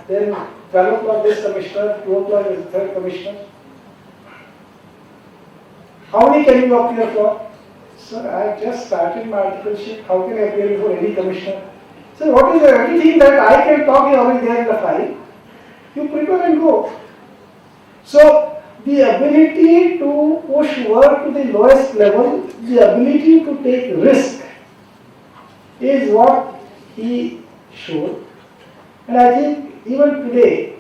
then 12 o'clock this commissioner, 2 o'clock is the third commissioner. How many can you appear for? Sir, I just started my articleship, how can I appear before any commissioner? Sir, what is there? Anything that I can talk is already there in the file. You prepare and go. So, the ability to push work to the lowest level, the ability to take risk is what he showed. And I think even today,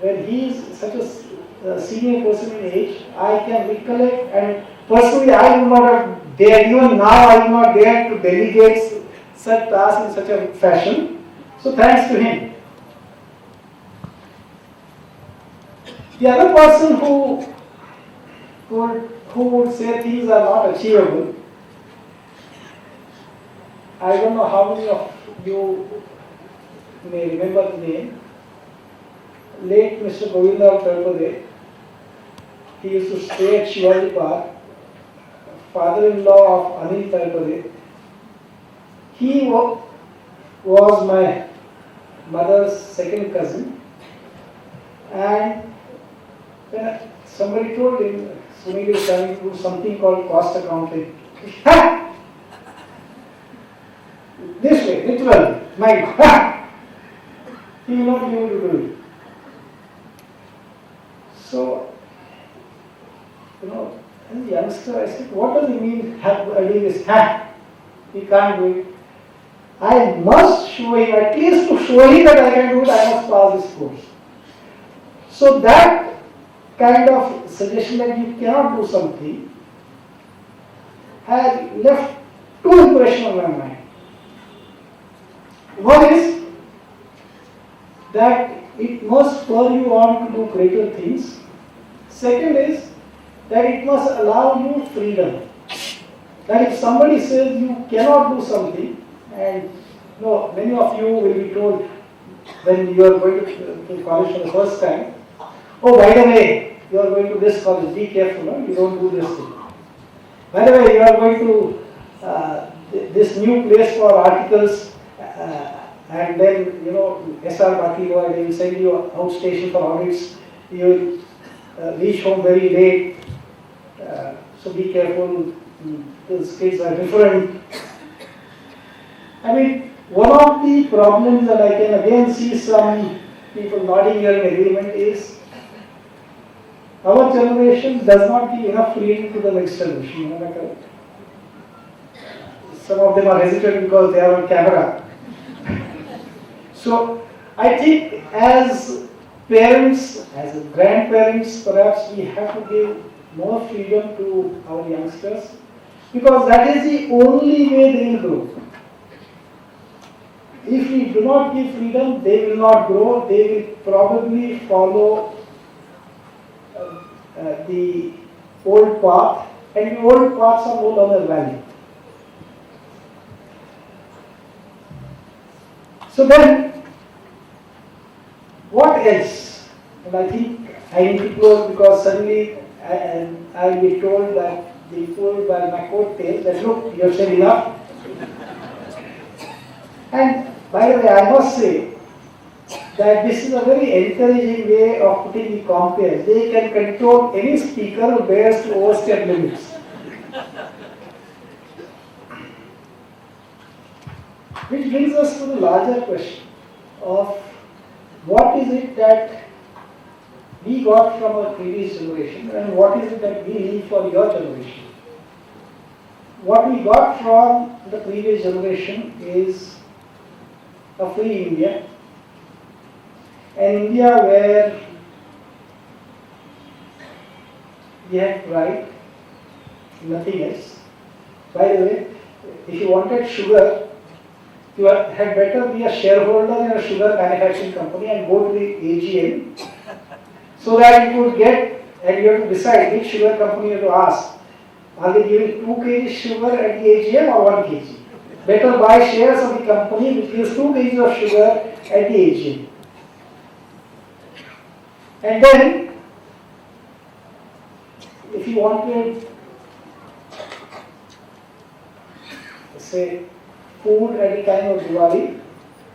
when he is such a senior person in age, I can recollect, and personally I would not have dared, even now I would not dare to delegate such tasks in such a fashion. So thanks to him. The other person who would say things are not achievable, I don't know how many of you may remember the name, late Mr. Govinda Tarpade. He used to stay at Shivaji Park, father-in-law of Anil Tarpade. He was my mother's second cousin, and when somebody told him Sunil is trying to do something called cost accounting, this way, literally, mind, he will not be able to do it. So, you know, as a youngster, I said, what does it mean doing this? He can't do it. I must show him, at least to show him that I can do it, I must pass this course. So that kind of suggestion that you cannot do something has left two impressions on my mind. One is that it must spur you on to do greater things. Second is that it must allow you freedom. That if somebody says you cannot do something, and no, many of you will be told when you are going to college for the first time, oh, by the way, you are going to this college, be careful, no? You don't do this thing. By the way, you are going to this new place for articles, and then, you know, SR Baki boy, they will send you outstation for audits, you will reach home very late, so be careful, those kids are different. I mean, one of the problems that I can again see some people nodding here in agreement is our generation does not give enough freedom to the next generation. Am I correct? Some of them are hesitant because they are on camera. So I think as parents, as grandparents, perhaps we have to give more freedom to our youngsters, because that is the only way they will grow. If we do not give freedom, they will not grow. They will probably follow the old path, and the old paths are no longer valid. So then, what else? And I think I need to close, because suddenly I will be told that the fool by my coattails that look, you have said enough. And by the way, I must say that this is a very encouraging way of putting the compares. They can control any speaker who dares to overstep limits. Which brings us to the larger question of what is it that we got from our previous generation and what is it that we leave for your generation. What we got from the previous generation is a free India, an India where we had pride, nothing else. By the way, if you wanted sugar, you had better be a shareholder in a sugar manufacturing company and go to the AGM, so that you would get, and you have to decide which sugar company you have to ask. Are they giving 2 kg sugar at the AGM or 1 kg? Better buy shares of the company which gives 2 kg of sugar at the AGM. And then, if you wanted, say, food at the time of Diwali,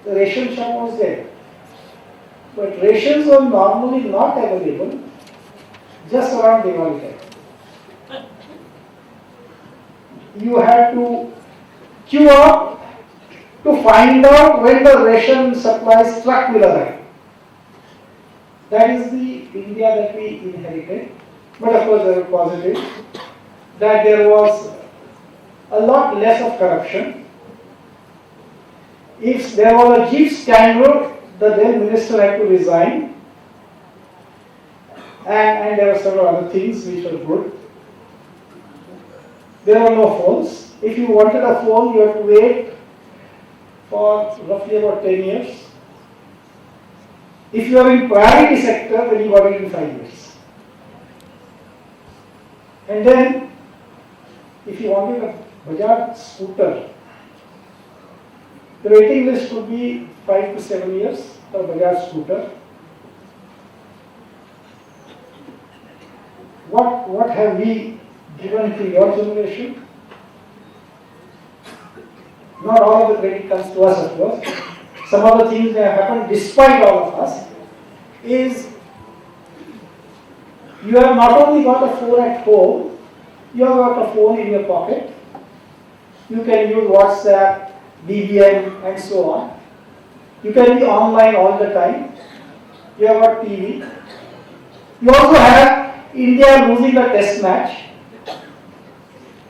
the ration shop was there. But rations were normally not available just around Diwali time. You had to queue up to find out when the ration supplies truck will arrive. That is the India that we inherited. But of course, there was positive that there was a lot less of corruption. If there was a jeep scandal, the then minister had to resign, and there were several other things which were good. There were no phones. If you wanted a phone, you had to wait for roughly about 10 years. If you are in priority sector, then you got it in 5 years. And then, if you wanted a Bajaj scooter, the waiting list could be 5 to 7 years for Bajaj scooter. What have we given to your generation? Not all of the credit comes to us, of course. Some of the things that have happened despite all of us is you have not only got a phone at home, you have got a phone in your pocket. You can use WhatsApp, BBM and so on. You can be online all the time. You have got TV. You also have India losing the test match.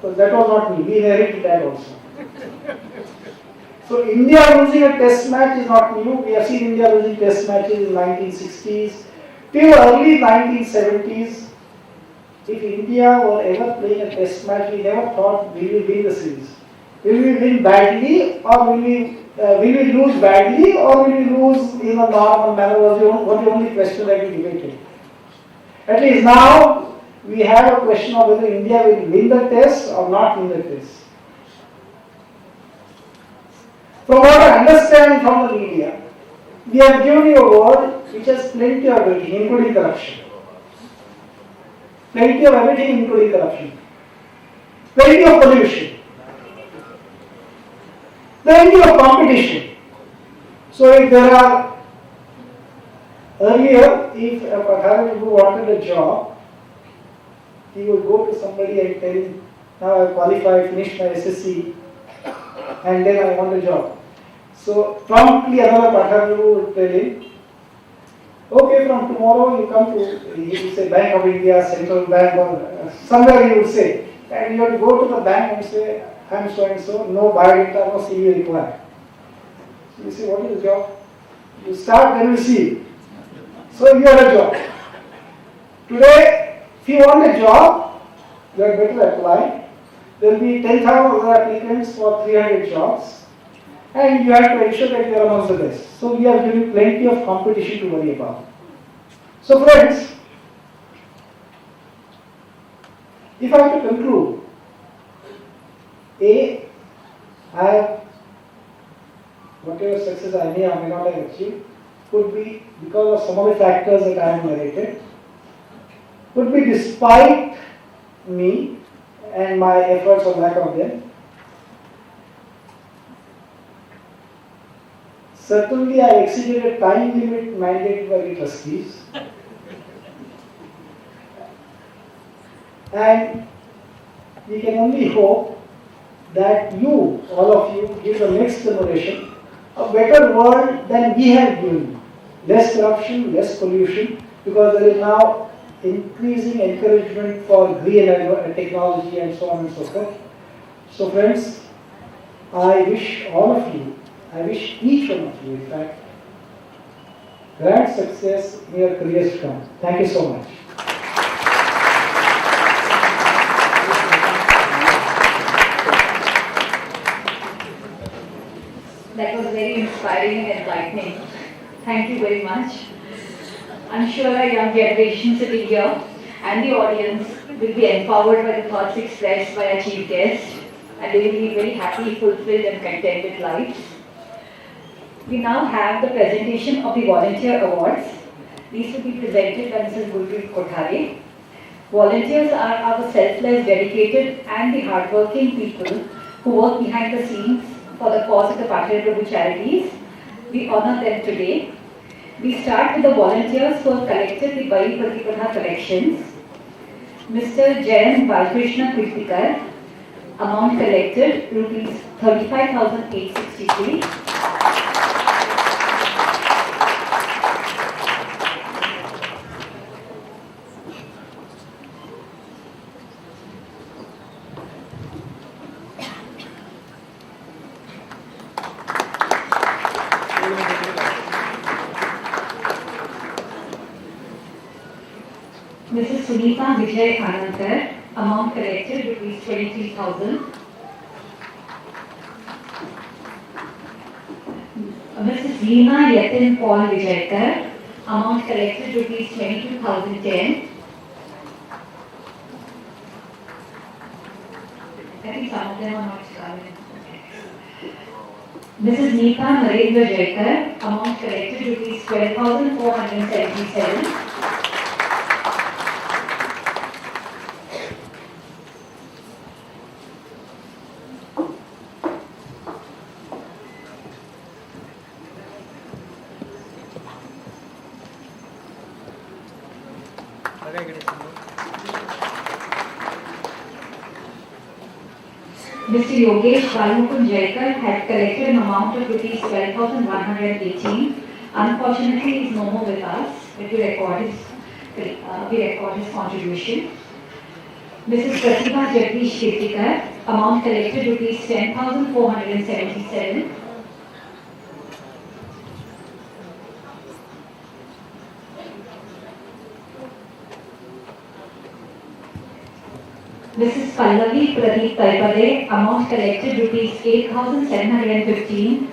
So that was not me, we inherited that also. So India losing a test match is not new. We have seen India losing test matches in 1960s till early 1970s. If India were ever playing a test match, we never thought we will win the series. Will we win badly, or will we lose badly, or will we lose in a normal manner? Was the only question that we debated. At least now we have a question of whether India will win the test or not win the test. From what I understand from the media, we have given you a world which has plenty of everything, including corruption. Plenty of everything, including corruption. Plenty of pollution. Plenty of competition. So if there are, earlier, if a Pathare Prabhu wanted a job, he would go to somebody and tell him, now I qualified, finished my SSC, and then I want a job. So promptly another Pathare Prabhu would tell him, okay, from tomorrow you come to, he would say Bank of India, Central Bank, or somewhere he would say, and you have to go to the bank and say, I am so and so, no biodata, no CV required. So you say, what is the job? You start, then you see. So you have a job. Today, if you want a job, you had better apply. There will be 10,000 applicants for 300 jobs, and you have to ensure that you are amongst the best. So we are giving plenty of competition to worry about. So friends, if I have to conclude, A, I have whatever success I may or may not have achieved could be because of some of the factors that I have narrated, could be despite me and my efforts or lack of them. Certainly I exceeded a time limit mandated by the trustees. And we can only hope that you, all of you, give the next generation a better world than we have given. Less corruption, less pollution, because there is now increasing encouragement for green technology and so on and so forth. So friends, I wish all of you, I wish each one of you, in fact, grand success in your careers to come. Thank you so much. That was very inspiring and enlightening. Thank you very much. I'm sure our young generation sitting here and the audience will be empowered by the thoughts expressed by our chief guest, and they will be very happy, fulfilled and contented lives. We now have the presentation of the volunteer awards. These will be presented by Mrs. Gurpreet Pathare. Volunteers are our selfless, dedicated and the hardworking people who work behind the scenes for the cause of the Pathare Prabhu Charities. We honor them today. We start with the volunteers who have collected the Bai Pratipadha collections. Mr. Jayant Balkrishna Kritikar, amount collected rupees 35,863. Mrs. Sunita Vijay Anandkar, amount collected rupees 23,000. Mrs. Leena Yatin Paul Vijaykar, amount collected rupees 22,010. I think some of them are not covered. Mrs. Neeta Narendra Jaikar, amount collected rupees 12,477. Mr. Yogesh Balmukund Jaikar had collected an amount of rupees 12,118. Unfortunately, he is no more with us, but we record his contribution. Mrs. Pratibha Jagdish Kirtikar, amount collected rupees 10,477. Mrs. Pallavi Pradeep Taipade, amount collected rupees 8,715.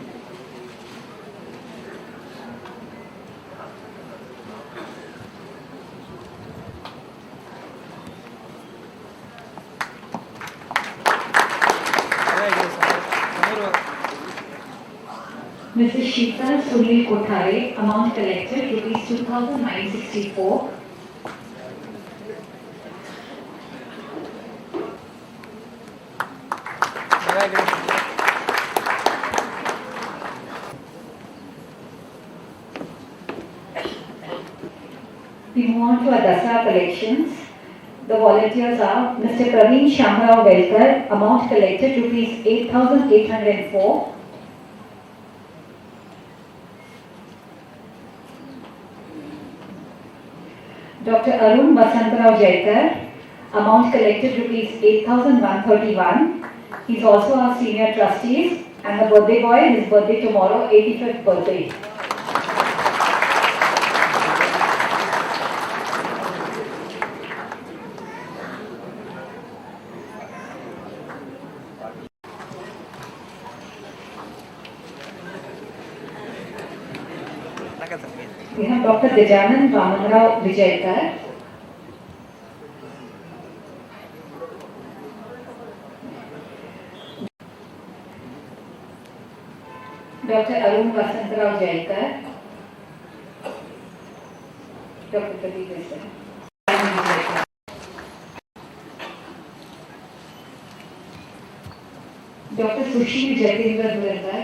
Mrs. Sheetal Sunil Kothare, amount collected rupees 2,964. We move on to our Dasara collections. The volunteers are Mr. Praveen Shamrao Velkar, amount collected rupees 8,804. Dr. Arun Vasantrao Jaikar, amount collected rupees 8,131. He's also our senior trustees and the birthday boy, his birthday tomorrow, 85th birthday. Dr. Gajanan Vamanrao Vijaykar. Dr. Arun Vasantrao Jaikar. Dr. Pradeep Vishal. Dr. Sushil Jatendra Dhurandhar.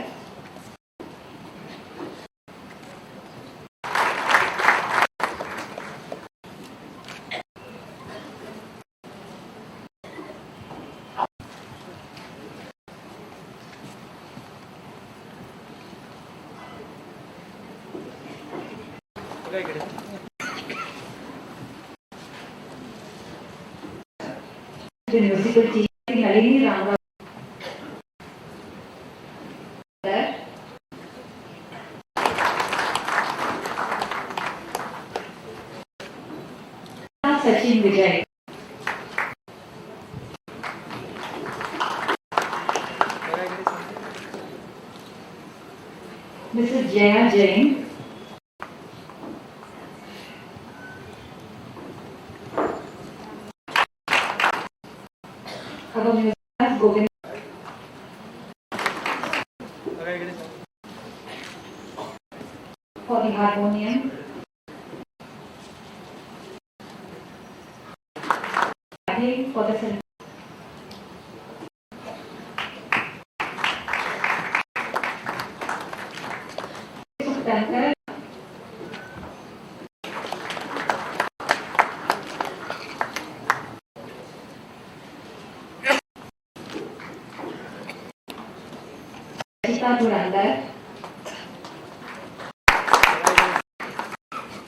The musical team, Nalini Rama. Sachin Vijay. Mrs. Jaya Jain. Our musician Govind. For the harmonium. For the film.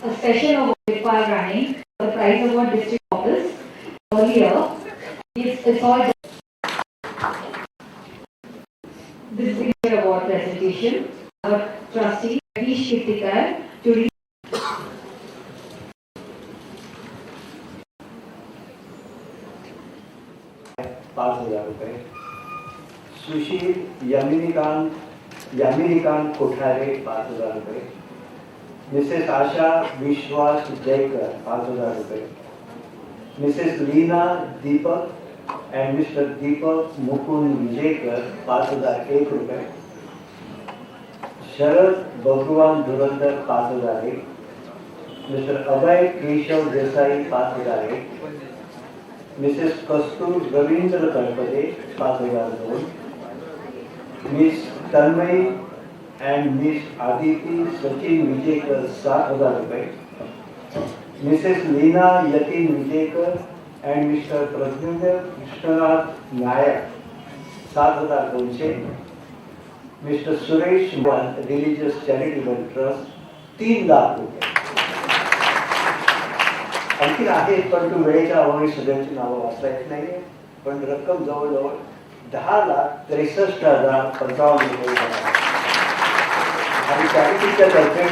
A special award required running the prize award district office earlier. It's all this is the award presentation. Our trustee Harish Kirtikar to read. ₹5,000. Sushil Yaminikant Kothare ₹5,000. Mrs Asha Vishwas Jaykar ₹5,000. Mrs Leena Deepak and Mr. Deepak Mukund Vijayakar ₹5,001. Sharad Bhagwan Dhurandhar ₹5,001. Mr. Abhay Keshav Desai ₹5,001. Mrs. Kastur Ravindra Karpade ₹5,002. Miss Tanmay and Miss Aditi Sachin Vijayakar ₹7,000. Mrs. Leena Yatin Vijayakar and Mr. Pradyumna Krishnath Nayak ₹7,200. Mr. Suresh Religious Charitable Trust ₹3,00,000. आणखी आहेत पण तू वेळेच्या अभावी सगळ्यांची नावं वाचता येत नाहीये पण रक्कम जवळजवळ ₹10,63,055 आणि चॅरिटीच्या तर्फे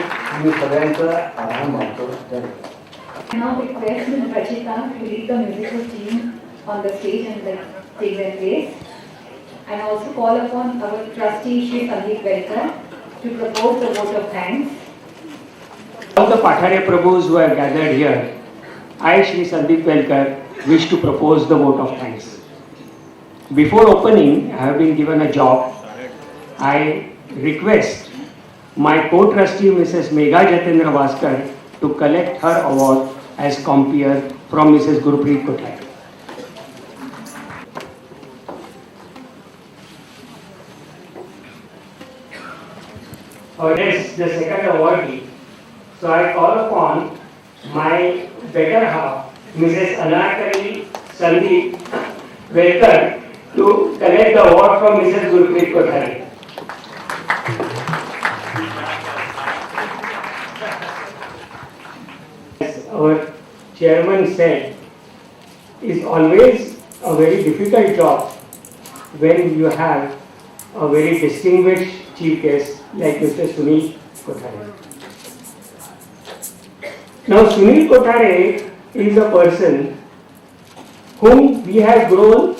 मी सगळ्यांचा आभार मानतो. धन्यवाद. I now request Ms. Rachita to lead the musical team on the stage and take their place. And also call upon our trustee Shri Sandeep Velkar to propose the vote of thanks. All the Pathare Prabhus who are gathered here, I, Shri Sandeep Velkar, wish to propose the vote of thanks. Before opening, I have been given a job. I request my co-trustee Mrs. Megha Jatendra Vaskar to collect her award as compeer from Mrs. Gurpreet Kothari. Next, the second awardee. So I call upon my better half, Mrs. Anarkali Sandeep Velkar, to collect the award from Mrs. Gurpreet Kothari. As our chairman said, is always a very difficult job when you have a very distinguished chief guest like Mr. Sunil Kothare. Now Sunil Kothare is a person whom we have grown,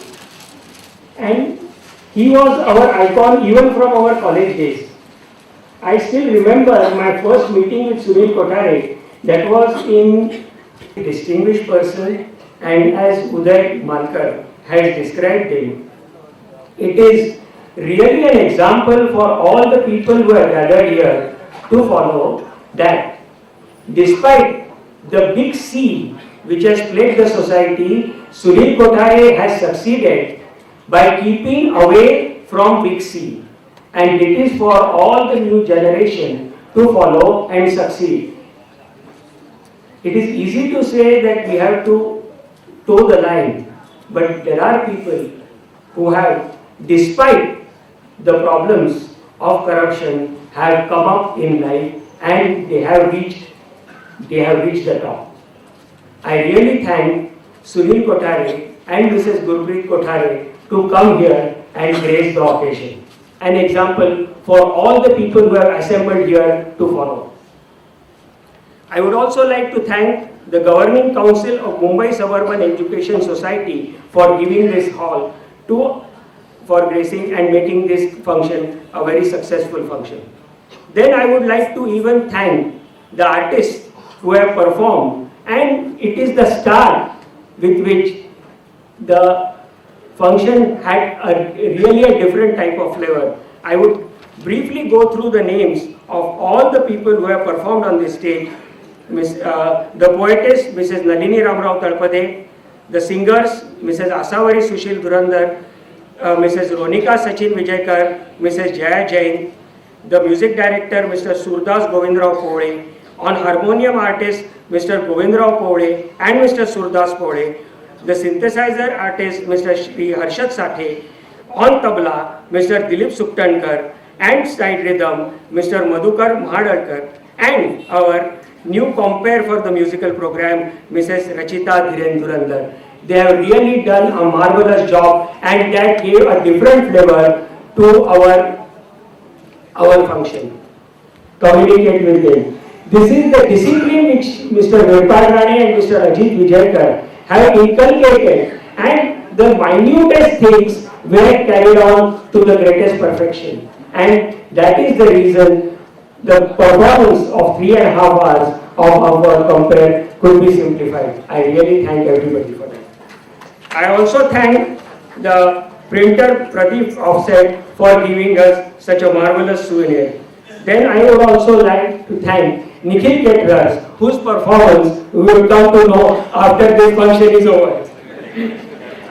and he was our icon even from our college days. I still remember my first meeting with Sunil Kothare. That was in distinguished person, and as Uday Malkar has described him, it is really an example for all the people who are gathered here to follow, that despite the big sea which has plagued the society, Sunil Kothare has succeeded by keeping away from big sea. And it is for all the new generation to follow and succeed. It is easy to say that we have to toe the line, but there are people who have, despite the problems of corruption, have come up in life and they have reached the top. I really thank Sunil Kothare and Mrs. Gurpreet Kothare to come here and grace the occasion. An example for all the people who have assembled here to follow. I would also like to thank the Governing Council of Mumbai Suburban Education Society for giving this hall for gracing and making this function a very successful function. Then I would like to even thank the artists who have performed, and it is the start with which the function had really a different type of flavor. I would briefly go through the names of all the people who have performed on this stage. The poetess, Mrs. Nalini Ramrao Talpade, the singers, Mrs. Asavari Sushil Durandar, Mrs. Ronika Sachin Vijayakar, Mrs. Jaya Jain, the music director, Mr. Surdas Govindrao Pole, on harmonium artist, Mr. Govindrao Pole and Mr. Surdas Pole, the synthesizer artist, Mr. Shri Harshad Sathe, on tabla, Mr. Dilip Suktankar, and side rhythm, Mr. Madhukar Mahadalkar, and our new compere for the musical program, Mrs. Rachita Dhiren Durandar. They have really done a marvelous job, and that gave a different flavor to our function. Communicate with them. This is the discipline which Mr. Virpal Rane and Mr. Ajit Vijayakar have inculcated, and the minutest things were carried on to the greatest perfection. And that is the reason the performance of 3.5 hours of our compare could be simplified. I really thank everybody for that. I also thank the printer Pradeep Offset for giving us such a marvelous souvenir. Then I would also like to thank Nikhil Caterers, whose performance we will come to know after this function is over.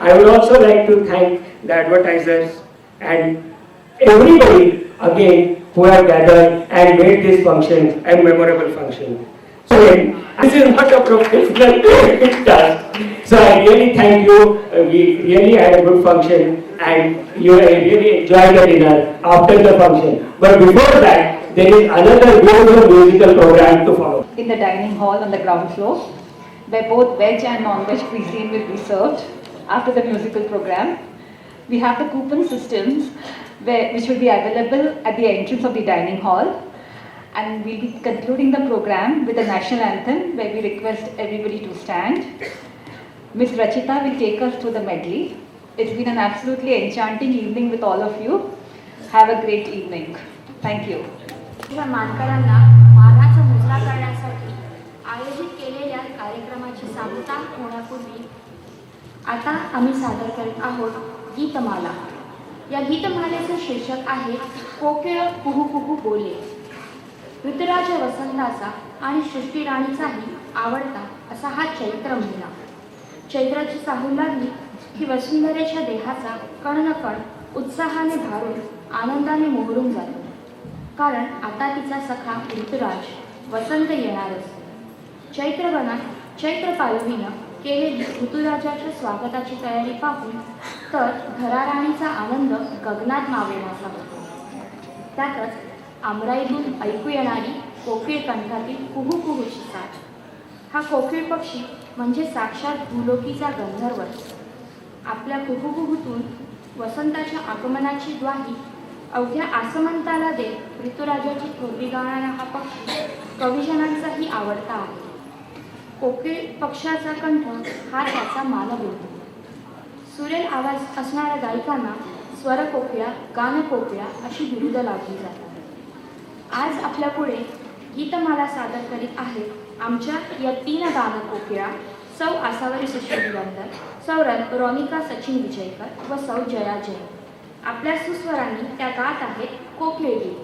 I would also like to thank the advertisers and everybody again who have gathered and made this function a memorable function. So this is not a professional task. So I really thank you. We really had a good function and you really enjoyed the dinner after the function. But before that, there is another beautiful musical program to follow. In the dining hall on the ground floor, where both veg and non-veg cuisine will be served after the musical program. We have the coupon systems which will be available at the entrance of the dining hall. And we'll be concluding the program with the national anthem, where we request everybody to stand. Ms. Rachita will take us through the medley. It's been an absolutely enchanting evening with all of you. Have a great evening. Thank you. मानकरांना मानाचा मुजरा करण्यासाठी आयोजित केलेल्या कार्यक्रमाची सांगता होण्यापूर्वी आता आम्ही सादर करत आहोत गीतमाला. या गीतमालेचे शीर्षक आहे कोकिळ कुहू कुहू बोले. ऋतुराज वसंताचा आणि सृष्टी राणीचाही आवडता असा हा चैत्र महिना. चैत्राची चाहूल लागली की वसुंधरेच्या देहाचा कणनकण उत्साहाने भारून आनंदाने मोहरून जातो. कारण आता तिचा सखा ऋतुराज वसंत येणारच. चैत्रवनात चैत्र पालवीनं केलेली ऋतुराजाच्या स्वागताची तयारी पाहून तर घराराणीचा आनंद गगनात मावेनासा होतो. त्यातच आमराईतून ऐकू येणारी कोकिळ कंठातील कुहू कुहूची साथ. हा कोकिळ पक्षी म्हणजे साक्षात भूलोकीचा गंधर्व. आपल्या कुहू कुहूतून वसंताच्या आगमनाची ग्वाही अवघ्या आसमंताला देत ऋतुराजाची थोरवी गाणारा हा पक्षी कविजनांचाही आवडता आहे. कोकिळ पक्षाचा कंठ हा त्याचा मानबोलतो. सुरेल आवाज असणाऱ्या गायकांना स्वरकोकिळा, गानकोकिळा अशी बिरुदं लावली जातात. आज आपल्यापुढे गीतमाला सादर करीत आहेत आमच्या या 3 गान कोकिळा सौ आसावरी सुशीलवंदर, सौ रोनिका सचिन विजयकर व सौ जया जैन. आपल्या सुस्वरांनी त्या गात आहेत कोकिळ गीत.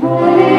बोले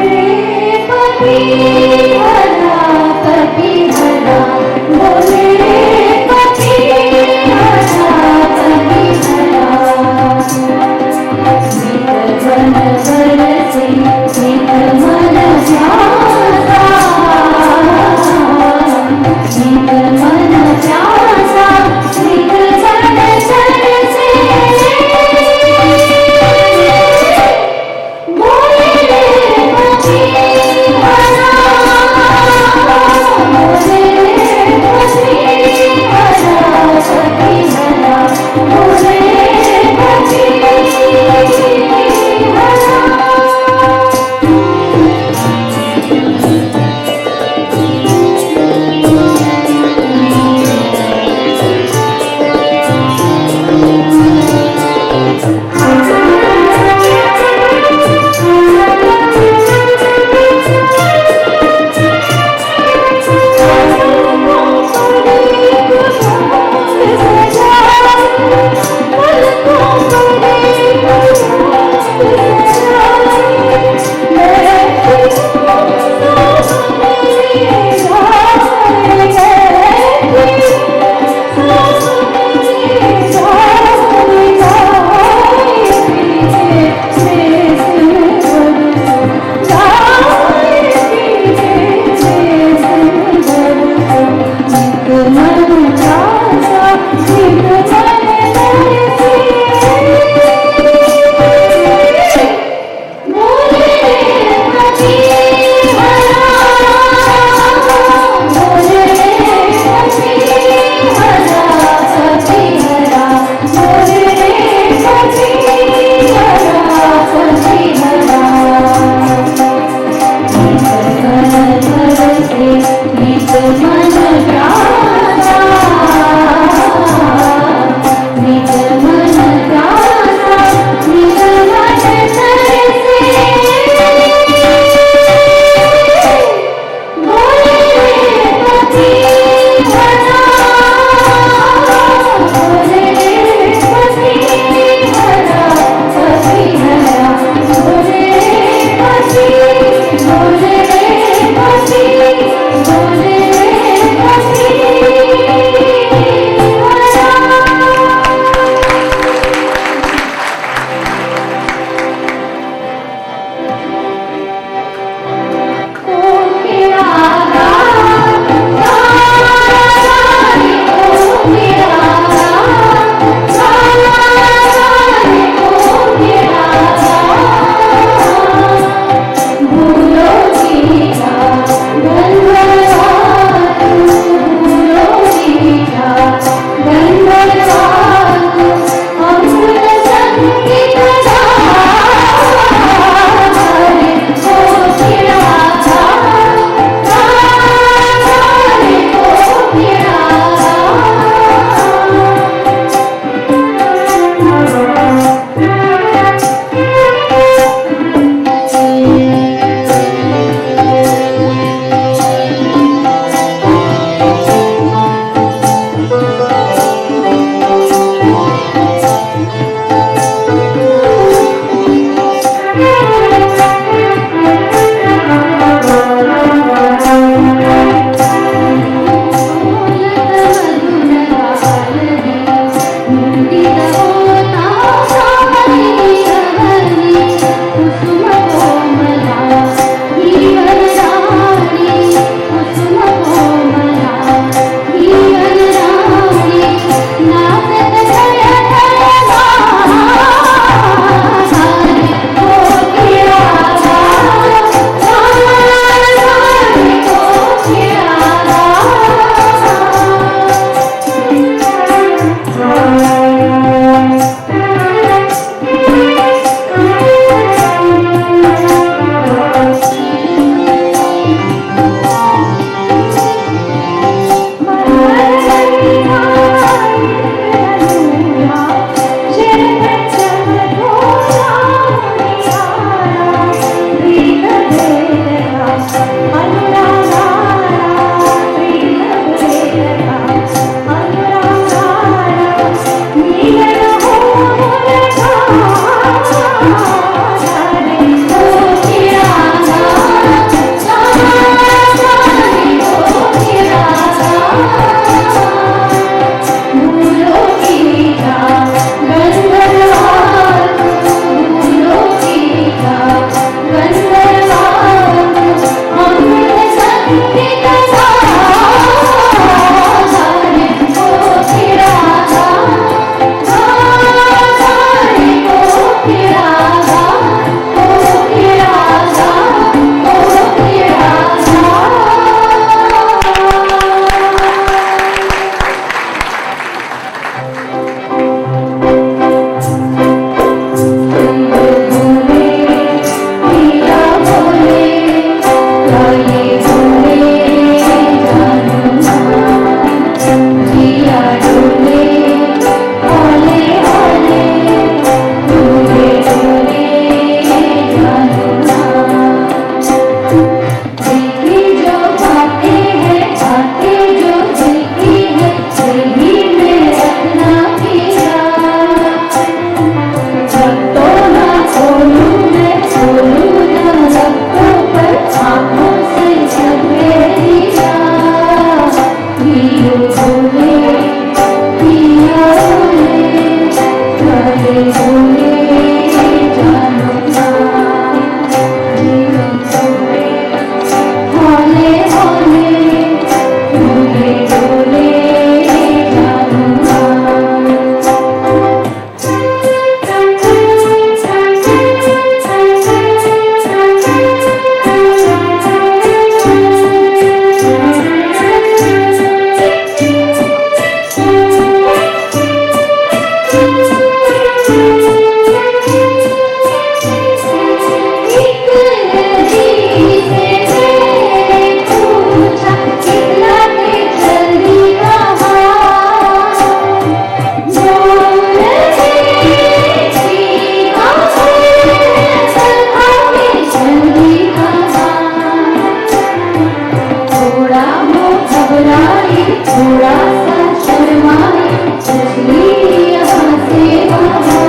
थोड़ा सा शर्माए इसलिए यहाँ से वहाँ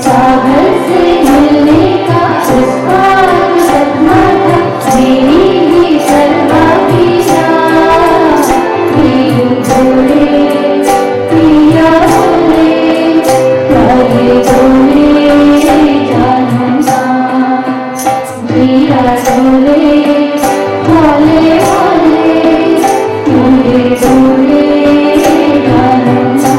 सागर से मिलने का इस बार सपना था मेरी ही सर्वा पीरा पीरू बोले पिया बोले प्यारे बोले जानना पिया बोले बोले बोले बोले बोले जानना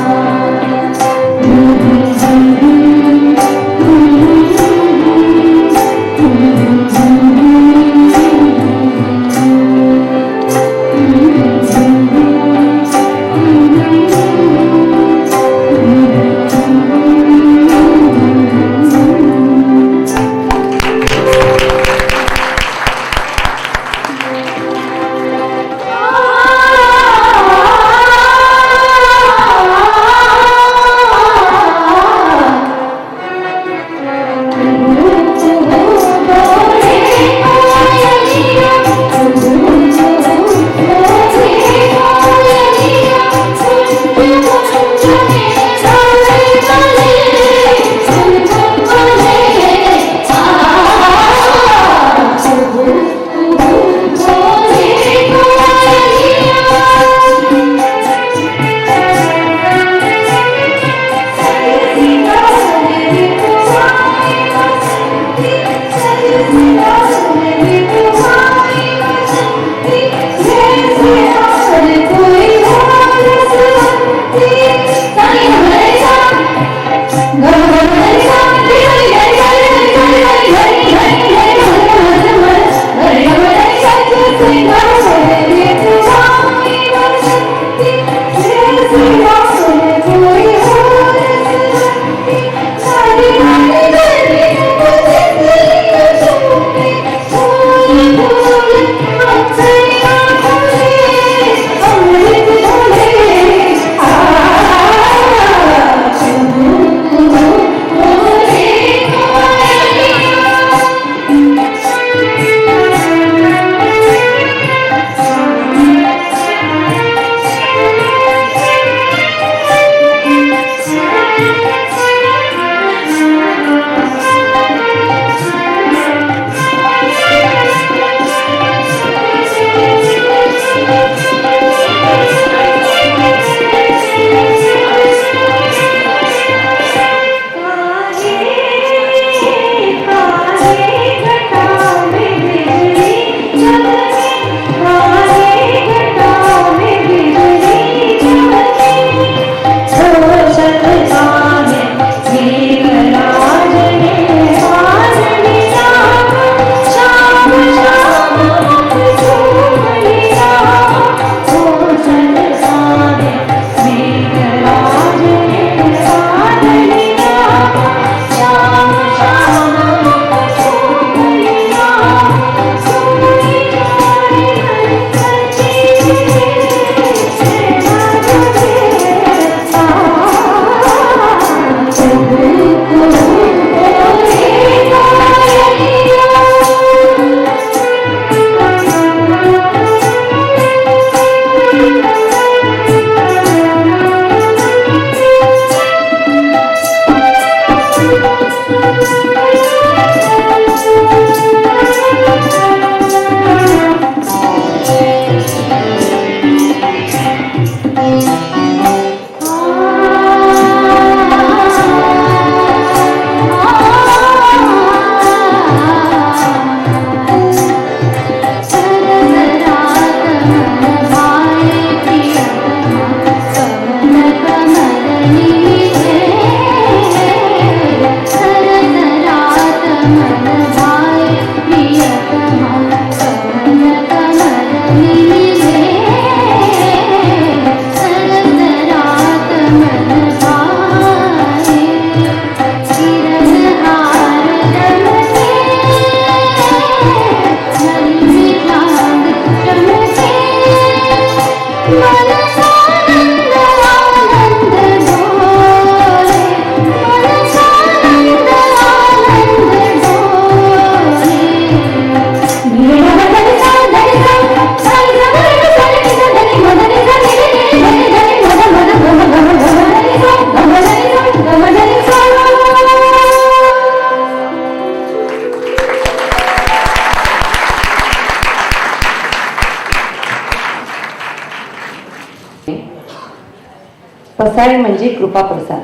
पसाय म्हणजे कृपा प्रसाद.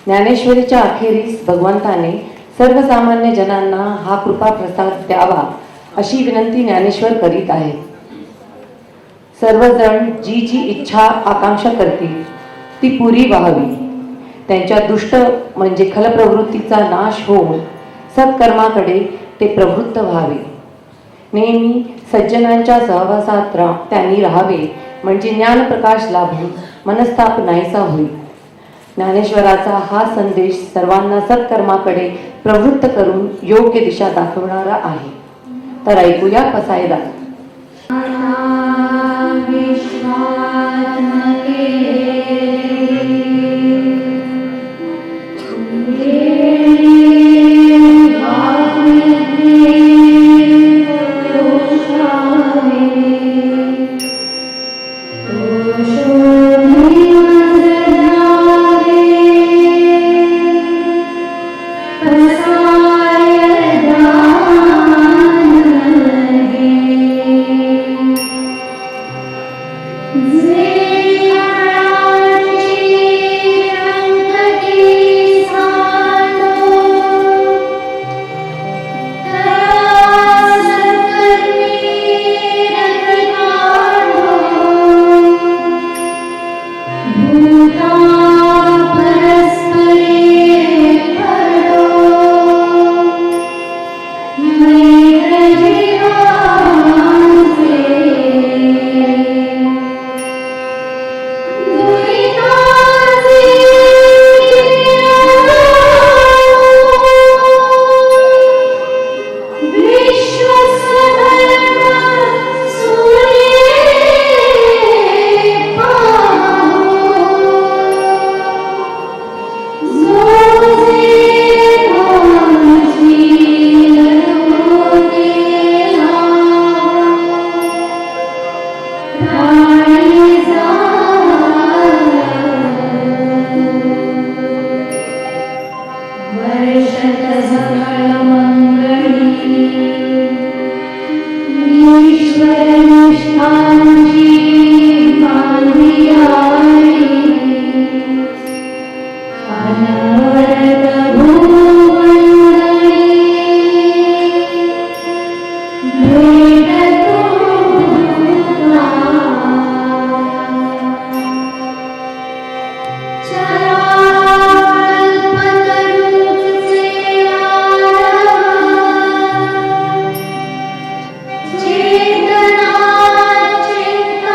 ज्ञानेश्वरीच्या अखेरीस भगवंताने सर्वसामान्य जनांना हा कृपा प्रसाद द्यावा अशी विनंती ज्ञानेश्वर करीत आहेत. सर्वजण जी जी इच्छा आकांक्षा करतील ती पुरी व्हावी. त्यांच्या दुष्ट म्हणजे खलप्रवृत्तीचा नाश होऊन सत्कर्माकडे ते प्रवृत्त व्हावे. नेहमी सज्जनांच्या सहवासात त्यांनी राहावे म्हणजे ज्ञानप्रकाश लाभून मनस्ताप नाहीसा होईल. ज्ञानेश्वराचा हा संदेश सर्वांना सत्कर्माकडे प्रवृत्त करून योग्य दिशा दाखवणारा आहे. तर ऐकूया पसायदार. चेतना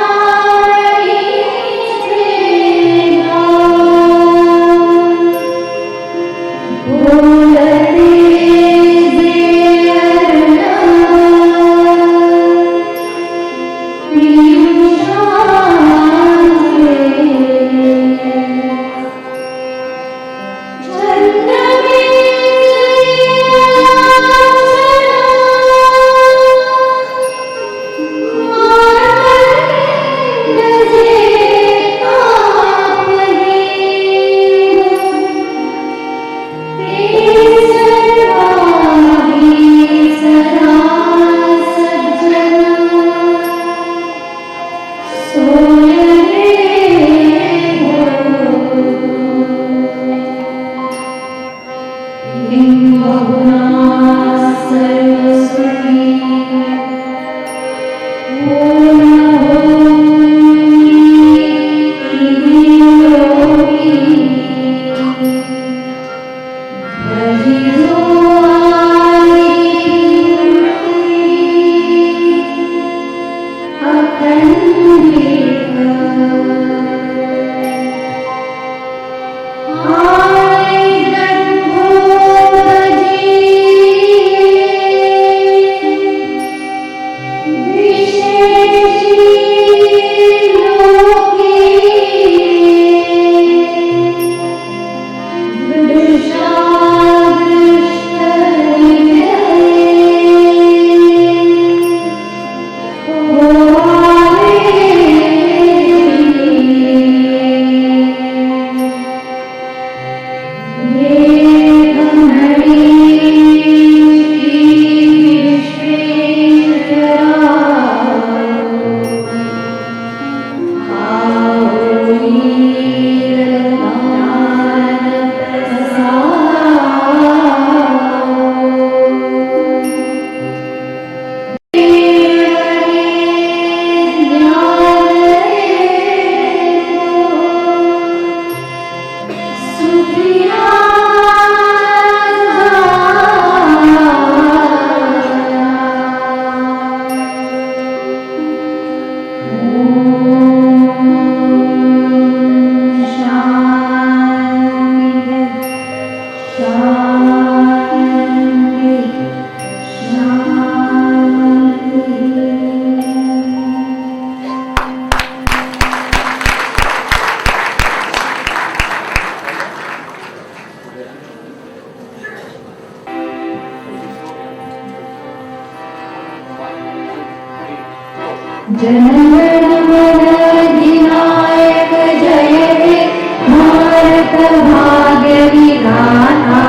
जनगण मन अधिनायक जय हे भारत भाग्य विधाता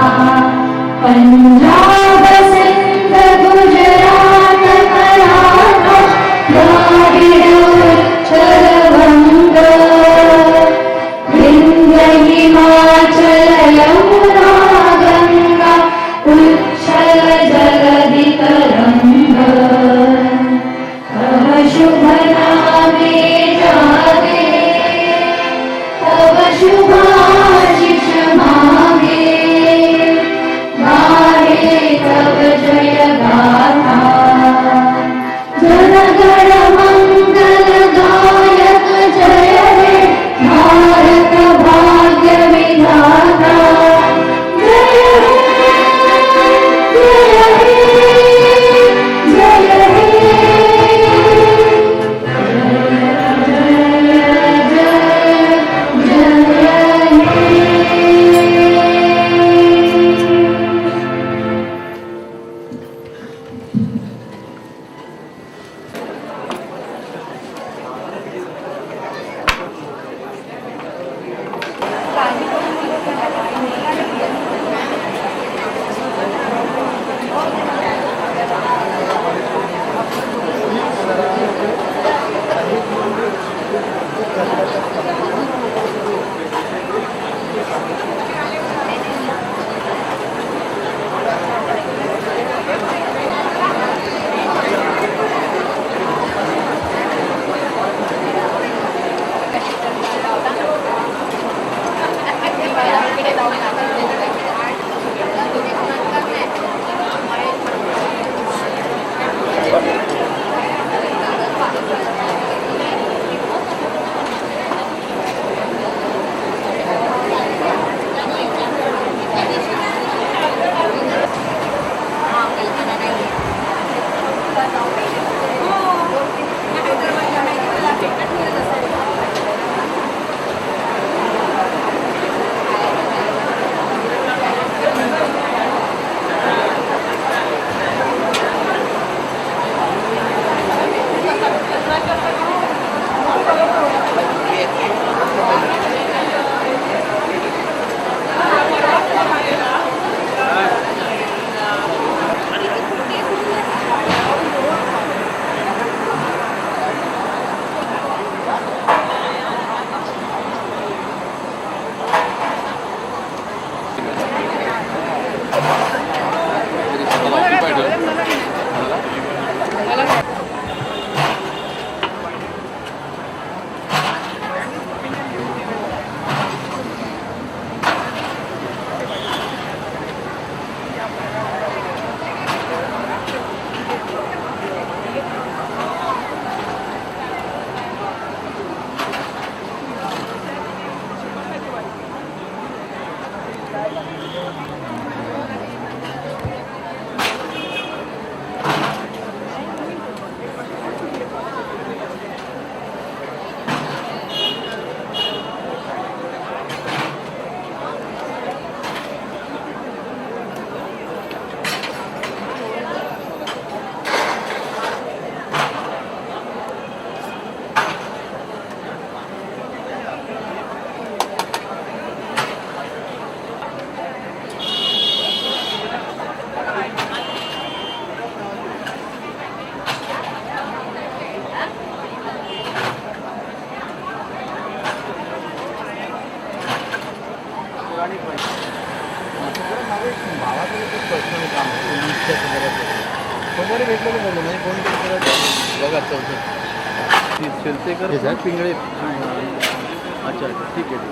पंजाब सिंध गुजरात मराठा द्राविड उत्कल वंग विंध्य हिमाचल यमुना गंगा उच्छल जगदि तरंग तव शुभ नामे जागे तव शुभाशिष मागे गाहे तव जय गाथा जनगण मंगल गायक जय हे भारत भाग्य विधाता जय हे जय सोमवारी भेटलं तर बोललो म्हणजे फोन करून बघा चौथं शिलतेकर पिंगळे अच्छा अच्छा ठीक आहे